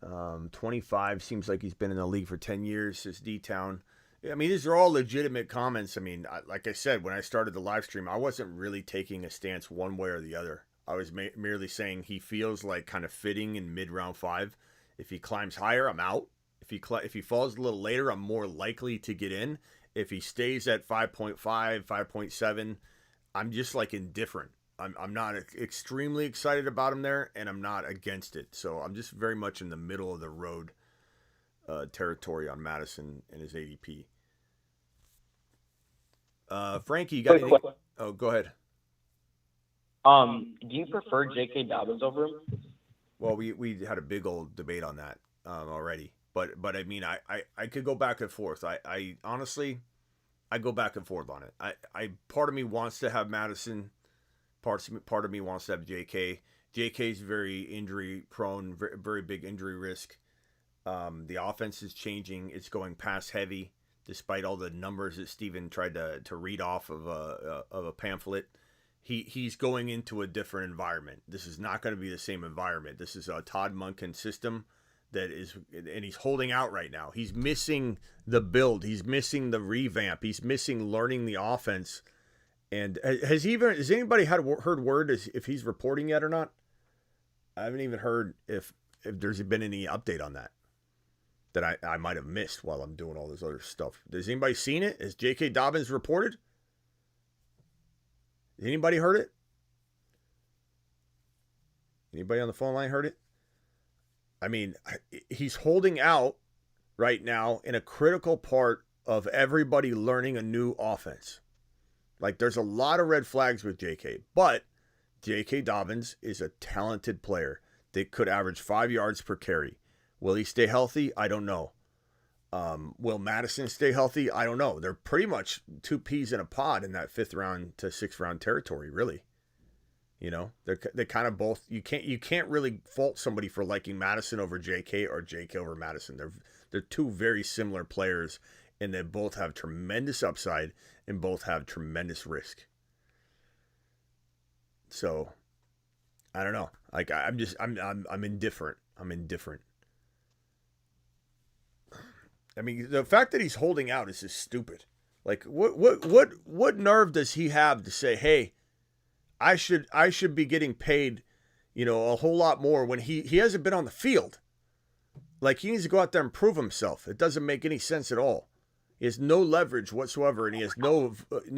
25. Seems like he's been in the league for 10 years. Says D-Town. I mean, these are all legitimate comments. I mean, like I said, when I started the live stream, I wasn't really taking a stance one way or the other. I was merely saying he feels like kind of fitting in mid-round 5. If he climbs higher, I'm out. If he falls a little later, I'm more likely to get in. If he stays at 5.5, 5.7, I'm just like indifferent. I'm not extremely excited about him there, and I'm not against it. So I'm just very much in the middle of the road territory on Mattison and his ADP. Frankie, you got anything? Oh, go ahead. Do you prefer J.K. Dobbins over him? Well, we had a big old debate on that already, but I mean, I could go back and forth. I honestly, I go back and forth on it. I part of me wants to have Mattison. Part of me wants to have JK. JK's very injury prone, very big injury risk. The offense is changing. It's going pass heavy, despite all the numbers that Steven tried to read off of a pamphlet. He's going into a different environment. This is not going to be the same environment. This is a Todd Monken system that is, and he's holding out right now. He's missing the build. He's missing the revamp. He's missing learning the offense. And has anybody heard word if he's reporting yet or not? I haven't even heard if there's been any update on that I might have missed while I'm doing all this other stuff. Has anybody seen it? Has J.K. Dobbins reported? Has anybody heard it? Anybody on the phone line heard it? I mean, he's holding out right now in a critical part of everybody learning a new offense. Like, there's a lot of red flags with J.K., but J.K. Dobbins is a talented player that could average 5 yards per carry. Will he stay healthy? I don't know. Will Mattison stay healthy? I don't know. They're pretty much two peas in a pod in that 5th round to 6th round territory, really. You know, they kind of both. You can't really fault somebody for liking Mattison over J.K. or J.K. over Mattison. They're two very similar players, and they both have tremendous upside and both have tremendous risk. So, I don't know. Like, I'm indifferent. I'm indifferent. I mean, the fact that he's holding out is just stupid. Like, what nerve does he have to say, "Hey, I should be getting paid, you know, a whole lot more," when he hasn't been on the field? Like, he needs to go out there and prove himself. It doesn't make any sense at all. He has no leverage whatsoever, and he has no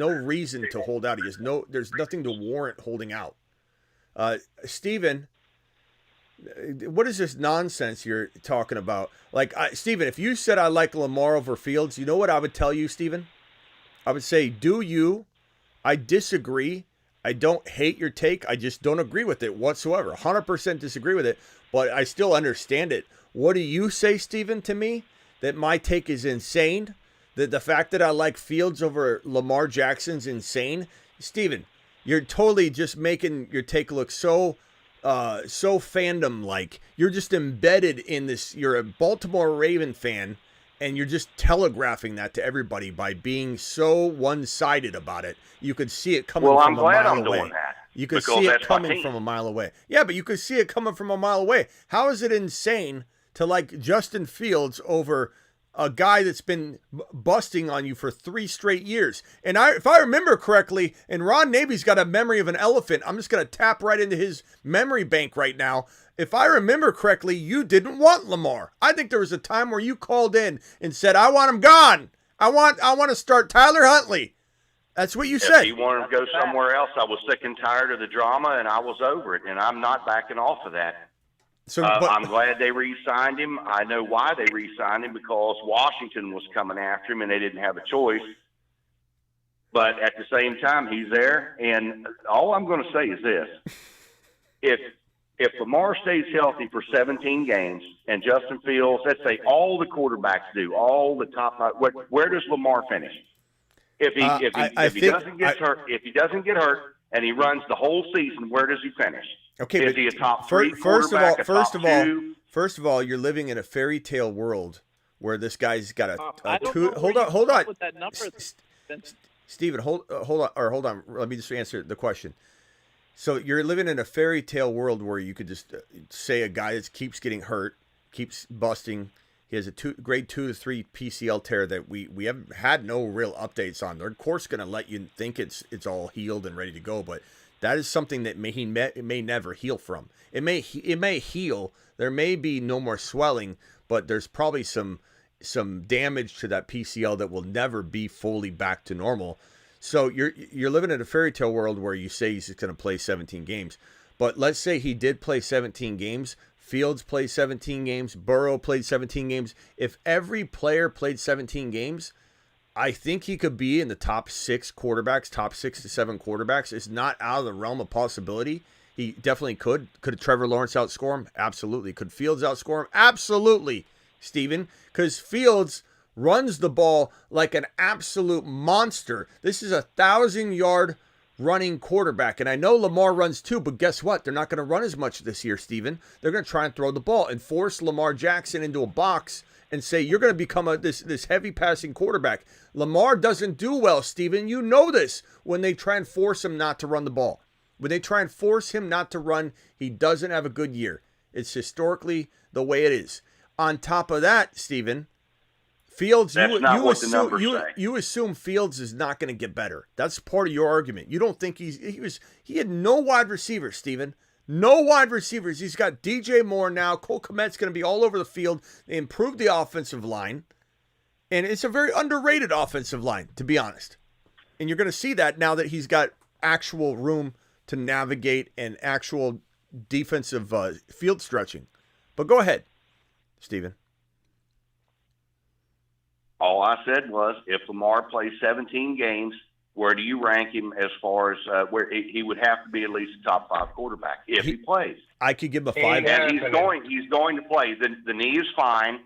reason to hold out. There's nothing to warrant holding out. Steven, what is this nonsense you're talking about? Like, Steven, if you said I like Lamar over Fields, you know what I would tell you, Steven? I would say, do you? I disagree. I don't hate your take. I just don't agree with it whatsoever. 100% disagree with it, but I still understand it. What do you say, Steven, to me? That my take is insane? That the fact that I like Fields over Lamar Jackson's insane? Steven, you're totally just making your take look so fandom-like. You're just embedded in this. You're a Baltimore Raven fan, and you're just telegraphing that to everybody by being so one-sided about it. You could see it coming from a mile away. Well, I'm glad I'm doing that. You could see it coming from a mile away. Yeah, but you could see it coming from a mile away. How is it insane to like Justin Fields over a guy that's been busting on you for 3 straight years. And if I remember correctly, and Ron Navy's got a memory of an elephant, I'm just going to tap right into his memory bank right now. If I remember correctly, you didn't want Lamar. I think there was a time where you called in and said, I want him gone. I want to start Tyler Huntley. That's what you said. If he wanted to go somewhere else, I was sick and tired of the drama, and I was over it, and I'm not backing off of that. So, I'm glad they re-signed him. I know why they re-signed him, because Washington was coming after him, and they didn't have a choice. But at the same time, he's there, and all I'm going to say is this. If Lamar stays healthy for 17 games, and Justin Fields, let's say all the quarterbacks do, all the top, where does Lamar finish? If he doesn't get hurt, and he runs the whole season, where does he finish? Okay, is he a top 3 quarterback? First of all, you're living in a fairy tale world where this guy's got hold on. Steven, hold on. Let me just answer the question. So you're living in a fairy tale world where you could just say a guy that keeps getting hurt, keeps busting. He has a grade 2 to 3 PCL tear that we have had no real updates on. They're of course going to let you think it's all healed and ready to go, but that is something that he may never heal from. It may heal. There may be no more swelling, but there's probably some damage to that PCL that will never be fully back to normal. So you're living in a fairy tale world where you say he's going to play 17 games. But let's say he did play 17 games. Fields played 17 games. Burrow played 17 games. If every player played 17 games, I think he could be in the top 6 quarterbacks, top 6 to 7 quarterbacks. It's not out of the realm of possibility. He definitely could. Could Trevor Lawrence outscore him? Absolutely. Could Fields outscore him? Absolutely, Steven. Because Fields runs the ball like an absolute monster. This is a 1,000-yard running quarterback. And I know Lamar runs too, but guess what? They're not going to run as much this year, Steven. They're going to try and throw the ball and force Lamar Jackson into a box and say, you're going to become this heavy passing quarterback. Lamar doesn't do well, Steven. You know this. When they try and force him not to run the ball. When they try and force him not to run, he doesn't have a good year. It's historically the way it is. On top of that, Steven, Fields, you assume Fields is not going to get better. That's part of your argument. You don't think he had no wide receivers, Steven. No wide receivers. He's got DJ Moore now. Cole Kmet's going to be all over the field. They improved the offensive line. And it's a very underrated offensive line, to be honest. And you're going to see that now that he's got actual room to navigate and actual defensive field stretching. But go ahead, Steven. All I said was, if Lamar plays 17 games, where do you rank him as far as where he would have to be at least a top 5 quarterback if he plays? I could give him a 5. And he's going to play. The knee is fine.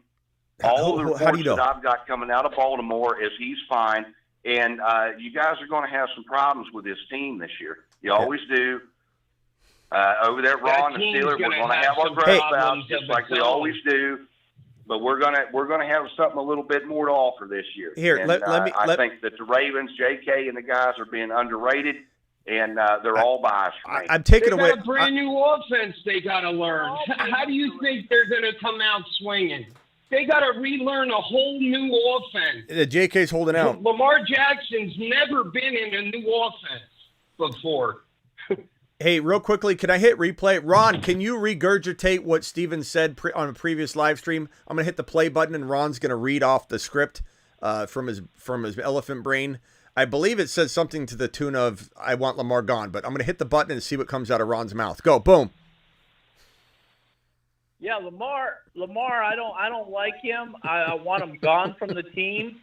All the reports that I've got coming out of Baltimore is he's fine. And you guys are going to have some problems with this team this year. You always do. Over there at Raw and the Steelers, we're going to have our growth out just like we always do. But we're gonna have something a little bit more to offer this year. Here, and, I think that the Ravens, JK, and the guys are being underrated, and they're all biased for me. I'm taking they away. got a brand new offense they got to learn. How do you think they're going to come out swinging? They got to relearn a whole new offense. The JK's holding out. Lamar Jackson's never been in a new offense before. Hey, real quickly, can I hit replay? Ron, can you regurgitate what Steven said on a previous live stream? I'm going to hit the play button, and Ron's going to read off the script from his elephant brain. I believe it says something to the tune of, I want Lamar gone, but I'm going to hit the button and see what comes out of Ron's mouth. Go, boom. Yeah, Lamar, I don't like him. I want him gone from the team.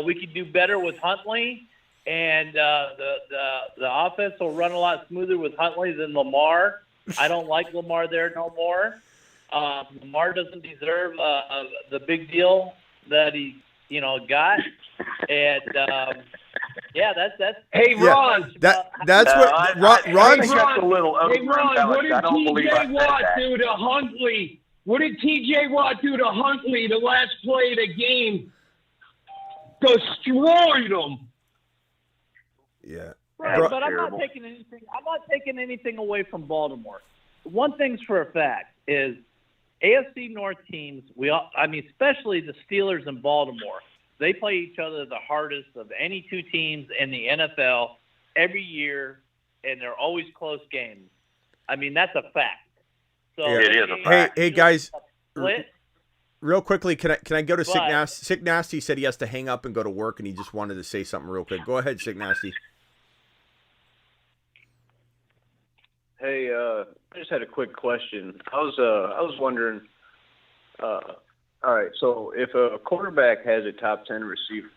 We could do better with Huntley. And the offense will run a lot smoother with Huntley than Lamar. I don't like Lamar there no more. Lamar doesn't deserve the big deal that he got. And yeah, that's. Hey Ron, that's what Ron's a little. Hey Ron, what did TJ Watt do to Huntley? What did TJ Watt do to Huntley the last play of the game? Destroyed him. Yeah. Right, but I'm not taking anything away from Baltimore. One thing's for a fact is AFC North teams, especially the Steelers and Baltimore, they play each other the hardest of any two teams in the NFL every year, and they're always close games. I mean, that's a fact. So it is a fact. Hey guys, split. real quickly, can I go to Sick Nasty? Sick Nasty said he has to hang up and go to work, and he just wanted to say something real quick. Go ahead, Sick Nasty. Hey, I just had a quick question. I was wondering. All right, so if a quarterback has a top 10 receiver,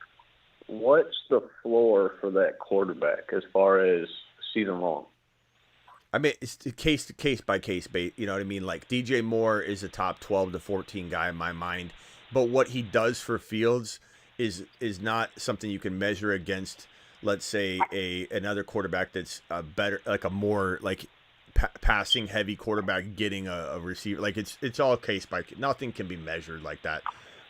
what's the floor for that quarterback as far as season long? I mean, it's case by case, you know what I mean? Like DJ Moore is a top 12 to 14 guy in my mind, but what he does for Fields is not something you can measure against, let's say, another quarterback that's better, like a more like passing heavy quarterback getting a receiver. Like it's all case by case. Nothing can be measured like that.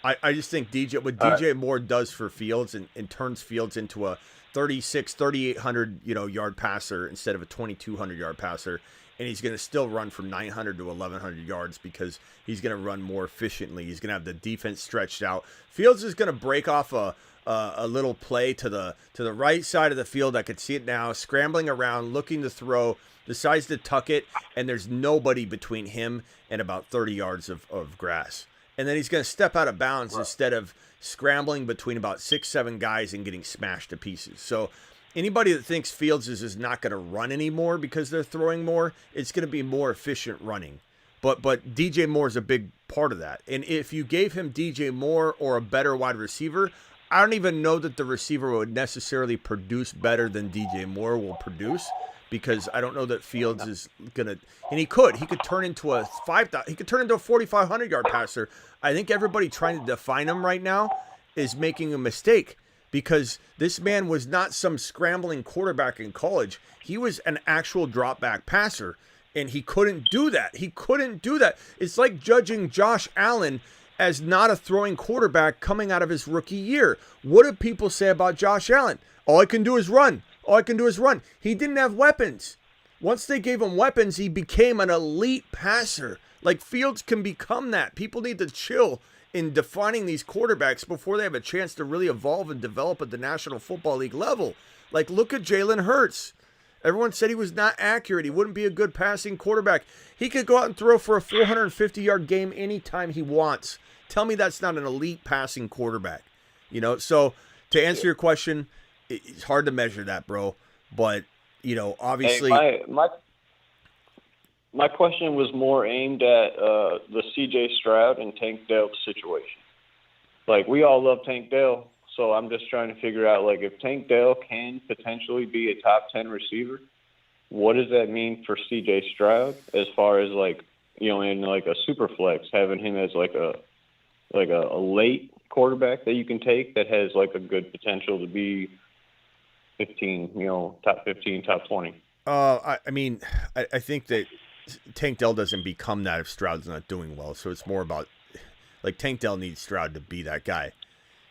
I just think DJ Moore does for Fields and turns Fields into a 3,800 yard passer instead of a 2,200 yard passer, and he's going to still run from 900 to 1,100 yards because he's going to run more efficiently. He's going to have the defense stretched out. Fields is going to break off a little play to the right side of the field. I could see it now, scrambling around, looking to throw, decides to tuck it, and there's nobody between him and about 30 yards of grass. And then he's going to step out of bounds instead of scrambling between about 6-7 guys and getting smashed to pieces. So anybody that thinks Fields is not going to run anymore because they're throwing more, it's going to be more efficient running. But DJ Moore is a big part of that. And if you gave him DJ Moore or a better wide receiver, I don't even know that the receiver would necessarily produce better than DJ Moore will produce, because I don't know that Fields is gonna, and he could turn into a 4,500 yard passer. I think everybody trying to define him right now is making a mistake, because this man was not some scrambling quarterback in college. He was an actual drop back passer, and he couldn't do that. It's like judging Josh Allen as not a throwing quarterback coming out of his rookie year. What do people say about Josh Allen? All I can do is run. He didn't have weapons. Once they gave him weapons, he became an elite passer. Like, Fields can become that. People need to chill in defining these quarterbacks before they have a chance to really evolve and develop at the National Football League level. Like, look at Jalen Hurts. Everyone said he was not accurate. He wouldn't be a good passing quarterback. He could go out and throw for a 450-yard game anytime he wants. Tell me that's not an elite passing quarterback. So to answer your question, it's hard to measure that, bro. But, obviously... Hey, my question was more aimed at the C.J. Stroud and Tank Dell situation. Like, we all love Tank Dell, so I'm just trying to figure out, like, if Tank Dell can potentially be a top 10 receiver, what does that mean for C.J. Stroud as far as, like, in, like, a super flex, having him as, like a late quarterback that you can take that has, like, a good potential to be 15, top 15, top 20. I think that Tank Dell doesn't become that if Stroud's not doing well. So it's more about, like, Tank Dell needs Stroud to be that guy.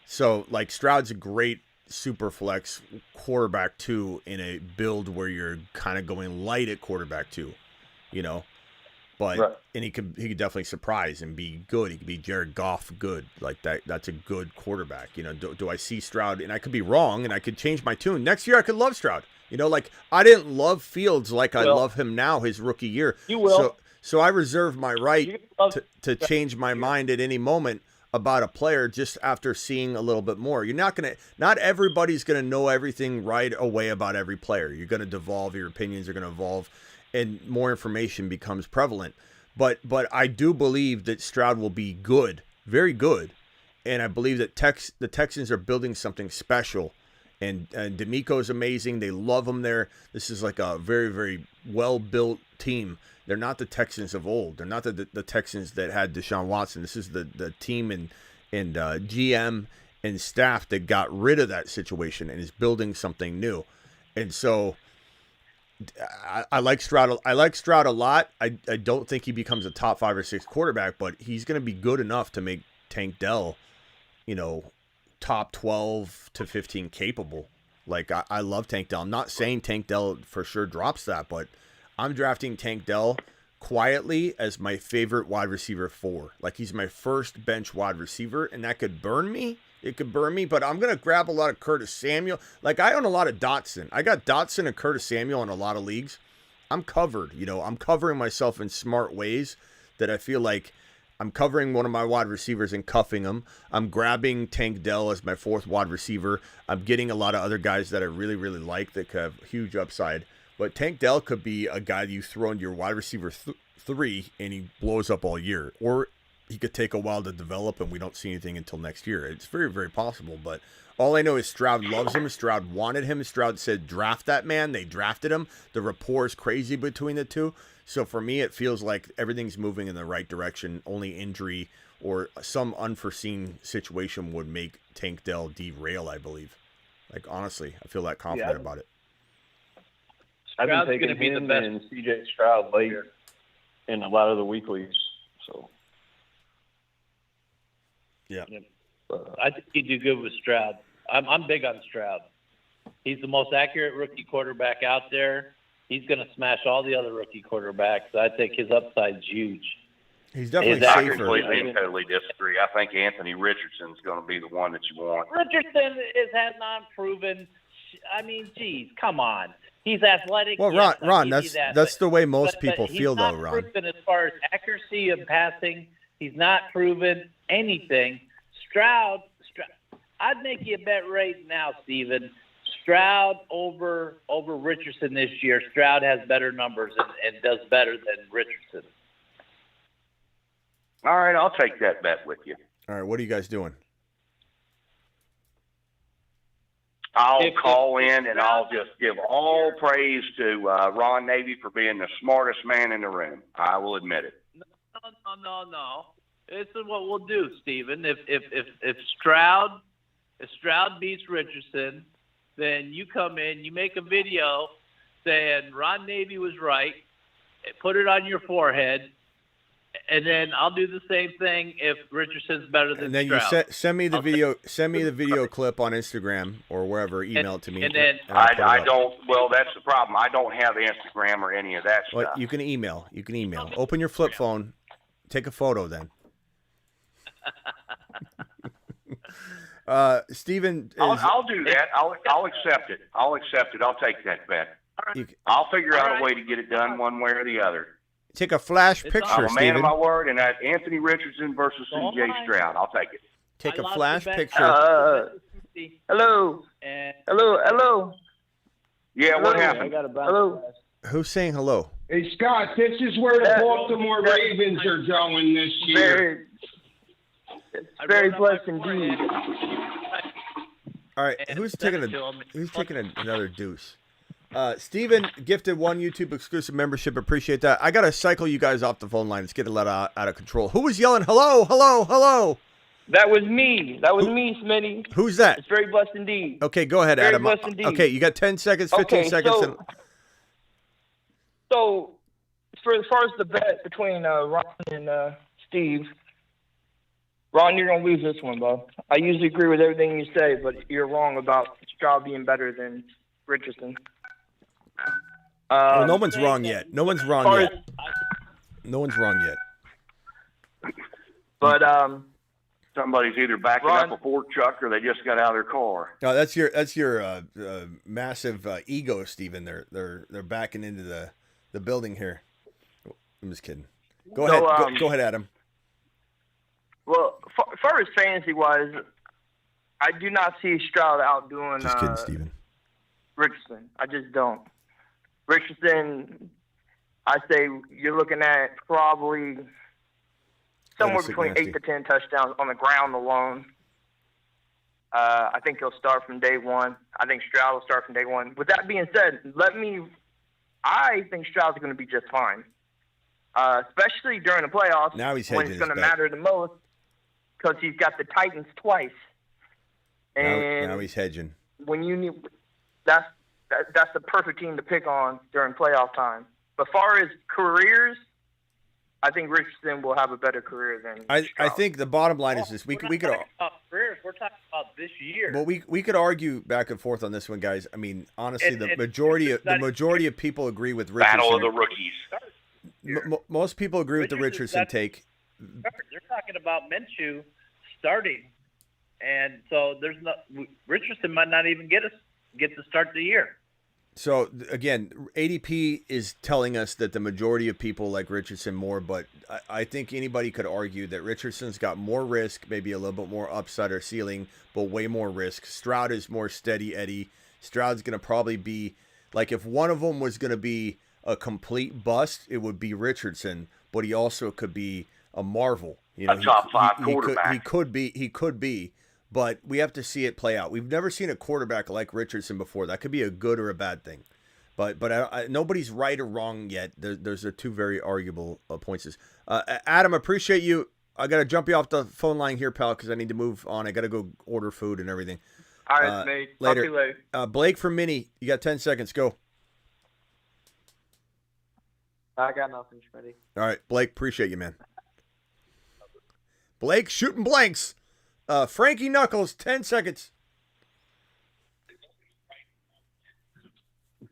So, like, Stroud's a great super flex quarterback too in a build where you're kind of going light at quarterback too, But right. And he could definitely surprise and be good. He could be Jared Goff good. Like that. That's a good quarterback. Do I see Stroud? And I could be wrong, and I could change my tune. Next year I could love Stroud. Like I didn't love Fields like I love him now his rookie year. You will. So I reserve my right to change my mind at any moment about a player just after seeing a little bit more. Not everybody's gonna know everything right away about every player. You're gonna devolve. Your opinions are gonna evolve, and more information becomes prevalent. But I do believe that Stroud will be good, very good, and I believe that the Texans are building something special. And D'Amico's amazing. They love him there. This is like a very, very well-built team. They're not the Texans of old. They're not the Texans that had Deshaun Watson. This is the team and GM and staff that got rid of that situation and is building something new. And so I like Stroud. I like Stroud a lot. I don't think he becomes a top 5 or 6 quarterback, but he's going to be good enough to make Tank Dell, top 12 to 15 capable. Like, I love Tank Dell. I'm not saying Tank Dell for sure drops that, but I'm drafting Tank Dell quietly as my favorite wide receiver 4. Like, he's my first bench wide receiver, and that could burn me. It could burn me, but I'm going to grab a lot of Curtis Samuel. Like, I own a lot of Dotson. I got Dotson and Curtis Samuel in a lot of leagues. I'm covered. I'm covering myself in smart ways that I feel like I'm covering one of my wide receivers and cuffing them. I'm grabbing Tank Dell as my 4th wide receiver. I'm getting a lot of other guys that I really, really like that could have huge upside. But Tank Dell could be a guy you throw into your wide receiver 3 and he blows up all year. Or he could take a while to develop and we don't see anything until next year. It's very, very possible. But all I know is Stroud loves him. Stroud wanted him. Stroud said, draft that man. They drafted him. The rapport is crazy between the two. So for me, it feels like everything's moving in the right direction. Only injury or some unforeseen situation would make Tank Dell derail, I believe. Like, honestly, I feel that confident about it. I've been taking him and CJ Stroud late in a lot of the weeklies. So, yeah. I think he'd do good with Stroud. I'm big on Stroud. He's the most accurate rookie quarterback out there. He's going to smash all the other rookie quarterbacks. I think his upside's huge. He's definitely I safer. completely and totally disagree. I think Anthony Richardson's going to be the one that you want. Richardson has not proven. I mean, geez, come on. He's athletic. Well, yes, Ron, that's the way most people feel, though, Ron. Ron. He's not proven as far as accuracy of passing. He's not proven anything. Stroud, I'd make you a bet right now, Steven. Stroud over Richardson this year. Stroud has better numbers and does better than Richardson. All right, I'll take that bet with you. All right, what are you guys doing? I'll call in and I'll just give all praise to Ron Navy for being the smartest man in the room. I will admit it. No. This is what we'll do, Steven. If Stroud beats Richardson, then you come in, you make a video saying Ron Navy was right, put it on your forehead, and then I'll do the same thing if Richardson's better than Stroud. And then you send me the video. Send me the video clip on Instagram or wherever. Email it to me. And then I don't. Well, that's the problem. I don't have Instagram or any of that stuff. You can email. Open your flip phone. Take a photo then. Steven, I'll do that. I'll accept it. I'll take that bet. I'll figure out a way to get it done one way or the other. Take a flash picture, I'm a man Steven. of my word, and that's Anthony Richardson versus C.J. Stroud. I'll take it. Take a flash picture. Hello. Hello. Yeah, what happened? Hello. Who's saying hello? Hey, Scott, this is where the Baltimore Ravens are going this year. Very blessed indeed. All right, who's taking another deuce? Steven gifted 1 YouTube exclusive membership. Appreciate that. I got to cycle you guys off the phone line. It's getting a lot out of control. Who was yelling, hello, hello, hello? That was me. Smitty. Who's that? It's very blessed indeed. Okay, go ahead, Very Adam. blessed indeed. Okay, you got 10 seconds, 15 seconds. So, as far as the bet between Ron and Steve, Ron, you're going to lose this one, bro. I usually agree with everything you say, but you're wrong about Stroud being better than Richardson. Well, no one's wrong yet. No one's wrong yet. But somebody's either backing up a fork truck or they just got out of their car. No, that's your massive ego, Steven. They're backing into the building here. I'm just kidding. Go ahead. Go ahead, Adam. Well, as far as fantasy-wise, I do not see Stroud outdoing Just kidding, Steven. Richardson. I just don't. Richardson, I say you're looking at probably somewhere between 8 to 10 touchdowns on the ground alone. I think he'll start from day one. I think Stroud will start from day one. With that being said, I think Stroud's going to be just fine, especially during the playoffs now he's when it's going to matter the most because he's got the Titans twice. And now he's hedging. When you need that's the perfect team to pick on during playoff time. But as far as careers, I think Richardson will have a better career than I think the bottom line is this: we could careers. We're talking about this year. Well, we could argue back and forth on this one, guys. I mean, honestly, the majority of people agree with Richardson. Battle of the rookies. year. Most people agree with the Richardson take. They're talking about Minshew starting, and so Richardson might not even get to start the year. So, again, ADP is telling us that the majority of people like Richardson more, but I think anybody could argue that Richardson's got more risk, maybe a little bit more upside or ceiling, but way more risk. Stroud is more steady Eddie. Stroud's going to probably be, like, if one of them was going to be a complete bust, it would be Richardson, but he also could be a marvel. You know, a top five quarterback. He could be. But we have to see it play out. We've never seen a quarterback like Richardson before. That could be a good or a bad thing. But nobody's right or wrong yet. There's two very arguable points. Adam, appreciate you. I got to jump you off the phone line here, pal, because I need to move on. I got to go order food and everything. All right, Nate. Later. Talk to you later. Blake from Mini, you got 10 seconds. Go. I got nothing, Schmitty. All right, Blake, appreciate you, man. Blake shooting blanks. Frankie Knuckles, 10 seconds.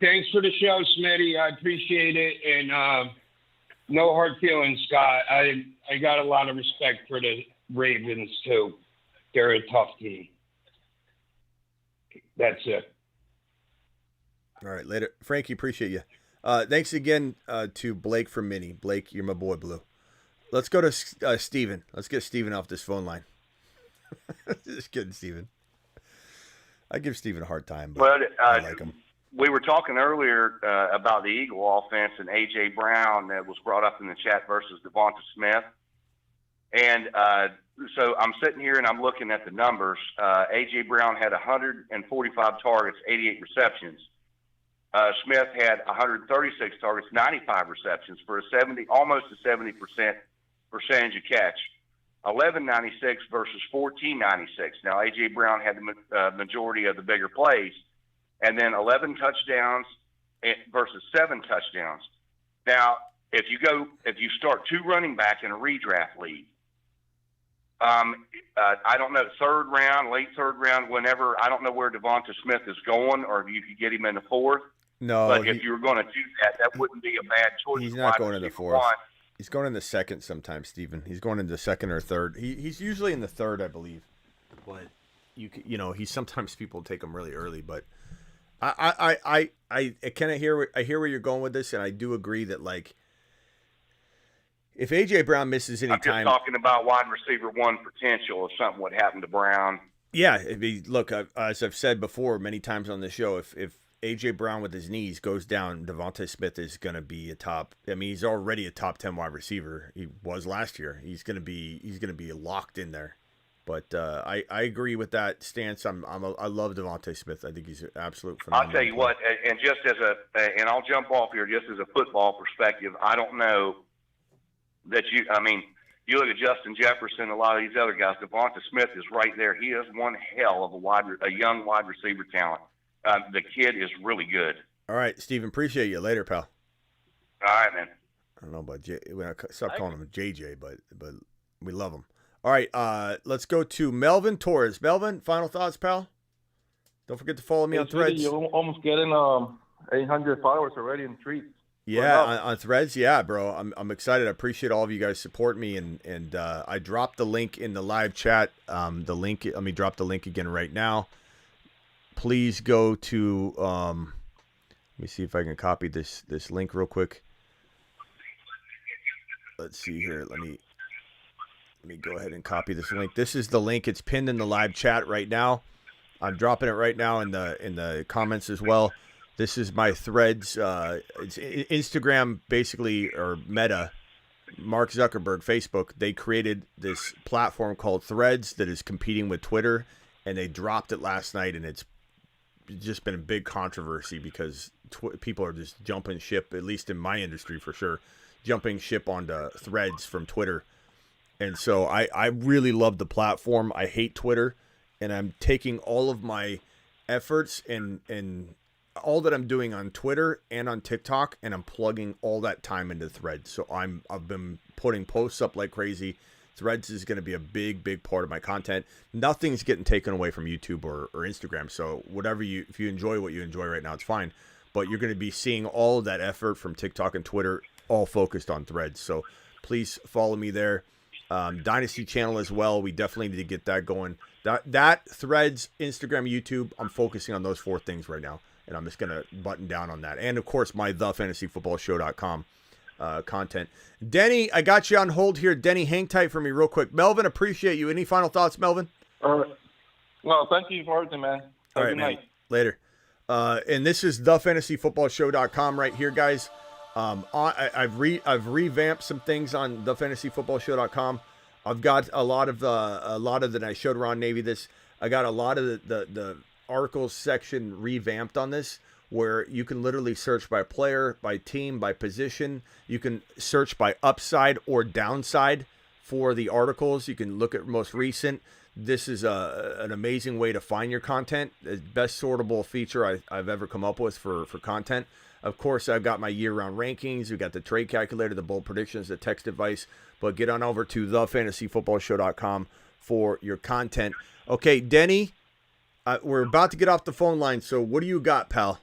Thanks for the show, Smitty. I appreciate it. And no hard feelings, Scott. I got a lot of respect for the Ravens, too. They're a tough team. That's it. All right, later. Frankie, appreciate you. Thanks again to Blake from Mini. Blake, you're my boy, Blue. Let's go to Steven. Let's get Steven off this phone line. Just kidding, Steven. I give Steven a hard time, but I like him. We were talking earlier about the Eagle offense and A.J. Brown that was brought up in the chat versus Devonta Smith. And so I'm sitting here and I'm looking at the numbers. A.J. Brown had 145 targets, 88 receptions. Smith had 136 targets, 95 receptions for almost a 70% percentage of catch. 1196 versus 1496. Now, A.J. Brown had the majority of the bigger plays, and then 11 touchdowns versus 7 touchdowns. Now, if you start 2 running back in a redraft league, I don't know, third round, late third round, whenever, I don't know where Devonta Smith is going, or if you could get him in the 4th. No, but if you were going to do that, that wouldn't be a bad choice. He's not going in the 4th. He's going in the 2nd sometimes, Steven. He's going in the 2nd or 3rd. He's usually in the 3rd, I believe. But you know, sometimes people take him really early. But I kind of hear where you're going with this, and I do agree that, like, if A.J. Brown misses any time, I'm just talking about wide receiver 1 potential if something would happen to Brown. Yeah, look, as I've said before many times on the show, if A.J. Brown with his knees goes down, Devonta Smith is going to be a top. I mean, he's already a top 10 wide receiver. He was last year. He's going to be locked in there. But I agree with that stance. I love Devonta Smith. I think he's an absolute phenomenal. I'll tell you what, and just and I'll jump off here just as a football perspective. I don't know that you look at Justin Jefferson, a lot of these other guys. Devonta Smith is right there. He is one hell of a young wide receiver talent. The kid is really good. All right, Steven, appreciate you. Later, pal. All right, man. I don't know about stop calling him JJ, but we love him. All right, let's go to Melvin Torres. Melvin, final thoughts, pal? Don't forget to follow me on Threads. You're almost getting 800 followers already in treats. Yeah, on Threads. Yeah, bro. I'm excited. I appreciate all of you guys support me, and I dropped the link in the live chat. Let me drop the link again right now. Please go to let me see if I can copy this link real quick. Let's see here. Let me go ahead and copy this link. This is the link. It's pinned in the live chat right now. I'm dropping it right now in the comments as well. This is my Threads. It's Instagram, basically, or Meta. Mark Zuckerberg, Facebook. They created this platform called Threads that is competing with Twitter, and they dropped it last night, and it's just been a big controversy because people are just jumping ship, at least in my industry for sure, jumping ship onto Threads from Twitter. And so I really love the platform. I hate Twitter, and I'm taking all of my efforts and all that I'm doing on Twitter and on TikTok, and I'm plugging all that time into Threads. So I've been putting posts up like crazy. Threads is going to be a big part of my content. Nothing's getting taken away from YouTube or Instagram. So if you enjoy what you enjoy right now, it's fine. But you're going to be seeing all of that effort from TikTok and Twitter all focused on Threads. So please follow me there. Dynasty channel as well. We definitely need to get that going. That Threads, Instagram, YouTube, I'm focusing on those 4 things right now. And I'm just going to button down on that. And, of course, my thefantasyfootballshow.com content. Denny, I got you on hold here. Denny, hang tight for me real quick. Melvin, appreciate you. Any final thoughts, Melvin? All right. Well, thank you for everything, man. All right, man. Later. And this is thefantasyfootballshow.com right here, guys. I've revamped some things on thefantasyfootballshow.com. I've got a lot of the I showed Ron Navy this. I got a lot of the articles section revamped on this, where you can literally search by player, by team, by position. You can search by upside or downside for the articles. You can look at most recent. This is an amazing way to find your content. The best sortable feature I've ever come up with for content. Of course, I've got my year-round rankings. We've got the trade calculator, the bold predictions, the text advice. But get on over to thefantasyfootballshow.com for your content. Okay, Denny, we're about to get off the phone line, so what do you got, pal?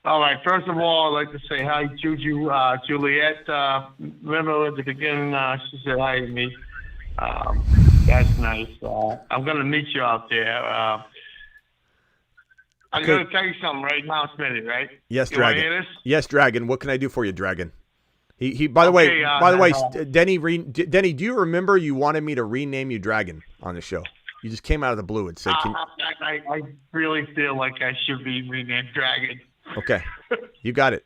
All right. First of all, I'd like to say hi, Juju. Juliet, remember at the beginning, she said hi to me. That's nice. I'm going to meet you out there. I'm going to tell you something right now, Smitty, right? Yes, you want to Dragon. hear this? Yes, Dragon. What can I do for you, Dragon? By the way, Denny, do you remember you wanted me to rename you Dragon on the show? You just came out of the blue and said, I really feel like I should be renamed Dragon. Okay, you got it.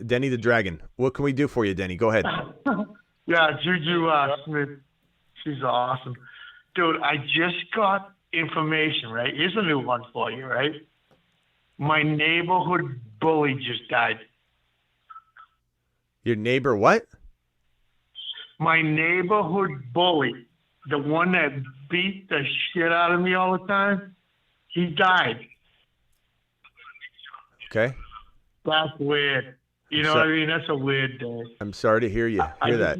Denny the Dragon. What can we do for you, Denny? Go ahead. Yeah, Juju Smith, she's awesome. Dude, I just got information, right? Here's a new one for you, right? My neighborhood bully just died. Your neighbor what? My neighborhood bully, the one that beat the shit out of me all the time, he died. Okay. That's weird. You know what I mean? That's a weird day. I'm sorry to hear that.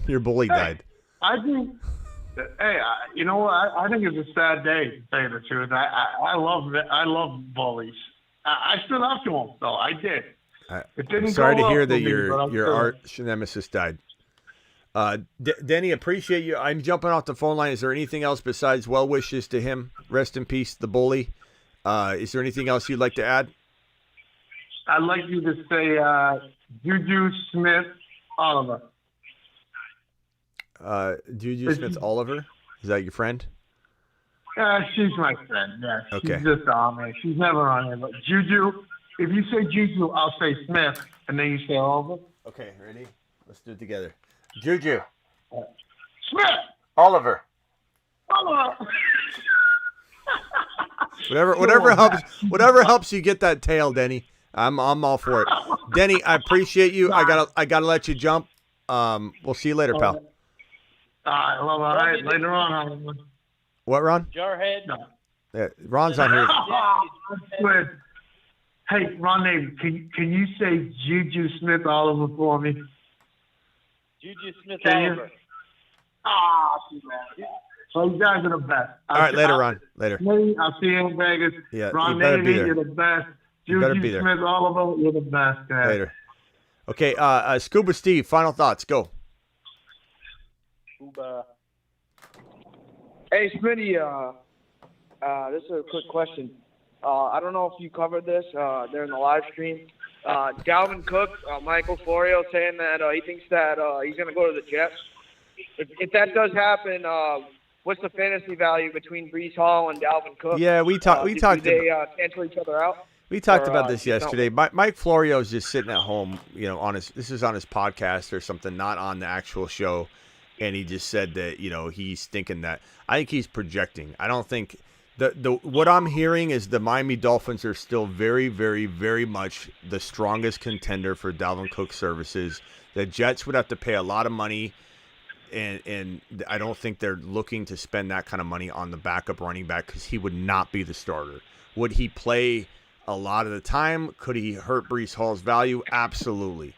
Your bully died. I think, you know what? I think it's a sad day, to tell you the truth. I love bullies. I stood up to them, though. I did. I'm sorry to hear that your arch nemesis died. Denny, appreciate you. I'm jumping off the phone line. Is there anything else besides well wishes to him? Rest in peace, the bully. Is there anything else you'd like to add? I'd like you to say Juju Smith Oliver. Juju Smith Oliver? Is that your friend? She's my friend, yes. Okay. She's just on me. She's never on here. But Juju, if you say Juju, I'll say Smith, and then you say Oliver. Okay, ready? Let's do it together. Juju. Smith. Oliver. Oliver. Whatever helps you get that tail, Denny. I'm all for it. Denny, I appreciate you. I gotta let you jump. We'll see you later, pal. All right. Later on. What, Ron? Jarhead. No. Yeah, Ron's on here. Hey, Ron, can you say Juju Smith Oliver for me? Juju Smith Oliver. So you guys are the best. All right, later, Ron. Later. I'll see you in Vegas. Yeah, Ron you better be Navy, there. you're the best. You better be there. Smith Oliver, you're the best, guys. Later. Okay, Scuba Steve, final thoughts. Go. Scuba. Hey, Smitty, this is a quick question. I don't know if you covered this during the live stream. Dalvin Cook, Michael Florio saying that he thinks that he's going to go to the Jets. If that does happen, what's the fantasy value between Breece Hall and Dalvin Cook? Yeah, we talked. Do they cancel each other out? We talked about this yesterday. Mike Florio is just sitting at home, this is on his podcast or something, not on the actual show. And he just said that, he's thinking that. I think he's projecting. I don't think what I'm hearing is the Miami Dolphins are still very, very, very much the strongest contender for Dalvin Cook's services. The Jets would have to pay a lot of money, and I don't think they're looking to spend that kind of money on the backup running back because he would not be the starter. Would he play a lot of the time? Could he hurt Breece Hall's value? Absolutely.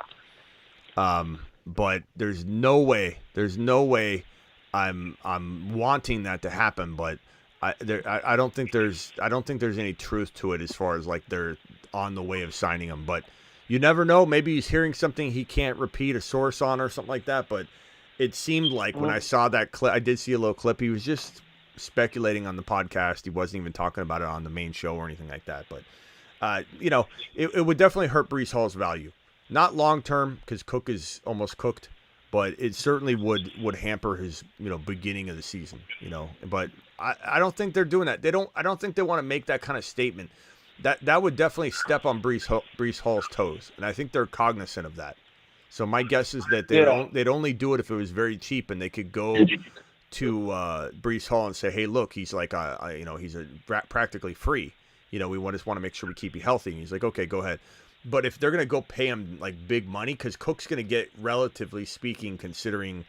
But there's no way I'm wanting that to happen. But I don't think there's any truth to it as far as like they're on the way of signing him. But You never know. Maybe he's hearing something he can't repeat a source on or something like that. But it seemed like when I saw that clip, I did see a little clip. He was just speculating on the podcast. He wasn't even talking about it on the main show or anything like that. But, it would definitely hurt Breece Hall's value. Not long term because Cook is almost cooked, but it certainly would hamper his beginning of the season. But I don't think they're doing that. I don't think they want to make that kind of statement. That would definitely step on Breece Hall's toes, and I think they're cognizant of that. So my guess is that they'd only do it if it was very cheap, and they could go to Breece Hall and say, "Hey, look, he's like, he's practically free. We just want to make sure we keep you healthy." And he's like, "Okay, go ahead." But if they're gonna go pay him like big money, because Cook's gonna get, relatively speaking, considering,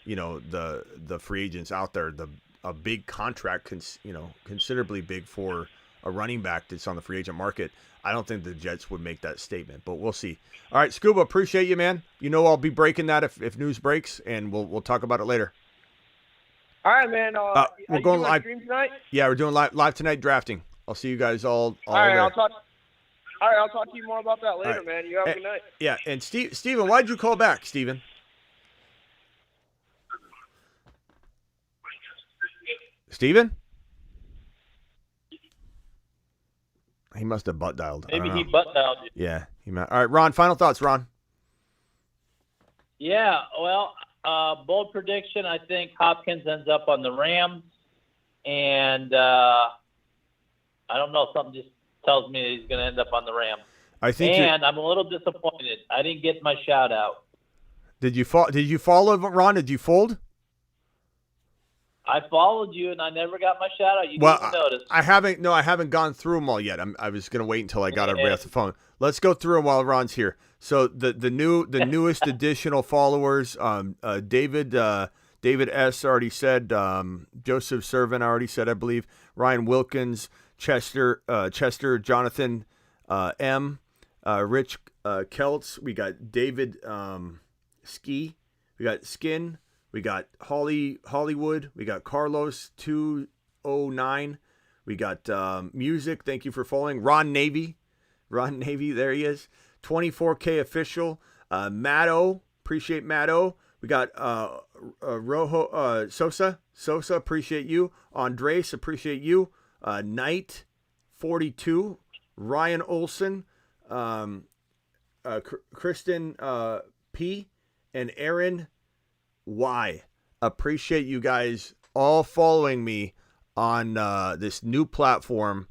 the free agents out there, a big contract, considerably big for a running back that's on the free agent market. I don't think the Jets would make that statement, but we'll see. All right, Scuba, appreciate you, man. I'll be breaking that if news breaks, and we'll talk about it later. All right, man. We're going live. Stream tonight? Yeah, we're doing live tonight drafting. I'll see you guys all right, there. I'll talk to you more about that later, man. You have a good night. Yeah, and Steven, why'd you call back, Steven? Steven? He must have butt dialed. Maybe he butt dialed you. Yeah. All right, Ron, final thoughts, Ron. Yeah, well, bold prediction, I think Hopkins ends up on the Rams. And I don't know, something just tells me he's going to end up on the Rams. And I'm a little disappointed. I didn't get my shout out. Did you follow Ron? Did you fold? I followed you, and I never got my shout out. You didn't notice. I haven't gone through them all yet. I was going to wait until I got everybody off the phone. Let's go through them while Ron's here. So the newest additional followers, David S. already said, Joseph Servin already said, I believe, Ryan Wilkins, Chester, Jonathan M., Rich Keltz. We got David Ski. We got Skin. We got Hollywood. We got Carlos 209. We got Music. Thank you for following. Ron Navy, there he is. 24K official. Matto. Appreciate Matto. We got Rojo Sosa. Appreciate you. Andres. Appreciate you. Knight 42. Ryan Olson. Kristen P. And Aaron Y. Appreciate you guys all following me on this new platform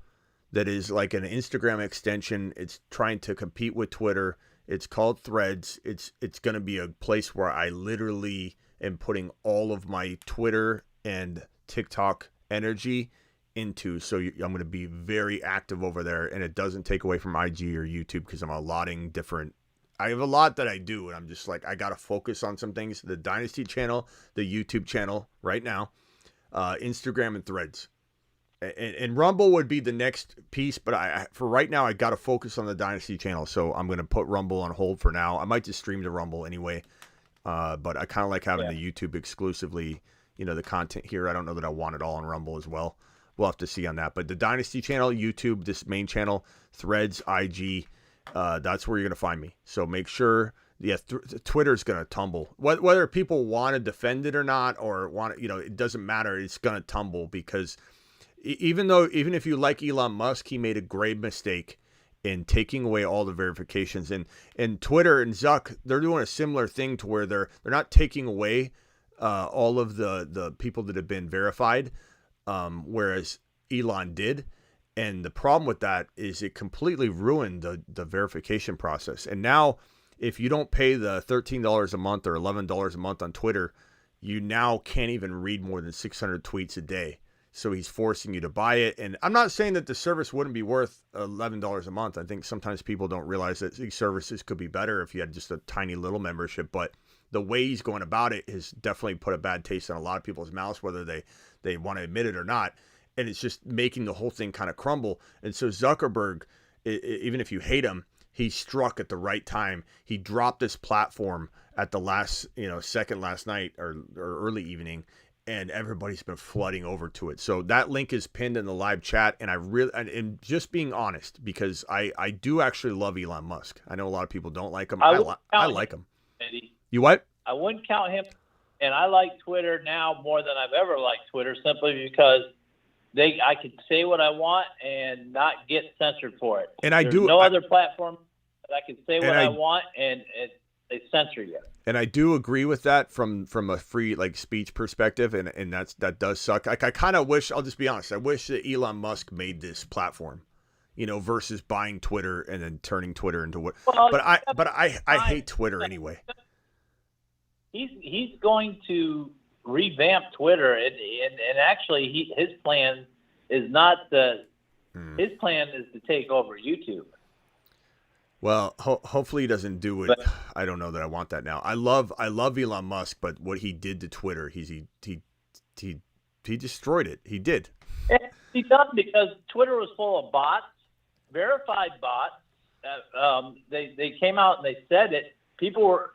that is like an Instagram extension. It's trying to compete with Twitter. It's called Threads. It's going to be a place where I literally am putting all of my Twitter and TikTok energy into. So I'm going to be very active over there, and it doesn't take away from IG or YouTube because I'm allotting different. I have a lot that I do, and I'm just like, I got to focus on some things. The Dynasty channel, the YouTube channel right now, Instagram and Threads. And Rumble would be the next piece, but for right now, I got to focus on the Dynasty channel. So I'm going to put Rumble on hold for now. I might just stream to Rumble anyway, but I kind of like having the YouTube exclusively, the content here. I don't know that I want it all on Rumble as well. We'll have to see on that. But the Dynasty channel, YouTube, this main channel, Threads, IG, that's where you're going to find me. So make sure, Twitter's going to tumble. Whether people want to defend it or not, or it doesn't matter. It's going to tumble because even if you like Elon Musk, he made a grave mistake in taking away all the verifications. And Twitter and Zuck, they're doing a similar thing to where they're not taking away all of the people that have been verified, whereas Elon did. And the problem with that is it completely ruined the verification process. And now, if you don't pay the $13 a month or $11 a month on Twitter, you now can't even read more than 600 tweets a day. So he's forcing you to buy it. And I'm not saying that the service wouldn't be worth $11 a month. I think sometimes people don't realize that these services could be better if you had just a tiny little membership. But the way he's going about it has definitely put a bad taste in a lot of people's mouths, whether they want to admit it or not. And it's just making the whole thing kind of crumble. And so Zuckerberg, even if you hate him, he struck at the right time. He dropped this platform at the last, second last night or early evening. and everybody's been flooding over to it. So that link is pinned in the live chat, and and just being honest, because I do actually love Elon Musk. I know a lot of people don't like him. I like him. You what? I wouldn't count him, and I like Twitter now more than I've ever liked Twitter, simply because I can say what I want and not get censored for it. And There's no other platform that I can say what I want and they censor you. And I do agree with that from a free speech perspective, and that does suck. Like, I kind of wish, I'll just be honest, I wish that Elon Musk made this platform, versus buying Twitter and then turning Twitter into what. Well, but I hate Twitter anyway. He's going to revamp Twitter, and actually his plan is not his plan is to take over YouTube. Well, hopefully he doesn't do it. But I don't know that I want that now. I love Elon Musk, but what he did to Twitter, he destroyed it. He did. He does, because Twitter was full of bots, verified bots. They came out and they said it. People were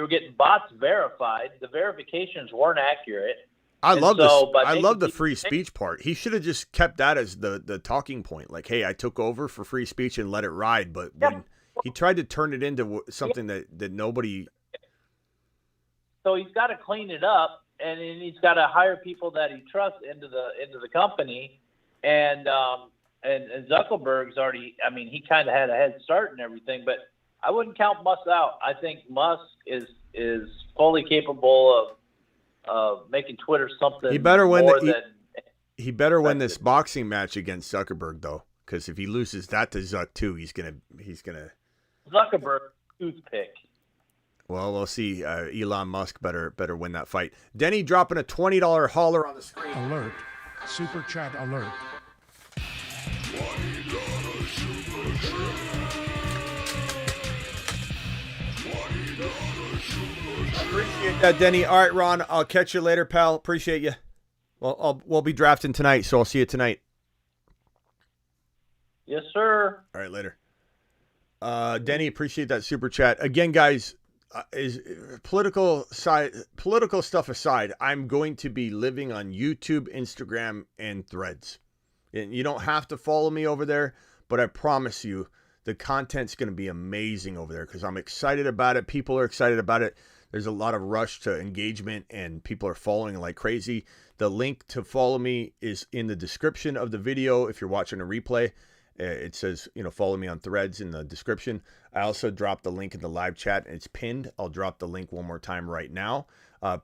getting bots verified. The verifications weren't accurate. I love the free speech part. He should have just kept that as the talking point. Like, hey, I took over for free speech and let it ride. But when he tried to turn it into something that nobody. So he's got to clean it up, and then he's got to hire people that he trusts into the company. And Zuckerberg's already. I mean, he kind of had a head start and everything, but I wouldn't count Musk out. I think Musk is fully capable of making Twitter something. He better win he better win this boxing match against Zuckerberg, though, because if he loses that to Zuck too, he's gonna Zuckerberg toothpick. Well, we'll see. Elon Musk better win that fight. Denny dropping a $20 hauler on the screen. Alert. Super chat alert. Appreciate that, Denny. All right, Ron, I'll catch you later, pal. Appreciate you. Well, we'll be drafting tonight, so I'll see you tonight. Yes, sir. All right, later. Denny, appreciate that super chat. Again, guys, is political stuff aside, I'm going to be living on YouTube, Instagram, and Threads. And you don't have to follow me over there, but I promise you the content's going to be amazing over there because I'm excited about it. People are excited about it. There's a lot of rush to engagement, and people are following like crazy. The link to follow me is in the description of the video. If you're watching a replay, it says, follow me on Threads in the description. I also dropped the link in the live chat, and it's pinned. I'll drop the link one more time right now.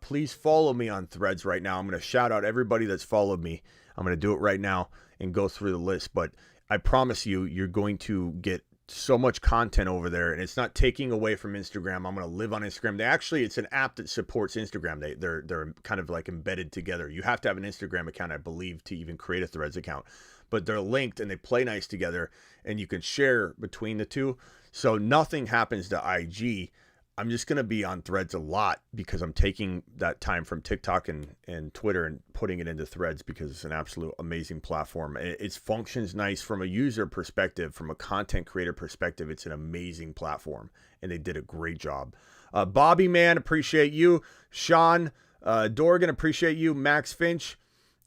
Please follow me on Threads right now. I'm going to shout out everybody that's followed me. I'm going to do it right now and go through the list. But I promise you, you're going to get so much content over there, and it's not taking away from Instagram. I'm going to live on Instagram. It's an app that supports Instagram. They're kind of like embedded together. You have to have an Instagram account, I believe, to even create a Threads account. But they're linked and they play nice together, and you can share between the two. So nothing happens to IG. I'm just going to be on Threads a lot because I'm taking that time from TikTok and Twitter and putting it into Threads because it's an absolute amazing platform. It functions nice from a user perspective, from a content creator perspective. It's an amazing platform, and they did a great job. Bobby, man, appreciate you. Sean Dorgan, appreciate you. Max Finch,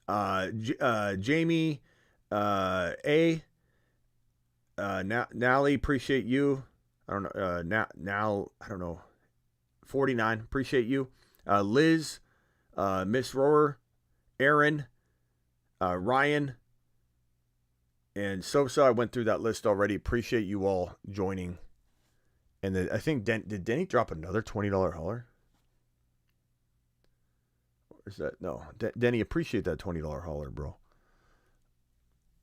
Jamie, Nally, appreciate you. I don't know. Now I don't know. 49, appreciate you. Liz, Miss Rower, Aaron, Ryan, and Sosa. I went through that list already. Appreciate you all joining. And then I think did Denny drop another $20 hauler? Or is that no? Denny, appreciate that $20 hauler, bro.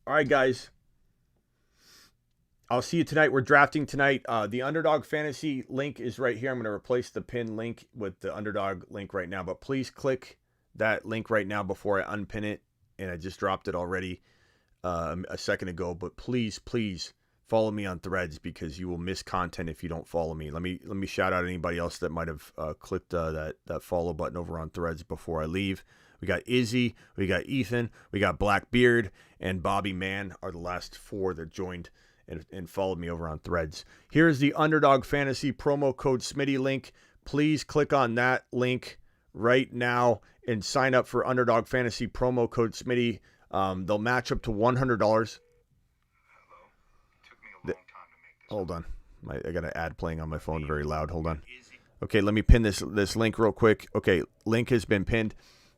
All right, guys. I'll see you tonight. We're drafting tonight. The Underdog Fantasy link is right here. I'm going to replace the pin link with the Underdog link right now. But please click that link right now before I unpin it. And I just dropped it already a second ago. But please follow me on Threads because you will miss content if you don't follow me. Let me shout out anybody else that might have clicked that follow button over on Threads before I leave. We got Izzy, we got Ethan, we got Blackbeard, and Bobby Mann are the last four that joined and followed me over on Threads. Here's the Underdog Fantasy promo code Smitty link. Please click on that link right now and sign up for Underdog Fantasy promo code Smitty. They'll match up to $100. Hold on. I got an ad playing on my phone very loud. Hold on. Okay, let me pin this link real quick. Okay, link has been pinned.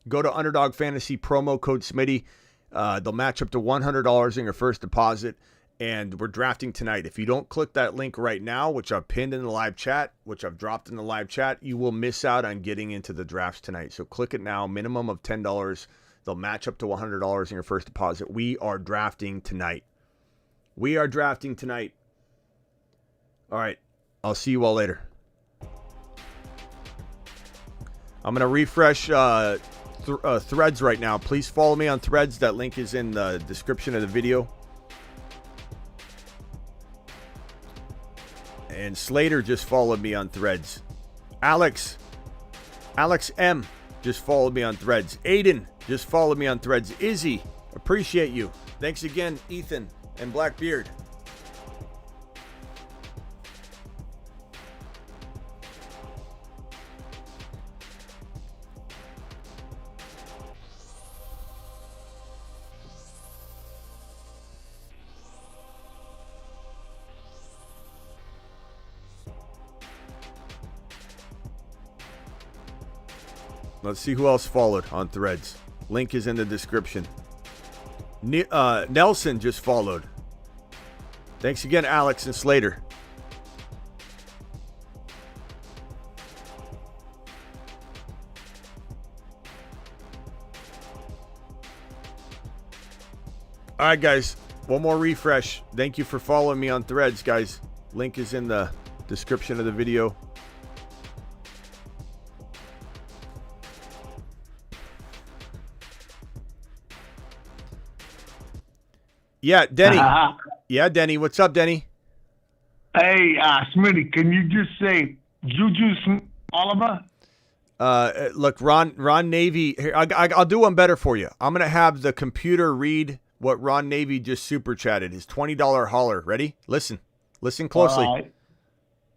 Go to Underdog Fantasy promo code Smitty. They'll match up to $100 in your first deposit. And we're drafting tonight. If you don't click that link right now, which I've pinned in the live chat, which I've dropped in the live chat, you will miss out on getting into the drafts tonight. So click it now. Minimum of $10. They'll match up to $100 in your first deposit. We are drafting tonight. We are drafting tonight. All right. I'll see you all later. I'm going to refresh Threads right now. Please follow me on Threads. That link is in the description of the video. And Slater just followed me on Threads. Alex M just followed me on Threads. Aiden just followed me on Threads. Izzy, appreciate you. Thanks again, Ethan and Blackbeard. Let's see who else followed on Threads. Link is in the description. Nelson just followed. Thanks again, Alex and Slater. All right, guys. One more refresh. Thank you for following me on Threads, guys. Link is in the description of the video. Yeah, Denny. Yeah, Denny. What's up, Denny? Hey, Smitty, can you just say Juju Oliver? Look, Ron Navy. Here, I'll do one better for you. I'm gonna have the computer read what Ron Navy just super chatted. His $20 holler. Ready? Listen closely. All right.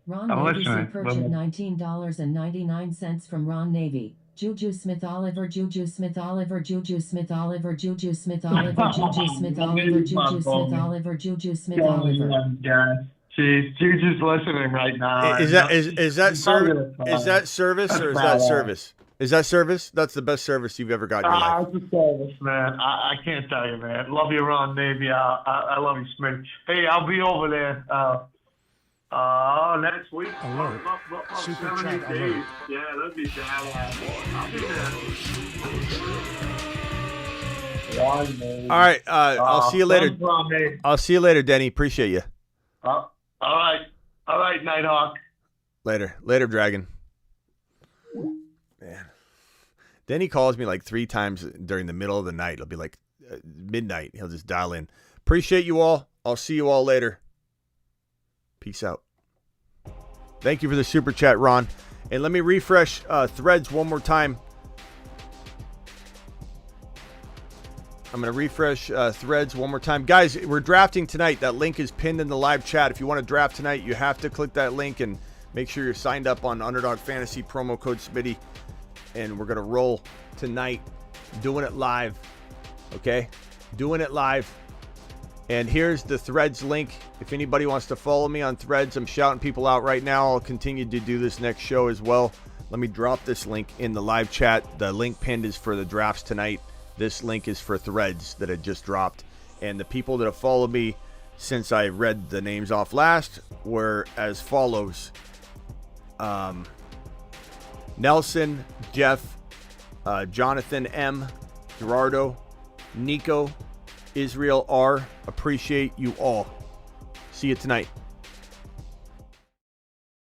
Ron Navy superchat $19.99 from Ron Navy. Juju Smith Oliver, Juju Smith Oliver, Juju Smith Oliver, Juju Smith Oliver, Juju Smith Oliver, Juju Smith Oliver, Juju Smith Oliver. Jeez, Juju's listening right now. Is that service? Is that service or is that service? Is that service? That's the best service you've ever got in your life. It's a service, man. I can't tell you, man. Love you, Ron Navy. I love you, Smitty. Hey, I'll be over there. Next week. Alert. Super chat alert. Yeah, that'd be badass. I'll be there. All right. I'll see you later. I'll see you later, Denny. Appreciate you. All right, Nighthawk. Later, Dragon. Man. Denny calls me like 3 times during the middle of the night. It'll be like midnight. He'll just dial in. Appreciate you all. I'll see you all later. Peace out. Thank you for the super chat, Ron. And let me refresh Threads one more time. I'm going to refresh Threads one more time. Guys, we're drafting tonight. That link is pinned in the live chat. If you want to draft tonight, you have to click that link and make sure you're signed up on Underdog Fantasy promo code Smitty. And we're going to roll tonight, doing it live. Okay? Doing it live. And here's the Threads link. If anybody wants to follow me on Threads, I'm shouting people out right now. I'll continue to do this next show as well. Let me drop this link in the live chat. The link pinned is for the drafts tonight. This link is for Threads that I just dropped. And the people that have followed me since I read the names off last were as follows. Nelson, Jeff, Jonathan M, Gerardo, Nico, Israel R. Appreciate you all. See you tonight.